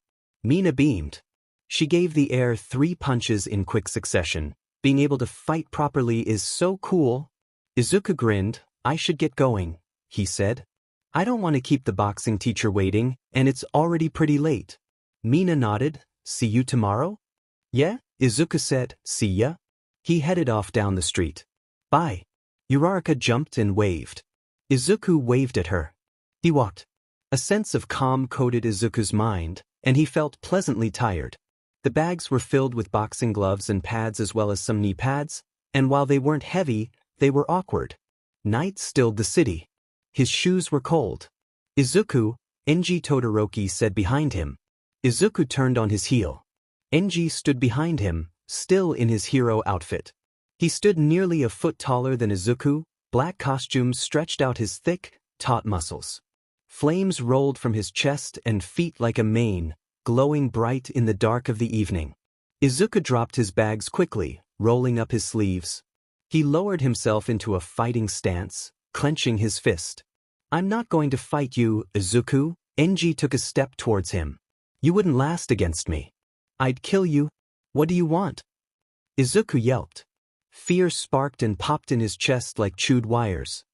Mina beamed. She gave the air 3 punches in quick succession. Being able to fight properly is so cool. Izuku grinned. I should get going, he said. I don't want to keep the boxing teacher waiting, and it's already pretty late. Mina nodded. See you tomorrow? Yeah, Izuku said. See ya. He headed off down the street. Bye. Uraraka jumped and waved. Izuku waved at her. He walked. A sense of calm coated Izuku's mind, and he felt pleasantly tired. The bags were filled with boxing gloves and pads as well as some knee pads, and while they weren't heavy, they were awkward. Night stilled the city. His shoes were cold. Izuku, Enji Todoroki said behind him. Izuku turned on his heel. Enji stood behind him, still in his hero outfit. He stood nearly a foot taller than Izuku, black costume stretched out his thick, taut muscles. Flames rolled from his chest and feet like a mane, glowing bright in the dark of the evening. Izuku dropped his bags quickly, rolling up his sleeves. He lowered himself into a fighting stance, clenching his fist. I'm not going to fight you, Izuku. Enji took a step towards him. You wouldn't last against me. I'd kill you. What do you want? Izuku yelped. Fear sparked and popped in his chest like chewed wires.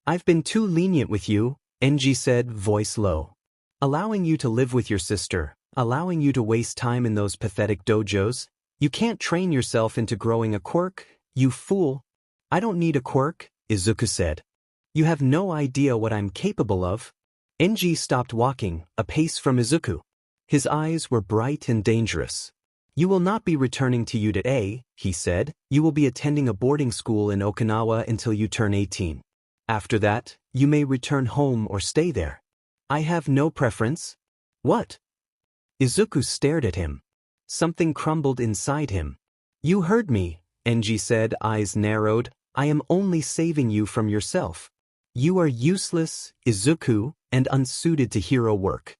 I've been too lenient with you, Enji said, voice low. Allowing you to live with your sister, allowing you to waste time in those pathetic dojos. You can't train yourself into growing a quirk, you fool. I don't need a quirk, Izuku said. You have no idea what I'm capable of. Enji stopped walking, a pace from Izuku. His eyes were bright and dangerous. You will not be returning to UTA, he said. You will be attending a boarding school in Okinawa until you turn 18. After that, you may return home or stay there. I have no preference. What? Izuku stared at him. Something crumbled inside him. You heard me, Enji said, eyes narrowed. I am only saving you from yourself. You are useless, Izuku, and unsuited to hero work.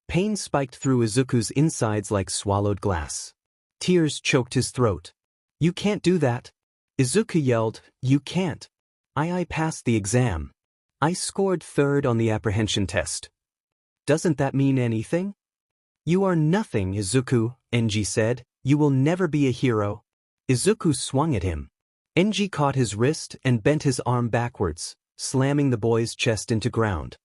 Pain spiked through Izuku's insides like swallowed glass. Tears choked his throat. You can't do that. Izuku yelled, you can't. I passed the exam. I scored 3rd on the apprehension test. Doesn't that mean anything? You are nothing, Izuku, Enji said. You will never be a hero. Izuku swung at him. Enji caught his wrist and bent his arm backwards, slamming the boy's chest into ground.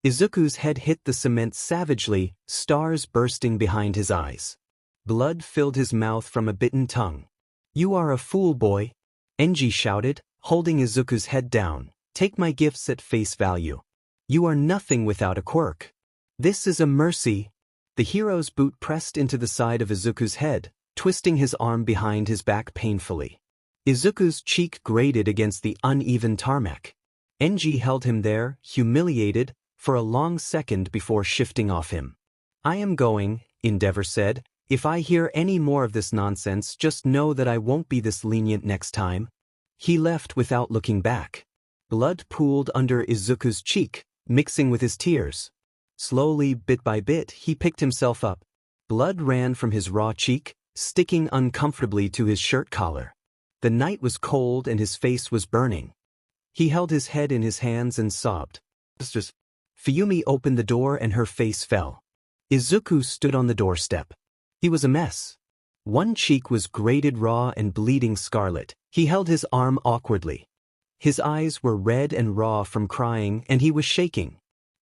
Izuku's head hit the cement savagely, stars bursting behind his eyes. Blood filled his mouth from a bitten tongue. You are a fool, boy, Enji shouted, holding Izuku's head down. Take my gifts at face value. You are nothing without a quirk. This is a mercy. The hero's boot pressed into the side of Izuku's head, twisting his arm behind his back painfully. Izuku's cheek grated against the uneven tarmac. Enji held him there, humiliated, for a long second before shifting off him. I am going, Endeavor said. If I hear any more of this nonsense, just know that I won't be this lenient next time. He left without looking back. Blood pooled under Izuku's cheek, mixing with his tears. Slowly, bit by bit, he picked himself up. Blood ran from his raw cheek, sticking uncomfortably to his shirt collar. The night was cold and his face was burning. He held his head in his hands and sobbed. Fuyumi opened the door and her face fell. Izuku stood on the doorstep. He was a mess. One cheek was grated raw and bleeding scarlet. He held his arm awkwardly. His eyes were red and raw from crying, and he was shaking.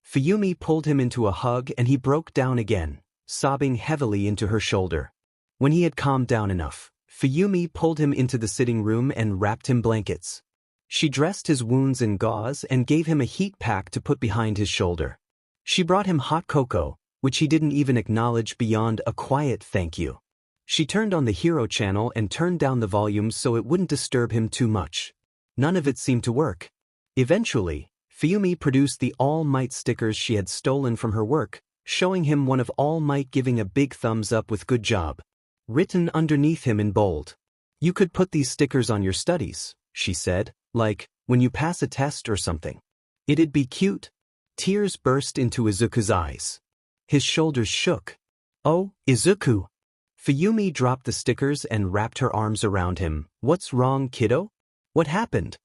Fuyumi pulled him into a hug and he broke down again, sobbing heavily into her shoulder. When he had calmed down enough, Fuyumi pulled him into the sitting room and wrapped him blankets. She dressed his wounds in gauze and gave him a heat pack to put behind his shoulder. She brought him hot cocoa, which he didn't even acknowledge beyond a quiet thank you. She turned on the hero channel and turned down the volume so it wouldn't disturb him too much. None of it seemed to work. Eventually, Fuyumi produced the All Might stickers she had stolen from her work, showing him one of All Might giving a big thumbs up with good job. Written underneath him in bold. You could put these stickers on your studies, she said, like, when you pass a test or something. It'd be cute. Tears burst into Izuku's eyes. His shoulders shook. Oh, Izuku. Fuyumi dropped the stickers and wrapped her arms around him. What's wrong, kiddo? What happened?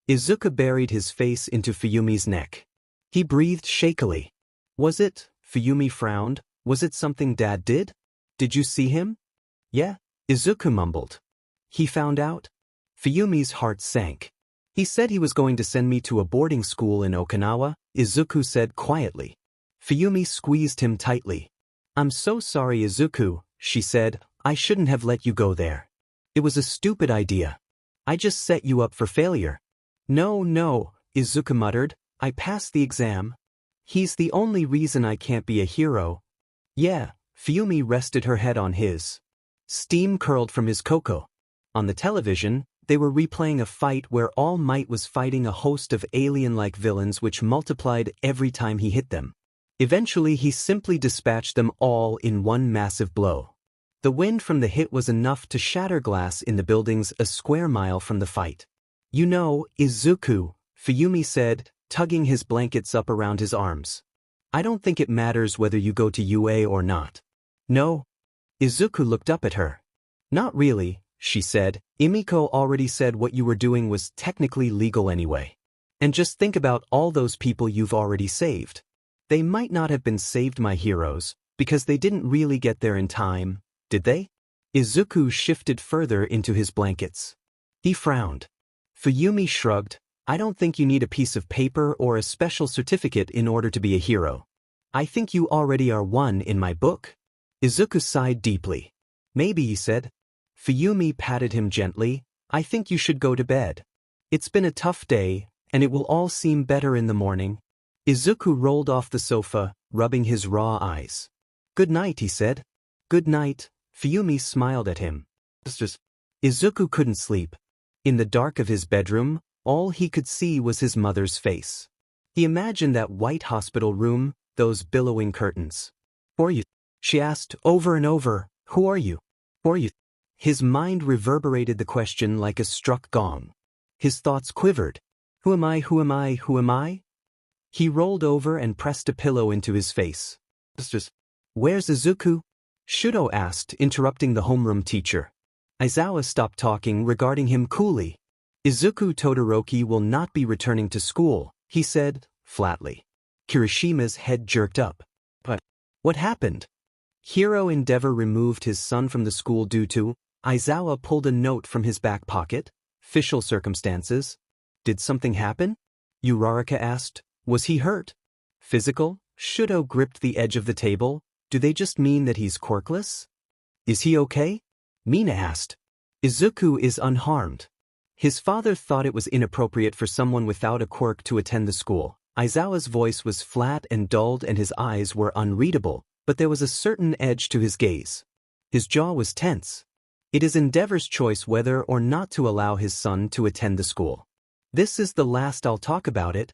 Izuku buried his face into Fuyumi's neck. He breathed shakily. Was it? Fuyumi frowned. Was it something Dad did? Did you see him? Yeah, Izuku mumbled. He found out? Fuyumi's heart sank. He said he was going to send me to a boarding school in Okinawa, Izuku said quietly. Fuyumi squeezed him tightly. I'm so sorry, Izuku, she said. I shouldn't have let you go there. It was a stupid idea. I just set you up for failure. No, Izuku muttered. I passed the exam. He's the only reason I can't be a hero. Yeah, Fuyumi rested her head on his. Steam curled from his cocoa. On the television, they were replaying a fight where All Might was fighting a host of alien-like villains which multiplied every time he hit them. Eventually, he simply dispatched them all in one massive blow. The wind from the hit was enough to shatter glass in the buildings a square mile from the fight. You know, Izuku, Fuyumi said, tugging his blankets up around his arms. I don't think it matters whether you go to UA or not. No. Izuku looked up at her. Not really, she said. Imiko already said what you were doing was technically legal anyway. And just think about all those people you've already saved. They might not have been saved my heroes, because they didn't really get there in time, did they? Izuku shifted further into his blankets. He frowned. Fuyumi shrugged. I don't think you need a piece of paper or a special certificate in order to be a hero. I think you already are one in my book. Izuku sighed deeply. Maybe, he said. Fuyumi patted him gently. I think you should go to bed. It's been a tough day, and it will all seem better in the morning. Izuku rolled off the sofa, rubbing his raw eyes. Good night, he said. Good night, Fuyumi smiled at him. Izuku couldn't sleep. In the dark of his bedroom, all he could see was his mother's face. He imagined that white hospital room, those billowing curtains. "Who are you?" she asked over and over. "Who are you? Who are you?" His mind reverberated the question like a struck gong. His thoughts quivered. Who am I? Who am I? Who am I? He rolled over and pressed a pillow into his face. "Where's Izuku?" Shouto asked, interrupting the homeroom teacher. Aizawa stopped talking, regarding him coolly. "Izuku Todoroki will not be returning to school," he said, flatly. Kirishima's head jerked up. "But what happened?" Hero Endeavor removed his son from the school due to... Aizawa pulled a note from his back pocket. "Official circumstances." "Did something happen?" Uraraka asked. "Was he hurt?" "Physical?" Shouto gripped the edge of the table. "Do they just mean that he's quirkless?" "Is he okay?" Mina asked. "Izuku is unharmed." His father thought it was inappropriate for someone without a quirk to attend the school. Aizawa's voice was flat and dulled and his eyes were unreadable, but there was a certain edge to his gaze. His jaw was tense. It is Endeavor's choice whether or not to allow his son to attend the school. "This is the last I'll talk about it."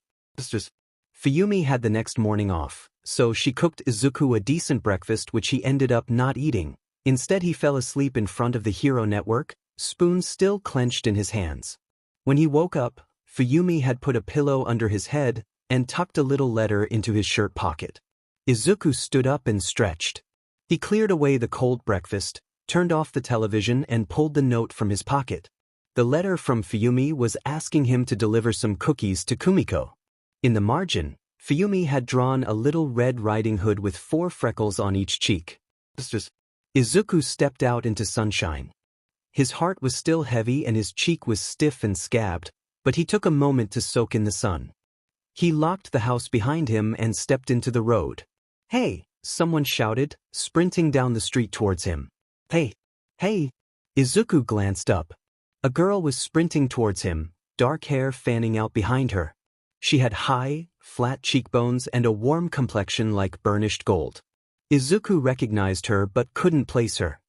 Fuyumi had the next morning off, so she cooked Izuku a decent breakfast which he ended up not eating. Instead he fell asleep in front of the Hero Network, spoon still clenched in his hands. When he woke up, Fuyumi had put a pillow under his head and tucked a little letter into his shirt pocket. Izuku stood up and stretched. He cleared away the cold breakfast, turned off the television and pulled the note from his pocket. The letter from Fuyumi was asking him to deliver some cookies to Kumiko. In the margin, Fuyumi had drawn a little Red Riding Hood with 4 freckles on each cheek. Izuku stepped out into sunshine. His heart was still heavy and his cheek was stiff and scabbed, but he took a moment to soak in the sun. He locked the house behind him and stepped into the road. "Hey!" someone shouted, sprinting down the street towards him. "Hey! Hey!" Izuku glanced up. A girl was sprinting towards him, dark hair fanning out behind her. She had high, flat cheekbones and a warm complexion like burnished gold. Izuku recognized her but couldn't place her.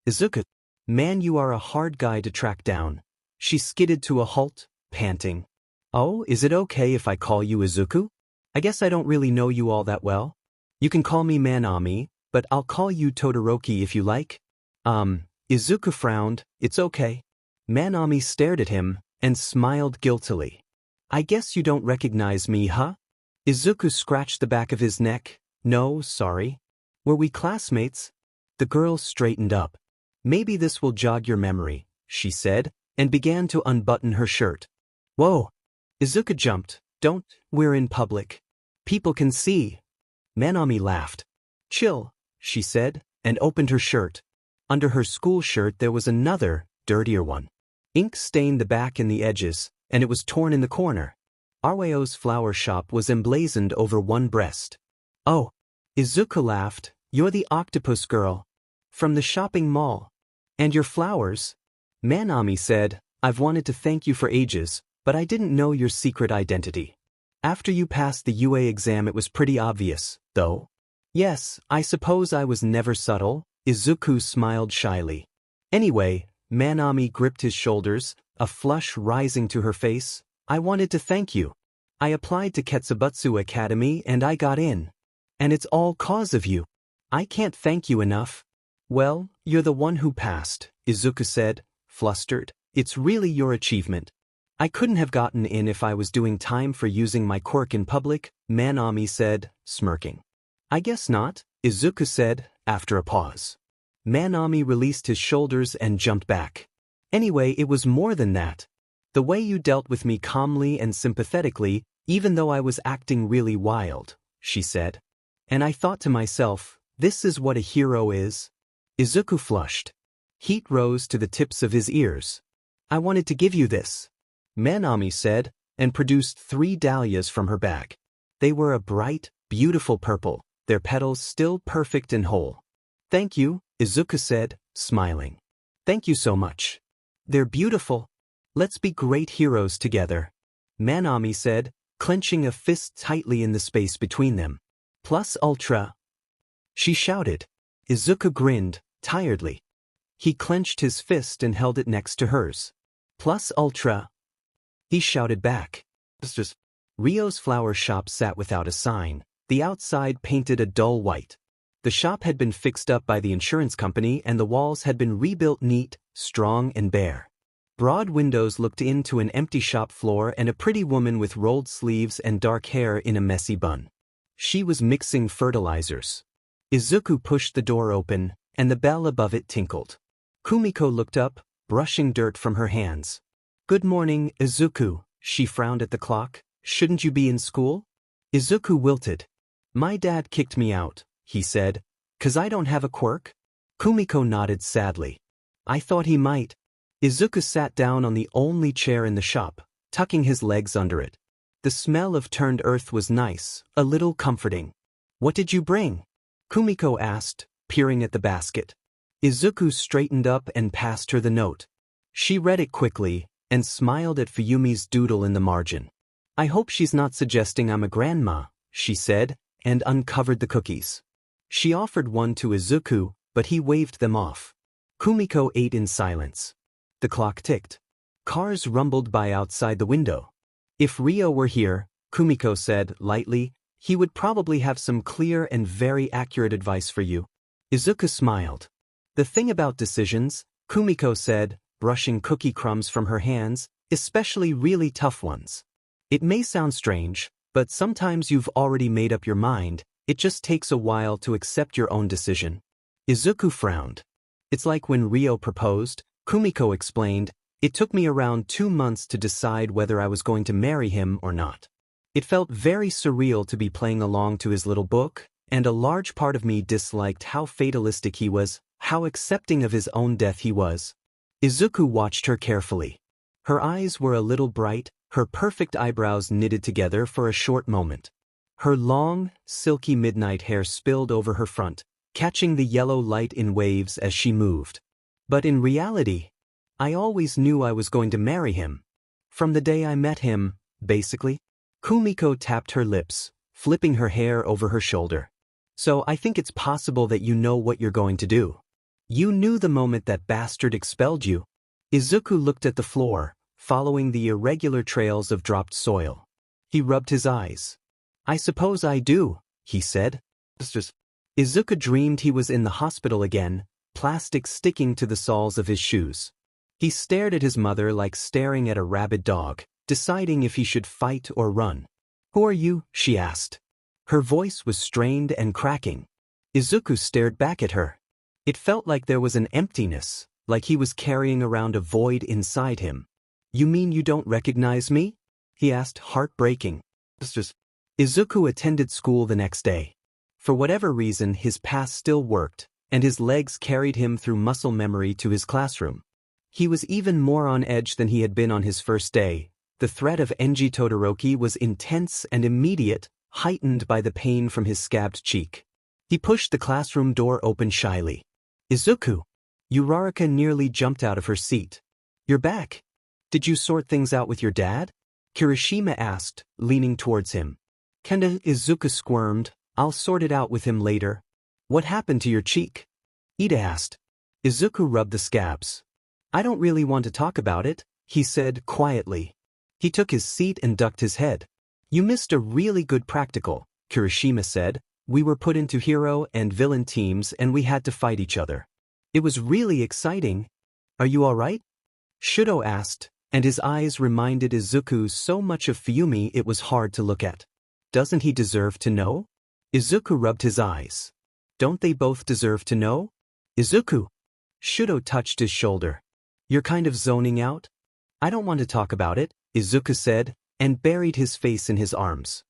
"Izuku, man, you are a hard guy to track down." She skidded to a halt, panting. "Oh, is it okay if I call you Izuku? I guess I don't really know you all that well. You can call me Manami, but I'll call you Todoroki if you like." Izuku frowned. "It's okay." Manami stared at him and smiled guiltily. "I guess you don't recognize me, huh?" Izuku scratched the back of his neck. "No, sorry. Were we classmates?" The girl straightened up. "Maybe this will jog your memory," she said, and began to unbutton her shirt. "Whoa!" Izuku jumped. "Don't, we're in public. People can see." Manami laughed. "Chill," she said, and opened her shirt. Under her school shirt there was another, dirtier one. Ink stained the back and the edges, and it was torn in the corner. Arweo's flower shop was emblazoned over one breast. "Oh," Izuku laughed, "you're the octopus girl. From the shopping mall. And your flowers?" Manami said, "I've wanted to thank you for ages, but I didn't know your secret identity. After you passed the UA exam it was pretty obvious, though." "Yes, I suppose I was never subtle," Izuku smiled shyly. "Anyway," Manami gripped his shoulders, a flush rising to her face, "I wanted to thank you. I applied to Ketsubutsu Academy and I got in. And it's all cause of you. I can't thank you enough." "Well, you're the one who passed," Izuku said, flustered. "It's really your achievement. I couldn't have gotten in if I was doing time for using my quirk in public," Manami said, smirking. "I guess not," Izuku said, after a pause. Manami released his shoulders and jumped back. "Anyway, it was more than that. The way you dealt with me calmly and sympathetically, even though I was acting really wild," she said. "And I thought to myself, this is what a hero is." Izuku flushed. Heat rose to the tips of his ears. "I wanted to give you this," Manami said, and produced 3 dahlias from her bag. They were a bright, beautiful purple, their petals still perfect and whole. "Thank you," Izuku said, smiling. "Thank you so much. They're beautiful. Let's be great heroes together," Manami said, clenching a fist tightly in the space between them. "Plus ultra," she shouted. Izuku grinned. tiredly. He clenched his fist and held it next to hers. Plus ultra, he shouted back. Rio's flower shop sat without a sign, the outside painted a dull white. The shop had been fixed up by the insurance company and the walls had been rebuilt neat, strong and bare. Broad windows looked into an empty shop floor and a pretty woman with rolled sleeves and dark hair in a messy bun. She was mixing fertilizers. Izuku pushed the door open, and the bell above it tinkled. Kumiko looked up, brushing dirt from her hands. "Good morning, Izuku," she frowned at the clock. "Shouldn't you be in school?" Izuku wilted. "My dad kicked me out," he said. "'Cause I don't have a quirk?" Kumiko nodded sadly. "I thought he might." Izuku sat down on the only chair in the shop, tucking his legs under it. The smell of turned earth was nice, a little comforting. "What did you bring?" Kumiko asked, peering at the basket. Izuku straightened up and passed her the note. She read it quickly, and smiled at Fuyumi's doodle in the margin. "I hope she's not suggesting I'm a grandma," she said, and uncovered the cookies. She offered one to Izuku, but he waved them off. Kumiko ate in silence. The clock ticked. Cars rumbled by outside the window. "If Rio were here," Kumiko said lightly, "he would probably have some clear and very accurate advice for you." Izuku smiled. "The thing about decisions," Kumiko said, brushing cookie crumbs from her hands, "especially really tough ones. It may sound strange, but sometimes you've already made up your mind, it just takes a while to accept your own decision." Izuku frowned. "It's like when Rio proposed," Kumiko explained, "it took me around 2 months to decide whether I was going to marry him or not. It felt very surreal to be playing along to his little book, and a large part of me disliked how fatalistic he was, how accepting of his own death he was." Izuku watched her carefully. Her eyes were a little bright, her perfect eyebrows knitted together for a short moment. Her long, silky midnight hair spilled over her front, catching the yellow light in waves as she moved. "But in reality, I always knew I was going to marry him. From the day I met him, basically." Kumiko tapped her lips, flipping her hair over her shoulder. "So I think it's possible that you know what you're going to do. You knew the moment that bastard expelled you." Izuku looked at the floor, following the irregular trails of dropped soil. He rubbed his eyes. "I suppose I do," he said. Izuku dreamed he was in the hospital again, plastic sticking to the soles of his shoes. He stared at his mother like staring at a rabid dog, deciding if he should fight or run. "Who are you?" she asked. Her voice was strained and cracking. Izuku stared back at her. It felt like there was an emptiness, like he was carrying around a void inside him. "You mean you don't recognize me?" he asked, heartbreaking. Izuku attended school the next day. For whatever reason, his past still worked, and his legs carried him through muscle memory to his classroom. He was even more on edge than he had been on his first day. The threat of Enji Todoroki was intense and immediate, heightened by the pain from his scabbed cheek. He pushed the classroom door open shyly. "Izuku!" Uraraka nearly jumped out of her seat. "You're back. Did you sort things out with your dad?" Kirishima asked, leaning towards him. "Kinda," Izuku squirmed. "I'll sort it out with him later." "What happened to your cheek?" Ida asked. Izuku rubbed the scabs. "I don't really want to talk about it," he said quietly. He took his seat and ducked his head. "You missed a really good practical," Kirishima said. "We were put into hero and villain teams and we had to fight each other. It was really exciting. Are you all right?" Shouto asked, and his eyes reminded Izuku so much of Fuyumi it was hard to look at. "Doesn't he deserve to know?" Izuku rubbed his eyes. "Don't they both deserve to know?" "Izuku!" Shouto touched his shoulder. "You're kind of zoning out?" "I don't want to talk about it," Izuku said, and buried his face in his arms.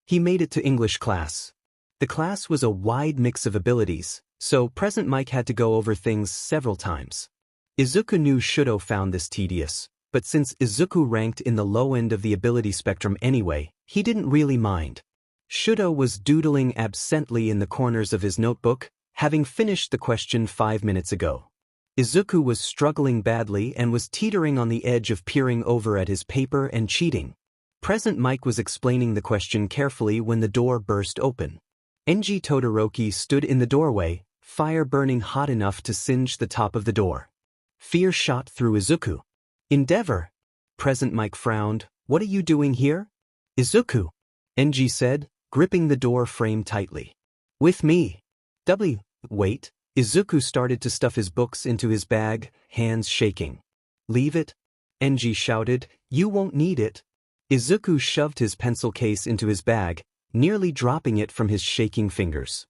He made it to English class. The class was a wide mix of abilities, so Present Mike had to go over things several times. Izuku knew Shouto found this tedious, but since Izuku ranked in the low end of the ability spectrum anyway, he didn't really mind. Shouto was doodling absently in the corners of his notebook, having finished the question 5 minutes ago. Izuku was struggling badly and was teetering on the edge of peering over at his paper and cheating. Present Mike was explaining the question carefully when the door burst open. Enji Todoroki stood in the doorway, fire burning hot enough to singe the top of the door. Fear shot through Izuku. Endeavor. Present Mike frowned. What are you doing here? Izuku. Enji said, gripping the door frame tightly. With me. Wait. Izuku started to stuff his books into his bag, hands shaking. Leave it. Enji shouted, you won't need it. Izuku shoved his pencil case into his bag, nearly dropping it from his shaking fingers.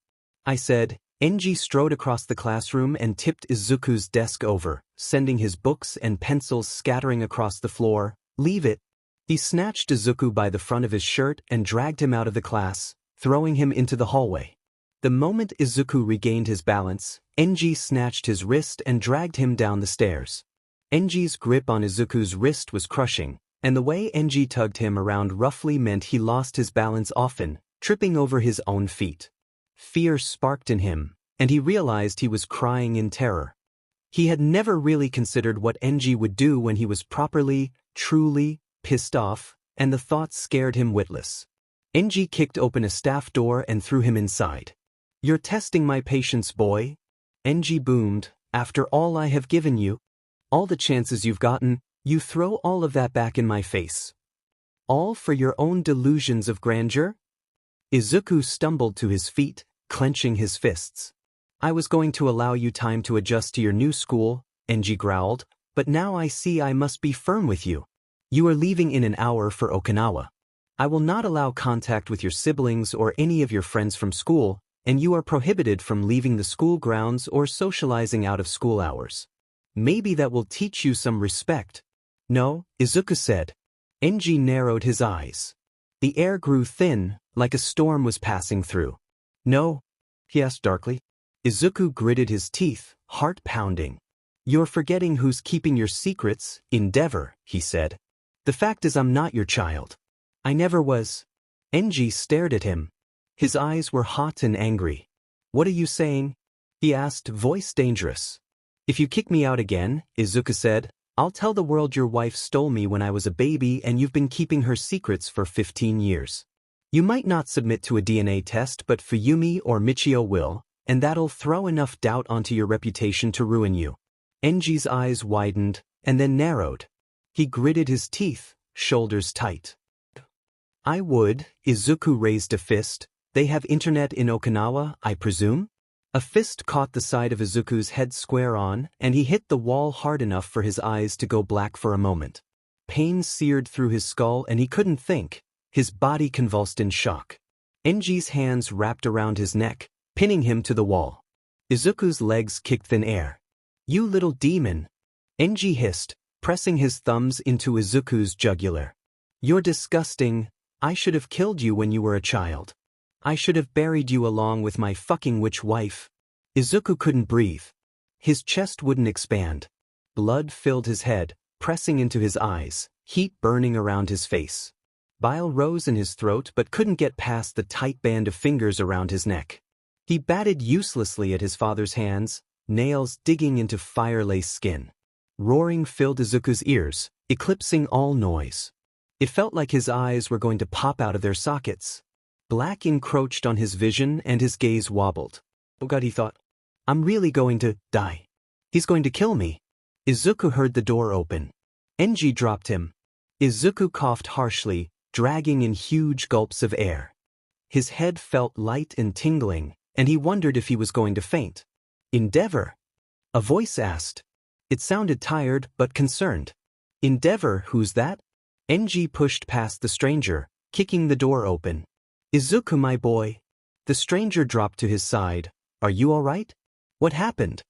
I said. Enji strode across the classroom and tipped Izuku's desk over, sending his books and pencils scattering across the floor. Leave it. He snatched Izuku by the front of his shirt and dragged him out of the class, throwing him into the hallway. The moment Izuku regained his balance, Enji snatched his wrist and dragged him down the stairs. Enji's grip on Izuku's wrist was crushing, and the way Enji tugged him around roughly meant he lost his balance often, tripping over his own feet. Fear sparked in him, and he realized he was crying in terror. He had never really considered what Enji would do when he was properly, truly, pissed off, and the thought scared him witless. Enji kicked open a staff door and threw him inside. You're testing my patience, boy. Enji boomed, after all I have given you, all the chances you've gotten, you throw all of that back in my face. All for your own delusions of grandeur? Izuku stumbled to his feet, clenching his fists. I was going to allow you time to adjust to your new school, Enji growled, but now I see I must be firm with you. You are leaving in an hour for Okinawa. I will not allow contact with your siblings or any of your friends from school, and you are prohibited from leaving the school grounds or socializing out of school hours. Maybe that will teach you some respect. No, Izuku said. Enji narrowed his eyes. The air grew thin, like a storm was passing through. No? He asked darkly. Izuku gritted his teeth, heart pounding. You're forgetting who's keeping your secrets, Endeavor, he said. The fact is I'm not your child. I never was. Enji stared at him. His eyes were hot and angry. What are you saying? He asked, voice dangerous. If you kick me out again, Izuku said, I'll tell the world your wife stole me when I was a baby and you've been keeping her secrets for 15 years. You might not submit to a DNA test, but Fuyumi or Michio will, and that'll throw enough doubt onto your reputation to ruin you. Enji's eyes widened, and then narrowed. He gritted his teeth, shoulders tight. I would. Izuku raised a fist. They have internet in Okinawa, I presume? A fist caught the side of Izuku's head square on, and he hit the wall hard enough for his eyes to go black for a moment. Pain seared through his skull and he couldn't think. His body convulsed in shock. Enji's hands wrapped around his neck, pinning him to the wall. Izuku's legs kicked thin air. You little demon! Enji hissed, pressing his thumbs into Izuku's jugular. You're disgusting. I should have killed you when you were a child. I should have buried you along with my fucking witch wife. Izuku couldn't breathe. His chest wouldn't expand. Blood filled his head, pressing into his eyes, heat burning around his face. Bile rose in his throat but couldn't get past the tight band of fingers around his neck. He batted uselessly at his father's hands, nails digging into fire-lace skin. Roaring filled Izuku's ears, eclipsing all noise. It felt like his eyes were going to pop out of their sockets. Black encroached on his vision and his gaze wobbled. Oh God, he thought. I'm really going to die. He's going to kill me. Izuku heard the door open. Enji dropped him. Izuku coughed harshly, dragging in huge gulps of air. His head felt light and tingling, and he wondered if he was going to faint. Endeavor? A voice asked. It sounded tired but concerned. Endeavor, who's that? Enji pushed past the stranger, kicking the door open. Izuku, my boy. The stranger dropped to his side. Are you all right? What happened?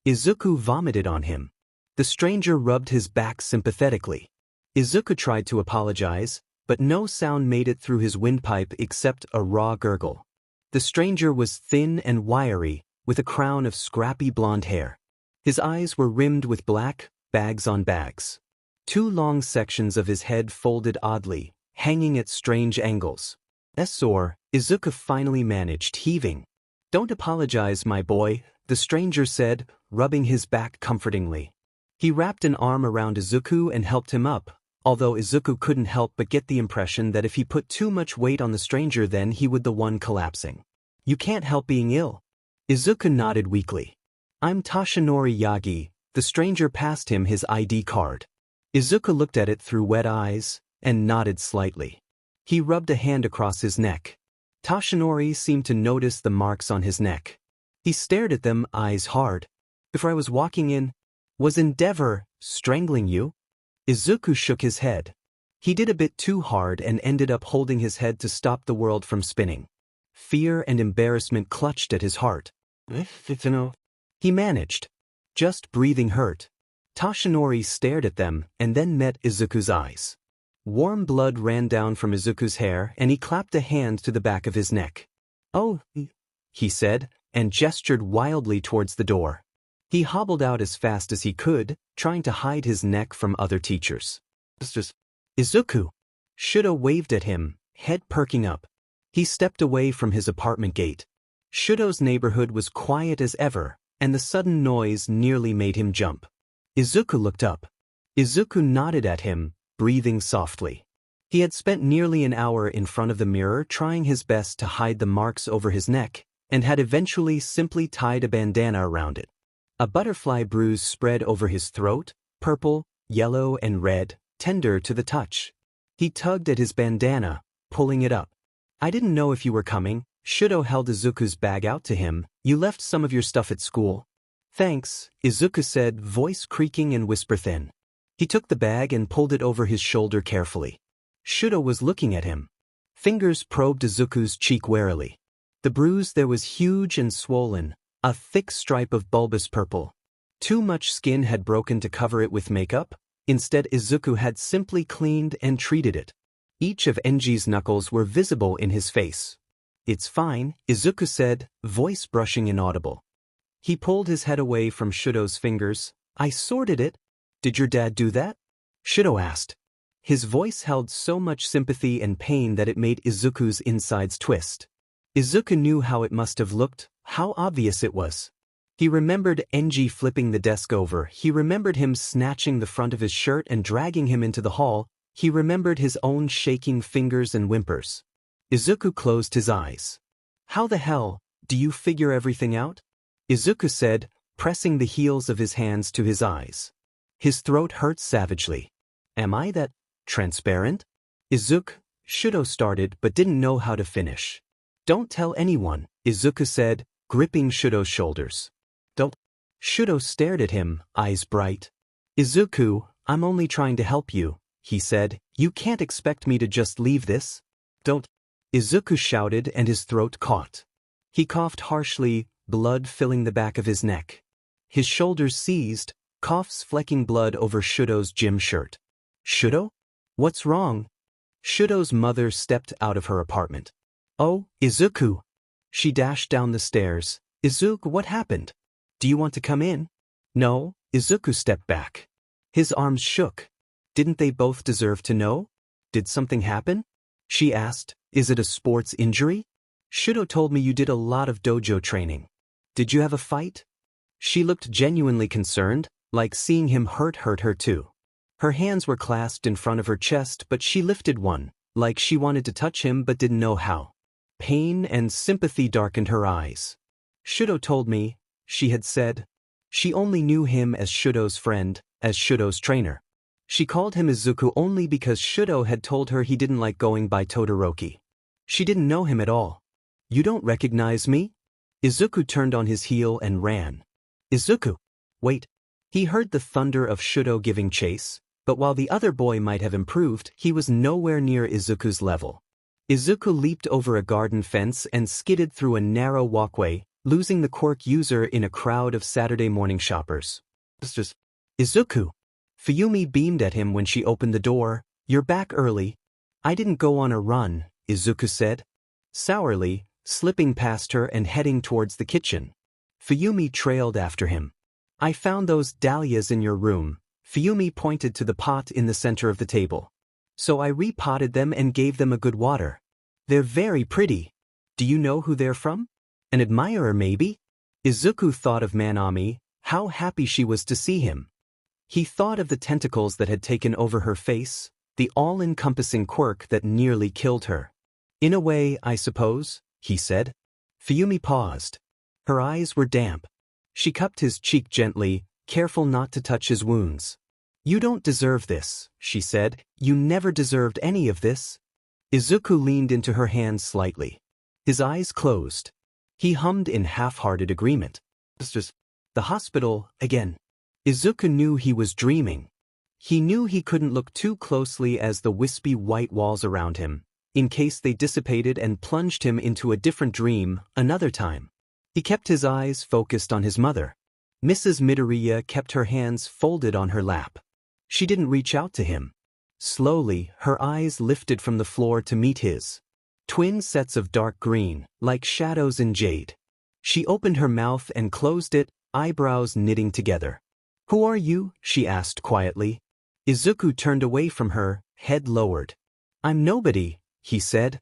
Izuku vomited on him. The stranger rubbed his back sympathetically. Izuku tried to apologize, but no sound made it through his windpipe except a raw gurgle. The stranger was thin and wiry, with a crown of scrappy blonde hair. His eyes were rimmed with black, bags on bags. Two long sections of his head folded oddly, hanging at strange angles. Sore, Izuku finally managed, heaving. Don't apologize, my boy, the stranger said, rubbing his back comfortingly. He wrapped an arm around Izuku and helped him up, although Izuku couldn't help but get the impression that if he put too much weight on the stranger then he would the one collapsing. You can't help being ill. Izuku nodded weakly. I'm Toshinori Yagi. The stranger passed him his ID card. Izuku looked at it through wet eyes, and nodded slightly. He rubbed a hand across his neck. Toshinori seemed to notice the marks on his neck. He stared at them, eyes hard. Before I was walking in, was Endeavor strangling you? Izuku shook his head. He did a bit too hard and ended up holding his head to stop the world from spinning. Fear and embarrassment clutched at his heart. He managed. Just breathing hurt. Toshinori stared at them and then met Izuku's eyes. Warm blood ran down from Izuku's hair and he clapped a hand to the back of his neck. Oh, he said, and gestured wildly towards the door. He hobbled out as fast as he could, trying to hide his neck from other teachers. Izuku! Shouto waved at him, head perking up. He stepped away from his apartment gate. Shouto's neighborhood was quiet as ever, and the sudden noise nearly made him jump. Izuku looked up. Izuku nodded at him, breathing softly. He had spent nearly an hour in front of the mirror trying his best to hide the marks over his neck, and had eventually simply tied a bandana around it. A butterfly bruise spread over his throat, purple, yellow, and red, tender to the touch. He tugged at his bandana, pulling it up. I didn't know if you were coming. Shouto held Izuku's bag out to him. You left some of your stuff at school. Thanks, Izuku said, voice creaking and whisper thin. He took the bag and pulled it over his shoulder carefully. Shouto was looking at him. Fingers probed Izuku's cheek warily. The bruise there was huge and swollen, a thick stripe of bulbous purple. Too much skin had broken to cover it with makeup. Instead, Izuku had simply cleaned and treated it. Each of Enji's knuckles were visible in his face. It's fine, Izuku said, voice brushing inaudible. He pulled his head away from Shouto's fingers. I sorted it. Did your dad do that? Shouto asked. His voice held so much sympathy and pain that it made Izuku's insides twist. Izuku knew how it must have looked, how obvious it was. He remembered Enji flipping the desk over. He remembered him snatching the front of his shirt and dragging him into the hall. He remembered his own shaking fingers and whimpers. Izuku closed his eyes. How the hell do you figure everything out? Izuku said, pressing the heels of his hands to his eyes. His throat hurt savagely. Am I that transparent? Shouto started but didn't know how to finish. Don't tell anyone, Izuku said, gripping Shouto's shoulders. Don't. Shouto stared at him, eyes bright. Izuku, I'm only trying to help you, he said. You can't expect me to just leave this. Don't. Izuku shouted and his throat caught. He coughed harshly, blood filling the back of his neck. His shoulders seized, coughs flecking blood over Shouto's gym shirt. Shouto? What's wrong? Shouto's mother stepped out of her apartment. Oh, Izuku! She dashed down the stairs. Izuku, what happened? Do you want to come in? No, Izuku stepped back. His arms shook. Didn't they both deserve to know? Did something happen? She asked. Is it a sports injury? Shouto told me you did a lot of dojo training. Did you have a fight? She looked genuinely concerned, like seeing him hurt her too. Her hands were clasped in front of her chest, but she lifted one, like she wanted to touch him but didn't know how. Pain and sympathy darkened her eyes. Shouto told me, she had said. She only knew him as Shouto's friend, as Shouto's trainer. She called him Izuku only because Shouto had told her he didn't like going by Todoroki. She didn't know him at all. You don't recognize me? Izuku turned on his heel and ran. Izuku! Wait. He heard the thunder of Shouto giving chase, but while the other boy might have improved, he was nowhere near Izuku's level. Izuku leaped over a garden fence and skidded through a narrow walkway, losing the quirk user in a crowd of Saturday morning shoppers. Izuku! Fuyumi beamed at him when she opened the door. You're back early. I didn't go on a run, Izuku said. Sourly, slipping past her and heading towards the kitchen. Fuyumi trailed after him. I found those dahlias in your room. Fuyumi pointed to the pot in the center of the table. So I repotted them and gave them a good water. They're very pretty. Do you know who they're from? An admirer, maybe? Izuku thought of Manami, how happy she was to see him. He thought of the tentacles that had taken over her face, the all-encompassing quirk that nearly killed her. In a way, I suppose, he said. Fuyumi paused. Her eyes were damp. She cupped his cheek gently, careful not to touch his wounds. "You don't deserve this," she said. "You never deserved any of this." Izuku leaned into her hand slightly. His eyes closed. He hummed in half-hearted agreement. The hospital, again. Izuku knew he was dreaming. He knew he couldn't look too closely as the wispy white walls around him, in case they dissipated and plunged him into a different dream another time. He kept his eyes focused on his mother. Mrs. Midoriya kept her hands folded on her lap. She didn't reach out to him. Slowly, her eyes lifted from the floor to meet his. Twin sets of dark green, like shadows in jade. She opened her mouth and closed it, eyebrows knitting together. "Who are you?" she asked quietly. Izuku turned away from her, head lowered. "I'm nobody," he said.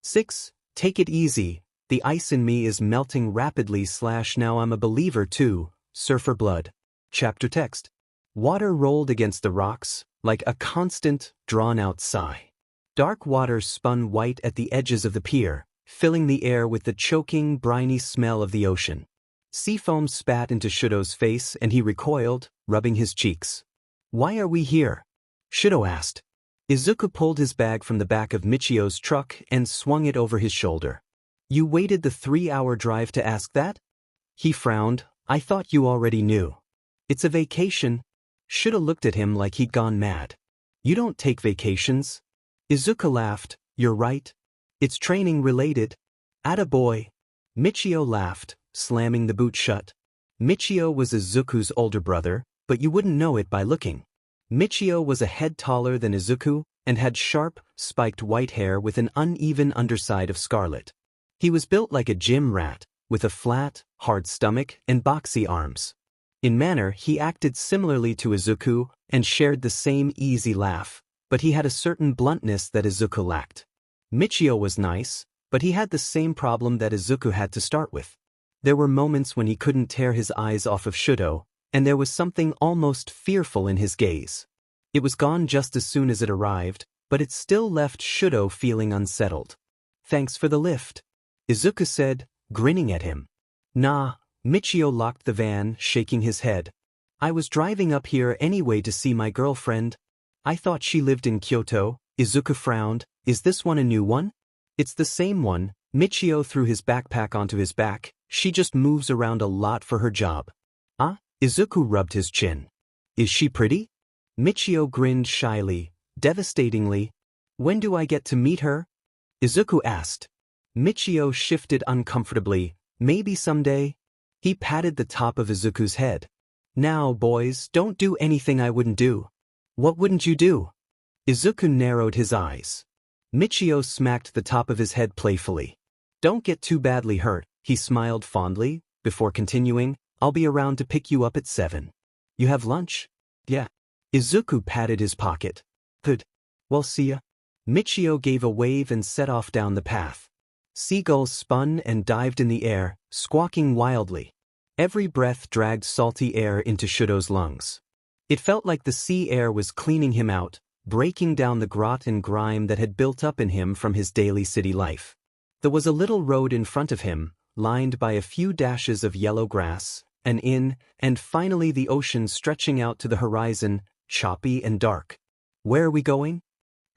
6. Take it easy. The ice in me is melting rapidly / now I'm a believer too. Surfer blood. Chapter text. Water rolled against the rocks, like a constant, drawn-out sigh. Dark water spun white at the edges of the pier, filling the air with the choking, briny smell of the ocean. Seafoam spat into Shouto's face and he recoiled, rubbing his cheeks. "Why are we here?" Shouto asked. Izuku pulled his bag from the back of Michio's truck and swung it over his shoulder. "You waited the 3-hour drive to ask that?" He frowned. "I thought you already knew." "It's a vacation." Shouto looked at him like he'd gone mad. "You don't take vacations." Izuku laughed. "You're right. It's training related." "Attaboy." Michio laughed, slamming the boot shut. Michio was Izuku's older brother, but you wouldn't know it by looking. Michio was a head taller than Izuku and had sharp, spiked white hair with an uneven underside of scarlet. He was built like a gym rat, with a flat, hard stomach and boxy arms. In manner, he acted similarly to Izuku and shared the same easy laugh, but he had a certain bluntness that Izuku lacked. Michio was nice, but he had the same problem that Izuku had to start with. There were moments when he couldn't tear his eyes off of Shouto, and there was something almost fearful in his gaze. It was gone just as soon as it arrived, but it still left Shouto feeling unsettled. "Thanks for the lift," Izuku said, grinning at him. "Nah," Michio locked the van, shaking his head. "I was driving up here anyway to see my girlfriend. I thought she lived in Kyoto." Izuku frowned. "Is this one a new one?" "It's the same one." Michio threw his backpack onto his back. "She just moves around a lot for her job." "Ah?" Izuku rubbed his chin. "Is she pretty?" Michio grinned shyly, devastatingly. "When do I get to meet her?" Izuku asked. Michio shifted uncomfortably. "Maybe someday." He patted the top of Izuku's head. "Now, boys, don't do anything I wouldn't do." "What wouldn't you do?" Izuku narrowed his eyes. Michio smacked the top of his head playfully. "Don't get too badly hurt," he smiled fondly, before continuing. "I'll be around to pick you up at 7. You have lunch?" "Yeah." Izuku patted his pocket. "Good. Well, see ya." Michio gave a wave and set off down the path. Seagulls spun and dived in the air, squawking wildly. Every breath dragged salty air into Shouto's lungs. It felt like the sea air was cleaning him out, breaking down the grot and grime that had built up in him from his daily city life. There was a little road in front of him, lined by a few dashes of yellow grass, an inn, and finally the ocean stretching out to the horizon, choppy and dark. "Where are we going?"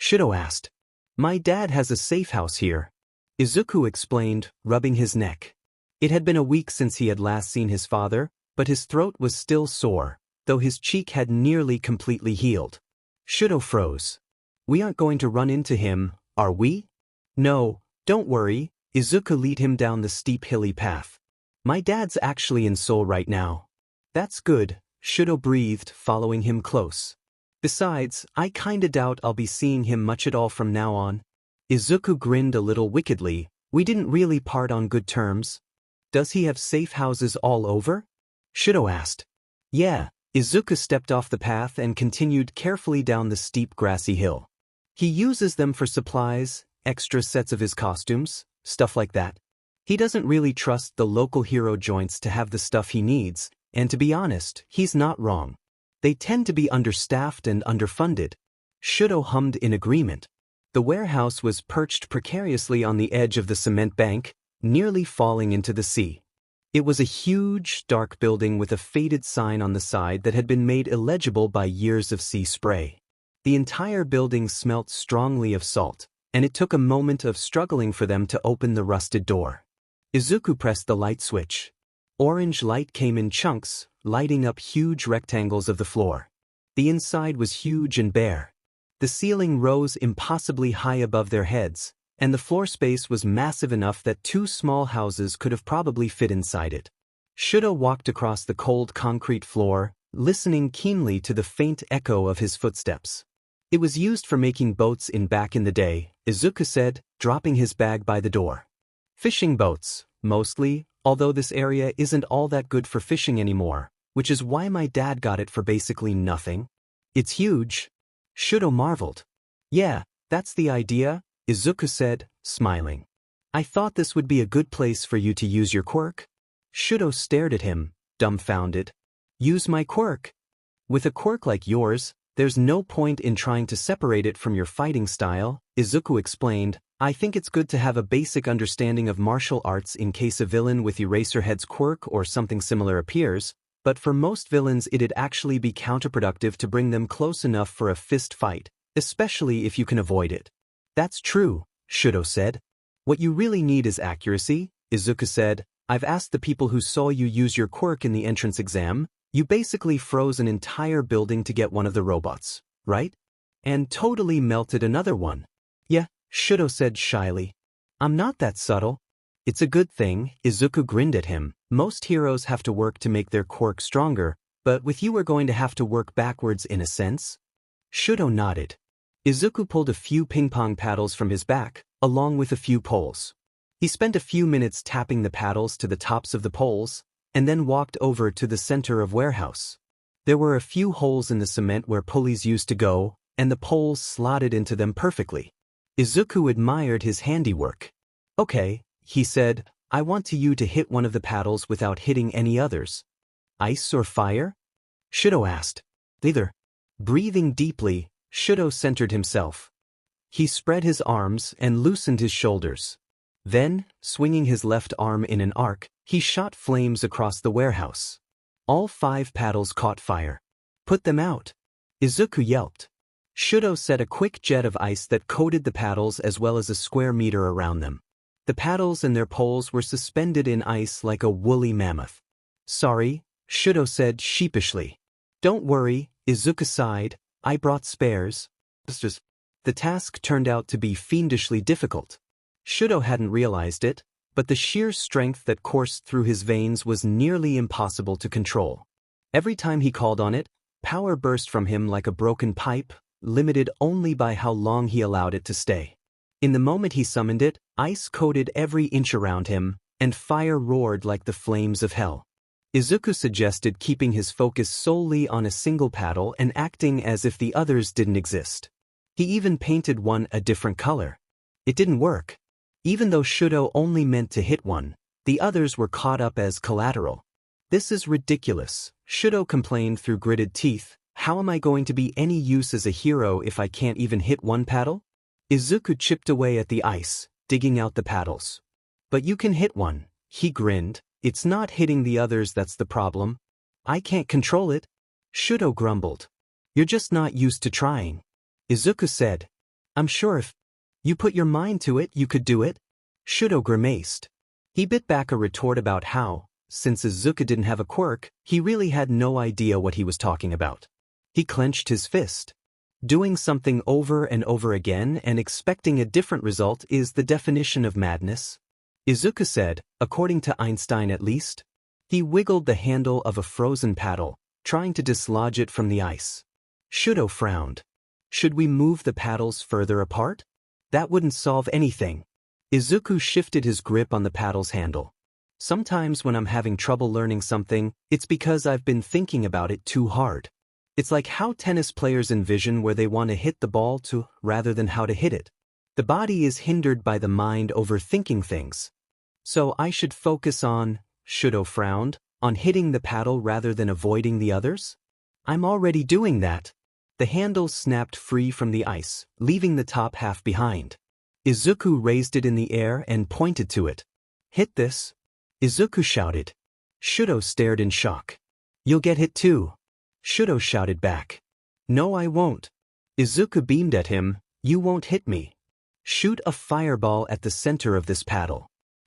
Shouto asked. "My dad has a safe house here," Izuku explained, rubbing his neck. It had been a week since he had last seen his father, but his throat was still sore, though his cheek had nearly completely healed. Shouto froze. "We aren't going to run into him, are we?" "No, don't worry," Izuku led him down the steep hilly path. "My dad's actually in Seoul right now." "That's good," Shouto breathed, following him close. "Besides, I kinda doubt I'll be seeing him much at all from now on." Izuku grinned a little wickedly. "We didn't really part on good terms." "Does he have safe houses all over?" Shouto asked. "Yeah." Izuku stepped off the path and continued carefully down the steep grassy hill. "He uses them for supplies, extra sets of his costumes, stuff like that. He doesn't really trust the local hero joints to have the stuff he needs, and to be honest, he's not wrong. They tend to be understaffed and underfunded." Shouto hummed in agreement. The warehouse was perched precariously on the edge of the cement bank, nearly falling into the sea. It was a huge, dark building with a faded sign on the side that had been made illegible by years of sea spray. The entire building smelt strongly of salt, and it took a moment of struggling for them to open the rusted door. Izuku pressed the light switch. Orange light came in chunks, lighting up huge rectangles of the floor. The inside was huge and bare. The ceiling rose impossibly high above their heads, and the floor space was massive enough that 2 small houses could have probably fit inside it. Shouto walked across the cold concrete floor, listening keenly to the faint echo of his footsteps. It was used for making boats back in the day, Izuku said, dropping his bag by the door. Fishing boats, mostly, although this area isn't all that good for fishing anymore, which is why my dad got it for basically nothing. It's huge. Shouto marveled. Yeah, that's the idea, Izuku said, smiling. I thought this would be a good place for you to use your quirk. Shouto stared at him, dumbfounded. Use my quirk? With a quirk like yours, there's no point in trying to separate it from your fighting style, Izuku explained. I think it's good to have a basic understanding of martial arts in case a villain with Eraserhead's quirk or something similar appears, but for most villains it'd actually be counterproductive to bring them close enough for a fist fight, especially if you can avoid it. That's true, Shouto said. What you really need is accuracy, Izuku said. I've asked the people who saw you use your quirk in the entrance exam. You basically froze an entire building to get one of the robots, right? And totally melted another one. Yeah, Shouto said shyly. I'm not that subtle. It's a good thing, Izuku grinned at him. Most heroes have to work to make their quirk stronger, but with you we're going to have to work backwards in a sense. Shouto nodded. Izuku pulled a few ping-pong paddles from his back, along with a few poles. He spent a few minutes tapping the paddles to the tops of the poles, and then walked over to the center of warehouse. There were a few holes in the cement where pulleys used to go, and the poles slotted into them perfectly. Izuku admired his handiwork. Okay, he said, I want you to hit one of the paddles without hitting any others. Ice or fire? Shouto asked. Neither. Breathing deeply, Shouto centered himself. He spread his arms and loosened his shoulders. Then, swinging his left arm in an arc, he shot flames across the warehouse. All 5 paddles caught fire. Put them out. Izuku yelped. Shouto set a quick jet of ice that coated the paddles as well as a square meter around them. The paddles and their poles were suspended in ice like a woolly mammoth. Sorry, Shouto said sheepishly. Don't worry, Izuku sighed. I brought spares. The task turned out to be fiendishly difficult. Shouto hadn't realized it, but the sheer strength that coursed through his veins was nearly impossible to control. Every time he called on it, power burst from him like a broken pipe, limited only by how long he allowed it to stay. In the moment he summoned it, ice coated every inch around him, and fire roared like the flames of hell. Izuku suggested keeping his focus solely on a single paddle and acting as if the others didn't exist. He even painted one a different color. It didn't work. Even though Shouto only meant to hit one, the others were caught up as collateral. This is ridiculous, Shouto complained through gritted teeth. How am I going to be any use as a hero if I can't even hit one paddle? Izuku chipped away at the ice, digging out the paddles. But you can hit one, he grinned. It's not hitting the others that's the problem. I can't control it. Shouto grumbled. You're just not used to trying. Izuku said. I'm sure if you put your mind to it, you could do it. Shouto grimaced. He bit back a retort about how, since Izuku didn't have a quirk, he really had no idea what he was talking about. He clenched his fist. Doing something over and over again and expecting a different result is the definition of madness. Izuku said, according to Einstein at least. He wiggled the handle of a frozen paddle, trying to dislodge it from the ice. Shouto frowned. Should we move the paddles further apart? That wouldn't solve anything. Izuku shifted his grip on the paddle's handle. Sometimes when I'm having trouble learning something, it's because I've been thinking about it too hard. It's like how tennis players envision where they want to hit the ball to rather than how to hit it. The body is hindered by the mind overthinking things. So I should focus on, Shouto frowned, on hitting the paddle rather than avoiding the others? I'm already doing that. The handle snapped free from the ice, leaving the top half behind. Izuku raised it in the air and pointed to it. Hit this. Izuku shouted. Shouto stared in shock. You'll get hit too. Shouto shouted back. No, I won't. Izuku beamed at him. You won't hit me. Shoot a fireball at the center of this paddle.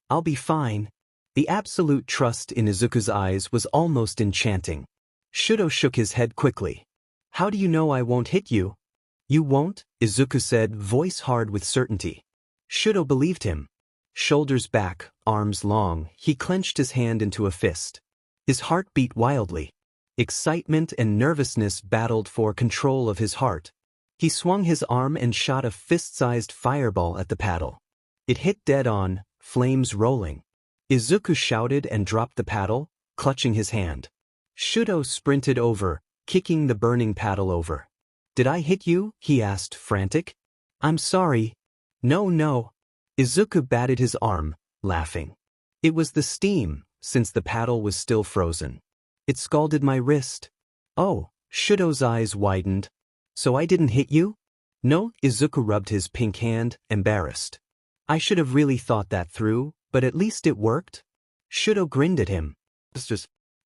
I'll be fine. The absolute trust in Izuku's eyes was almost enchanting. Shouto shook his head quickly. How do you know I won't hit you? You won't, Izuku said, voice hard with certainty. Shouto believed him. Shoulders back, arms long, he clenched his hand into a fist. His heart beat wildly. Excitement and nervousness battled for control of his heart. He swung his arm and shot a fist-sized fireball at the paddle. It hit dead on, flames rolling. Izuku shouted and dropped the paddle, clutching his hand. Shouto sprinted over, kicking the burning paddle over. Did I hit you? He asked, frantic. I'm sorry. No. Izuku batted his arm, laughing. It was the steam, since the paddle was still frozen. It scalded my wrist. Oh, Shouto's eyes widened. So I didn't hit you? No, Izuku rubbed his pink hand, embarrassed. I should have really thought that through, but at least it worked. Shouto grinned at him.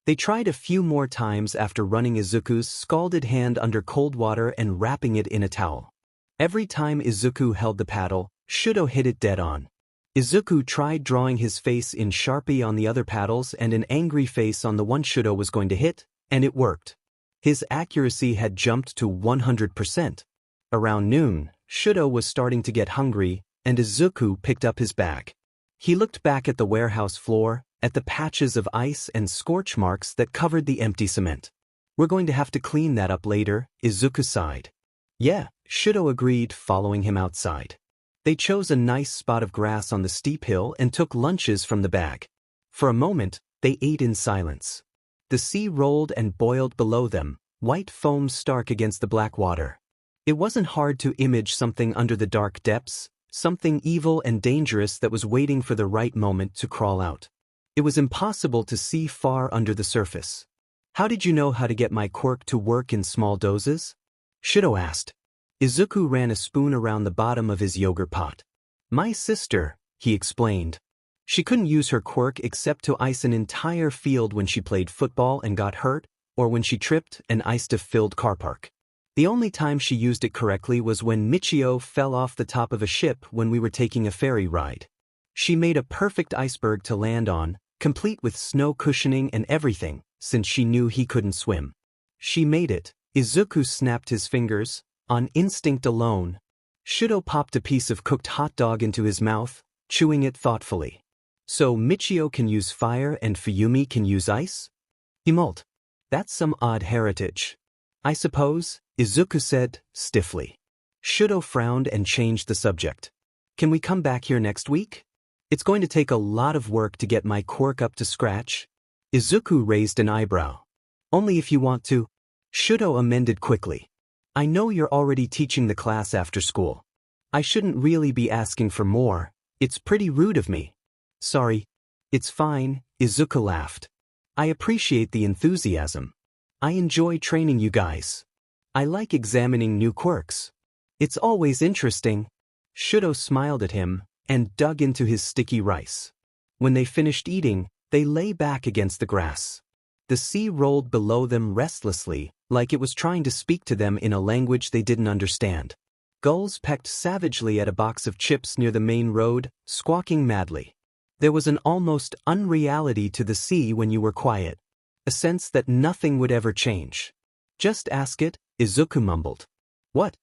They tried a few more times after running Izuku's scalded hand under cold water and wrapping it in a towel. Every time Izuku held the paddle, Shouto hit it dead on. Izuku tried drawing his face in Sharpie on the other paddles and an angry face on the one Shouto was going to hit, and it worked. His accuracy had jumped to 100%. Around noon, Shouto was starting to get hungry, and Izuku picked up his bag. He looked back at the warehouse floor, at the patches of ice and scorch marks that covered the empty cement. We're going to have to clean that up later, Izuku sighed. Yeah, Shouto agreed, following him outside. They chose a nice spot of grass on the steep hill and took lunches from the bag. For a moment, they ate in silence. The sea rolled and boiled below them, white foam stark against the black water. It wasn't hard to image something under the dark depths, something evil and dangerous that was waiting for the right moment to crawl out. It was impossible to see far under the surface. How did you know how to get my quirk to work in small doses? Shouto asked. Izuku ran a spoon around the bottom of his yogurt pot. My sister, he explained. She couldn't use her quirk except to ice an entire field when she played football and got hurt, or when she tripped and iced a filled car park. The only time she used it correctly was when Michio fell off the top of a ship when we were taking a ferry ride. She made a perfect iceberg to land on, complete with snow cushioning and everything, since she knew he couldn't swim. She made it. Izuku snapped his fingers, on instinct alone. Shouto popped a piece of cooked hot dog into his mouth, chewing it thoughtfully. So Michio can use fire and Fuyumi can use ice? He mulled. That's some odd heritage. I suppose, Izuku said, stiffly. Shouto frowned and changed the subject. Can we come back here next week? It's going to take a lot of work to get my quirk up to scratch. Izuku raised an eyebrow. Only if you want to. Shouto amended quickly. I know you're already teaching the class after school. I shouldn't really be asking for more. It's pretty rude of me. Sorry. It's fine, Izuku laughed. I appreciate the enthusiasm. I enjoy training you guys. I like examining new quirks. It's always interesting. Shouto smiled at him and dug into his sticky rice. When they finished eating, they lay back against the grass. The sea rolled below them restlessly, like it was trying to speak to them in a language they didn't understand. Gulls pecked savagely at a box of chips near the main road, squawking madly. There was an almost unreality to the sea when you were quiet, a sense that nothing would ever change. Just ask it, Izuku mumbled. What?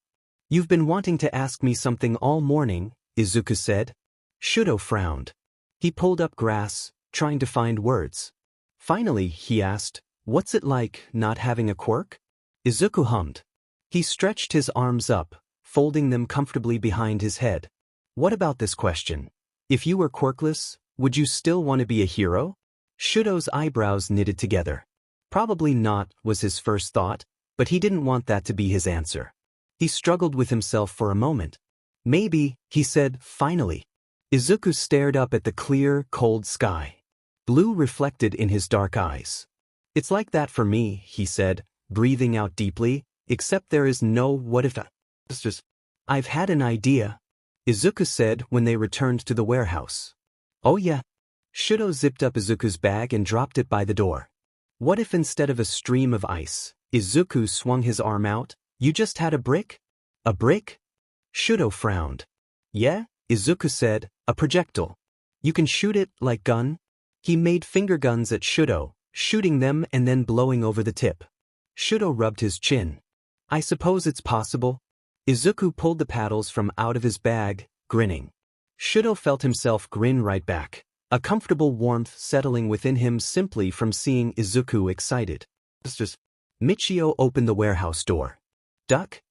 You've been wanting to ask me something all morning, Izuku said. Shouto frowned. He pulled up grass, trying to find words. Finally, he asked, what's it like not having a quirk? Izuku hummed. He stretched his arms up, folding them comfortably behind his head. What about this question? If you were quirkless, would you still want to be a hero? Shouto's eyebrows knitted together. Probably not, was his first thought, but he didn't want that to be his answer. He struggled with himself for a moment. Maybe, he said, finally. Izuku stared up at the clear, cold sky. Blue reflected in his dark eyes. It's like that for me, he said, breathing out deeply, except there is no what if. I've had an idea, Izuku said when they returned to the warehouse. Oh yeah? Shouto zipped up Izuku's bag and dropped it by the door. What if instead of a stream of ice, Izuku swung his arm out? You just had a brick? A brick? Shouto frowned. Yeah, Izuku said, a projectile. You can shoot it like gun? He made finger guns at Shouto, shooting them and then blowing over the tip. Shouto rubbed his chin. I suppose it's possible. Izuku pulled the paddles from out of his bag, grinning. Shouto felt himself grin right back, a comfortable warmth settling within him simply from seeing Izuku excited. Michio opened the warehouse door. Duck?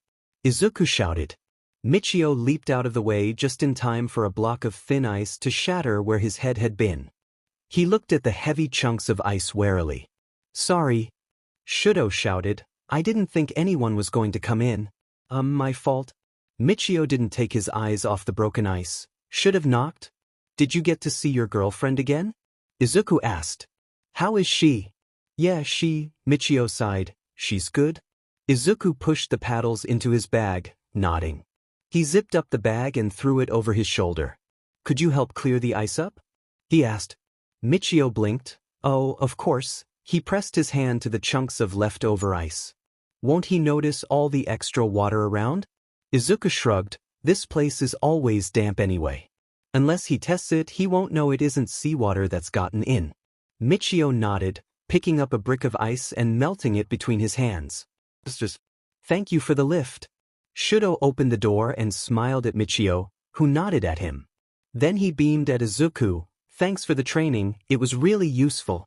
Izuku shouted. Michio leaped out of the way just in time for a block of thin ice to shatter where his head had been. He looked at the heavy chunks of ice warily. Sorry. Shouto shouted. I didn't think anyone was going to come in. My fault. Michio didn't take his eyes off the broken ice. Should have knocked. Did you get to see your girlfriend again? Izuku asked. How is she? Yeah, Michio sighed. She's good. Izuku pushed the paddles into his bag, nodding. He zipped up the bag and threw it over his shoulder. Could you help clear the ice up? He asked. Michio blinked. Oh, of course. He pressed his hand to the chunks of leftover ice. Won't he notice all the extra water around? Izuku shrugged. This place is always damp anyway. Unless he tests it, he won't know it isn't seawater that's gotten in. Michio nodded, picking up a brick of ice and melting it between his hands. Thank you for the lift. Shouto opened the door and smiled at Michio, who nodded at him. Then he beamed at Izuku. Thanks for the training, it was really useful.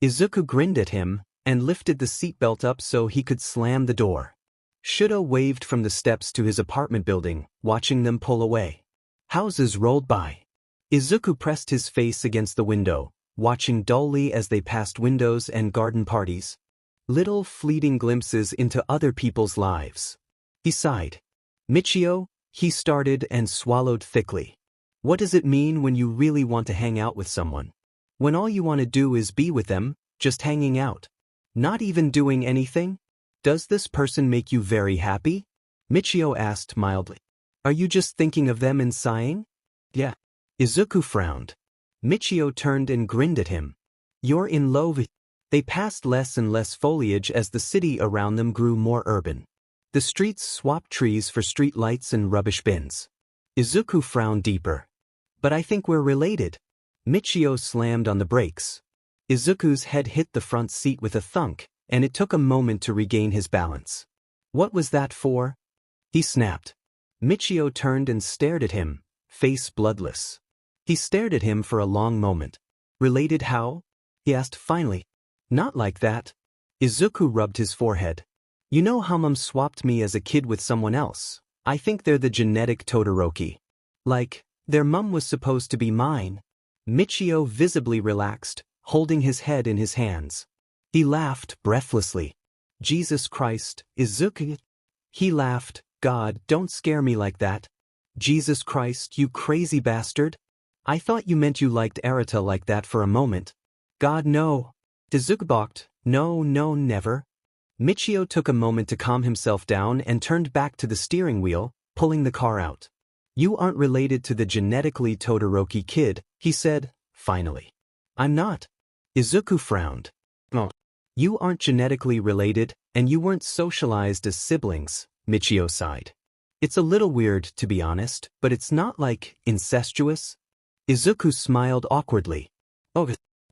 Izuku grinned at him and lifted the seatbelt up so he could slam the door. Shouto waved from the steps to his apartment building, watching them pull away. Houses rolled by. Izuku pressed his face against the window, watching dully as they passed windows and garden parties. Little fleeting glimpses into other people's lives. He sighed. Michio, he started and swallowed thickly. What does it mean when you really want to hang out with someone? When all you want to do is be with them, just hanging out. Not even doing anything? Does this person make you very happy? Michio asked mildly. Are you just thinking of them and sighing? Yeah. Izuku frowned. Michio turned and grinned at him. You're in love. They passed less and less foliage as the city around them grew more urban. The streets swapped trees for street lights and rubbish bins. Izuku frowned deeper. But I think we're related. Michio slammed on the brakes. Izuku's head hit the front seat with a thunk, and it took a moment to regain his balance. What was that for? He snapped. Michio turned and stared at him, face bloodless. He stared at him for a long moment. Related how? He asked finally. Not like that. Izuku rubbed his forehead. You know how Mom swapped me as a kid with someone else? I think they're the genetic Todoroki. Like, their mum was supposed to be mine. Michio visibly relaxed, holding his head in his hands. He laughed breathlessly. Jesus Christ, Izuku. He laughed. God, don't scare me like that. Jesus Christ, you crazy bastard. I thought you meant you liked Arata like that for a moment. God, no. Izuku balked. No, never. Michio took a moment to calm himself down and turned back to the steering wheel, pulling the car out. You aren't related to the genetically Todoroki kid, he said, finally. I'm not. Izuku frowned. Oh. You aren't genetically related, and you weren't socialized as siblings, Michio sighed. It's a little weird, to be honest, but it's not like incestuous. Izuku smiled awkwardly. Oh,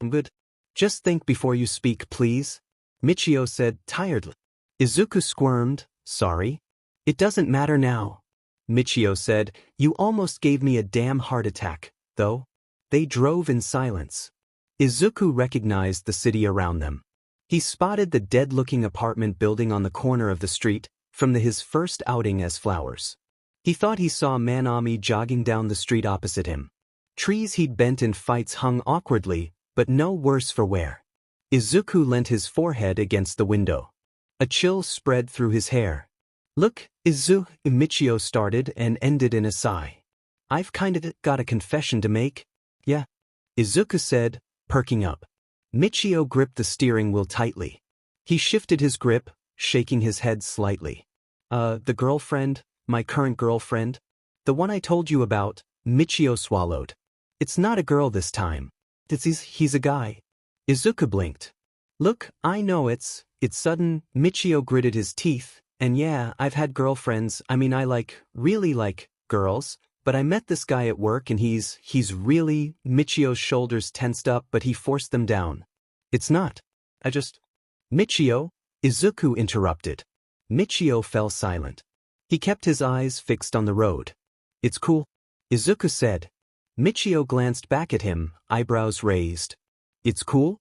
good. Just think before you speak, please, Michio said tiredly. Izuku squirmed. Sorry. It doesn't matter now. Michio said, you almost gave me a damn heart attack, though. They drove in silence. Izuku recognized the city around them. He spotted the dead-looking apartment building on the corner of the street, from his first outing as Flowers. He thought he saw Manami jogging down the street opposite him. Trees he'd bent in fights hung awkwardly, but no worse for wear. Izuku leant his forehead against the window. A chill spread through his hair. Look, Izuku, Michio started and ended in a sigh. I've kind of got a confession to make. Yeah. Izuku said, perking up. Michio gripped the steering wheel tightly. He shifted his grip, shaking his head slightly. The girlfriend, my current girlfriend? The one I told you about, Michio swallowed. It's not a girl this time. He's a guy. Izuku blinked. Look, I know it's sudden. Michio gritted his teeth, and yeah, I've had girlfriends. I mean, really like girls, but I met this guy at work and he's really. Michio's shoulders tensed up, but he forced them down. It's not. Michio? Izuku interrupted. Michio fell silent. He kept his eyes fixed on the road. It's cool, Izuku said. Michio glanced back at him, eyebrows raised. It's cool?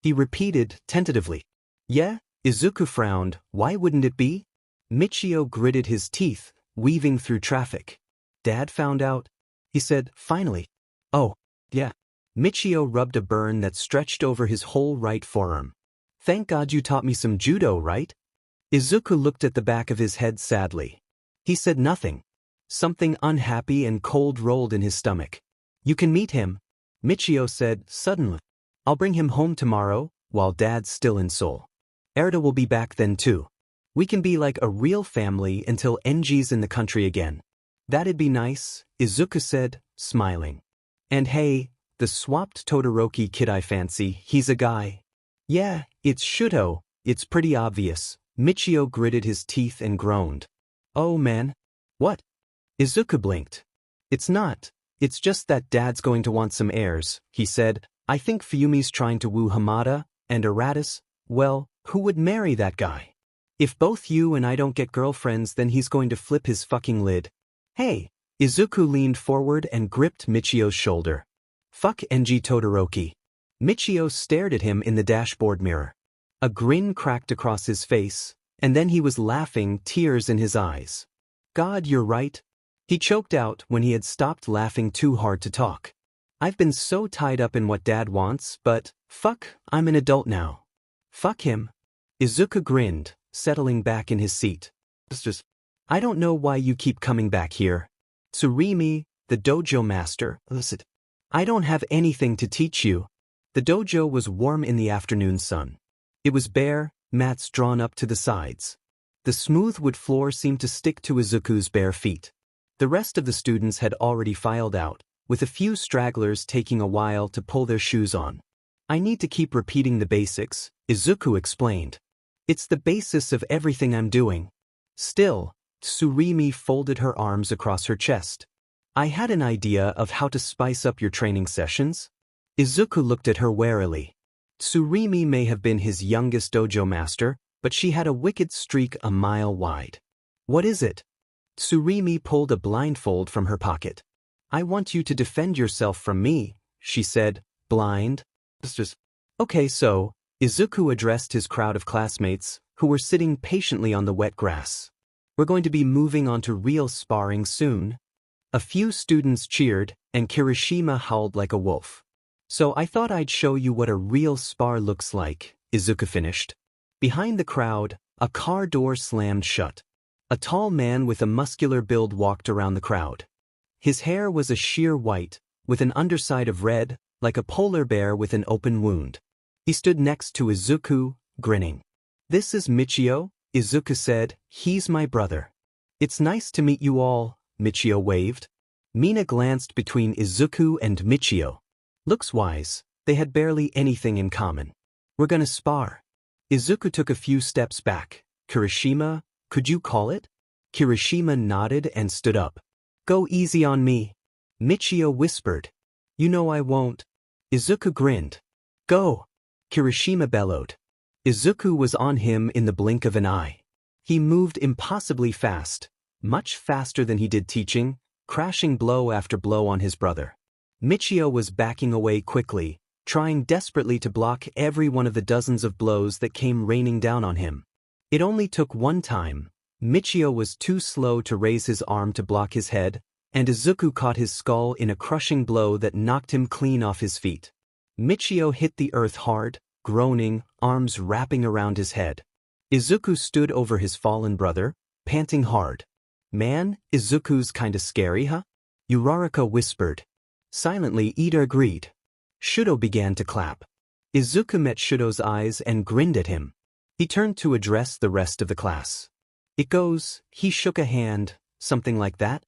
He repeated tentatively. Yeah, Izuku frowned. Why wouldn't it be? Michio gritted his teeth, weaving through traffic. Dad found out? He said, finally. Oh, yeah. Michio rubbed a burn that stretched over his whole right forearm. Thank God you taught me some judo, right? Izuku looked at the back of his head sadly. He said nothing. Something unhappy and cold rolled in his stomach. You can meet him, Michio said suddenly. I'll bring him home tomorrow, while Dad's still in Seoul. Erda will be back then too. We can be like a real family until Enji's in the country again. That'd be nice, Izuku said, smiling. And hey, the swapped Todoroki kid I fancy, he's a guy. Yeah, it's Shouto, it's pretty obvious. Michio gritted his teeth and groaned. Oh man. What? Izuku blinked. It's not. It's just that Dad's going to want some heirs, he said. I think Fuyumi's trying to woo Hamada, and Aratus, well, who would marry that guy? If both you and I don't get girlfriends, then he's going to flip his fucking lid. Hey, Izuku leaned forward and gripped Michio's shoulder. Fuck Enji Todoroki. Michio stared at him in the dashboard mirror. A grin cracked across his face, and then he was laughing, tears in his eyes. God, you're right. He choked out when he had stopped laughing too hard to talk. I've been so tied up in what Dad wants, but, fuck, I'm an adult now. Fuck him. Izuku grinned, settling back in his seat. I don't know why you keep coming back here. Tsurimi, the dojo master, listen. I don't have anything to teach you. The dojo was warm in the afternoon sun. It was bare, mats drawn up to the sides. The smooth wood floor seemed to stick to Izuku's bare feet. The rest of the students had already filed out, with a few stragglers taking a while to pull their shoes on. I need to keep repeating the basics, Izuku explained. It's the basis of everything I'm doing. Still, Tsurimi folded her arms across her chest. I had an idea of how to spice up your training sessions. Izuku looked at her warily. Tsurimi may have been his youngest dojo master, but she had a wicked streak a mile wide. What is it? Tsurimi pulled a blindfold from her pocket. I want you to defend yourself from me, she said, blind. Okay, so, Izuku addressed his crowd of classmates, who were sitting patiently on the wet grass. We're going to be moving on to real sparring soon. A few students cheered, and Kirishima howled like a wolf. So I thought I'd show you what a real spar looks like, Izuku finished. Behind the crowd, a car door slammed shut. A tall man with a muscular build walked around the crowd. His hair was a sheer white, with an underside of red, like a polar bear with an open wound. He stood next to Izuku, grinning. This is Michio, Izuku said. He's my brother. It's nice to meet you all, Michio waved. Mina glanced between Izuku and Michio. Looks-wise, they had barely anything in common. We're gonna spar. Izuku took a few steps back. Kirishima, could you call it? Kirishima nodded and stood up. Go easy on me. Michio whispered. You know I won't. Izuku grinned. Go. Kirishima bellowed. Izuku was on him in the blink of an eye. He moved impossibly fast, much faster than he did teaching, crashing blow after blow on his brother. Michio was backing away quickly, trying desperately to block every one of the dozens of blows that came raining down on him. It only took one time. Michio was too slow to raise his arm to block his head, and Izuku caught his skull in a crushing blow that knocked him clean off his feet. Michio hit the earth hard, groaning, arms wrapping around his head. Izuku stood over his fallen brother, panting hard. Man, Izuku's kinda scary, huh? Uraraka whispered. Silently, Ida agreed. Shouto began to clap. Izuku met Shuto's eyes and grinned at him. He turned to address the rest of the class. It goes, he shook a hand, something like that.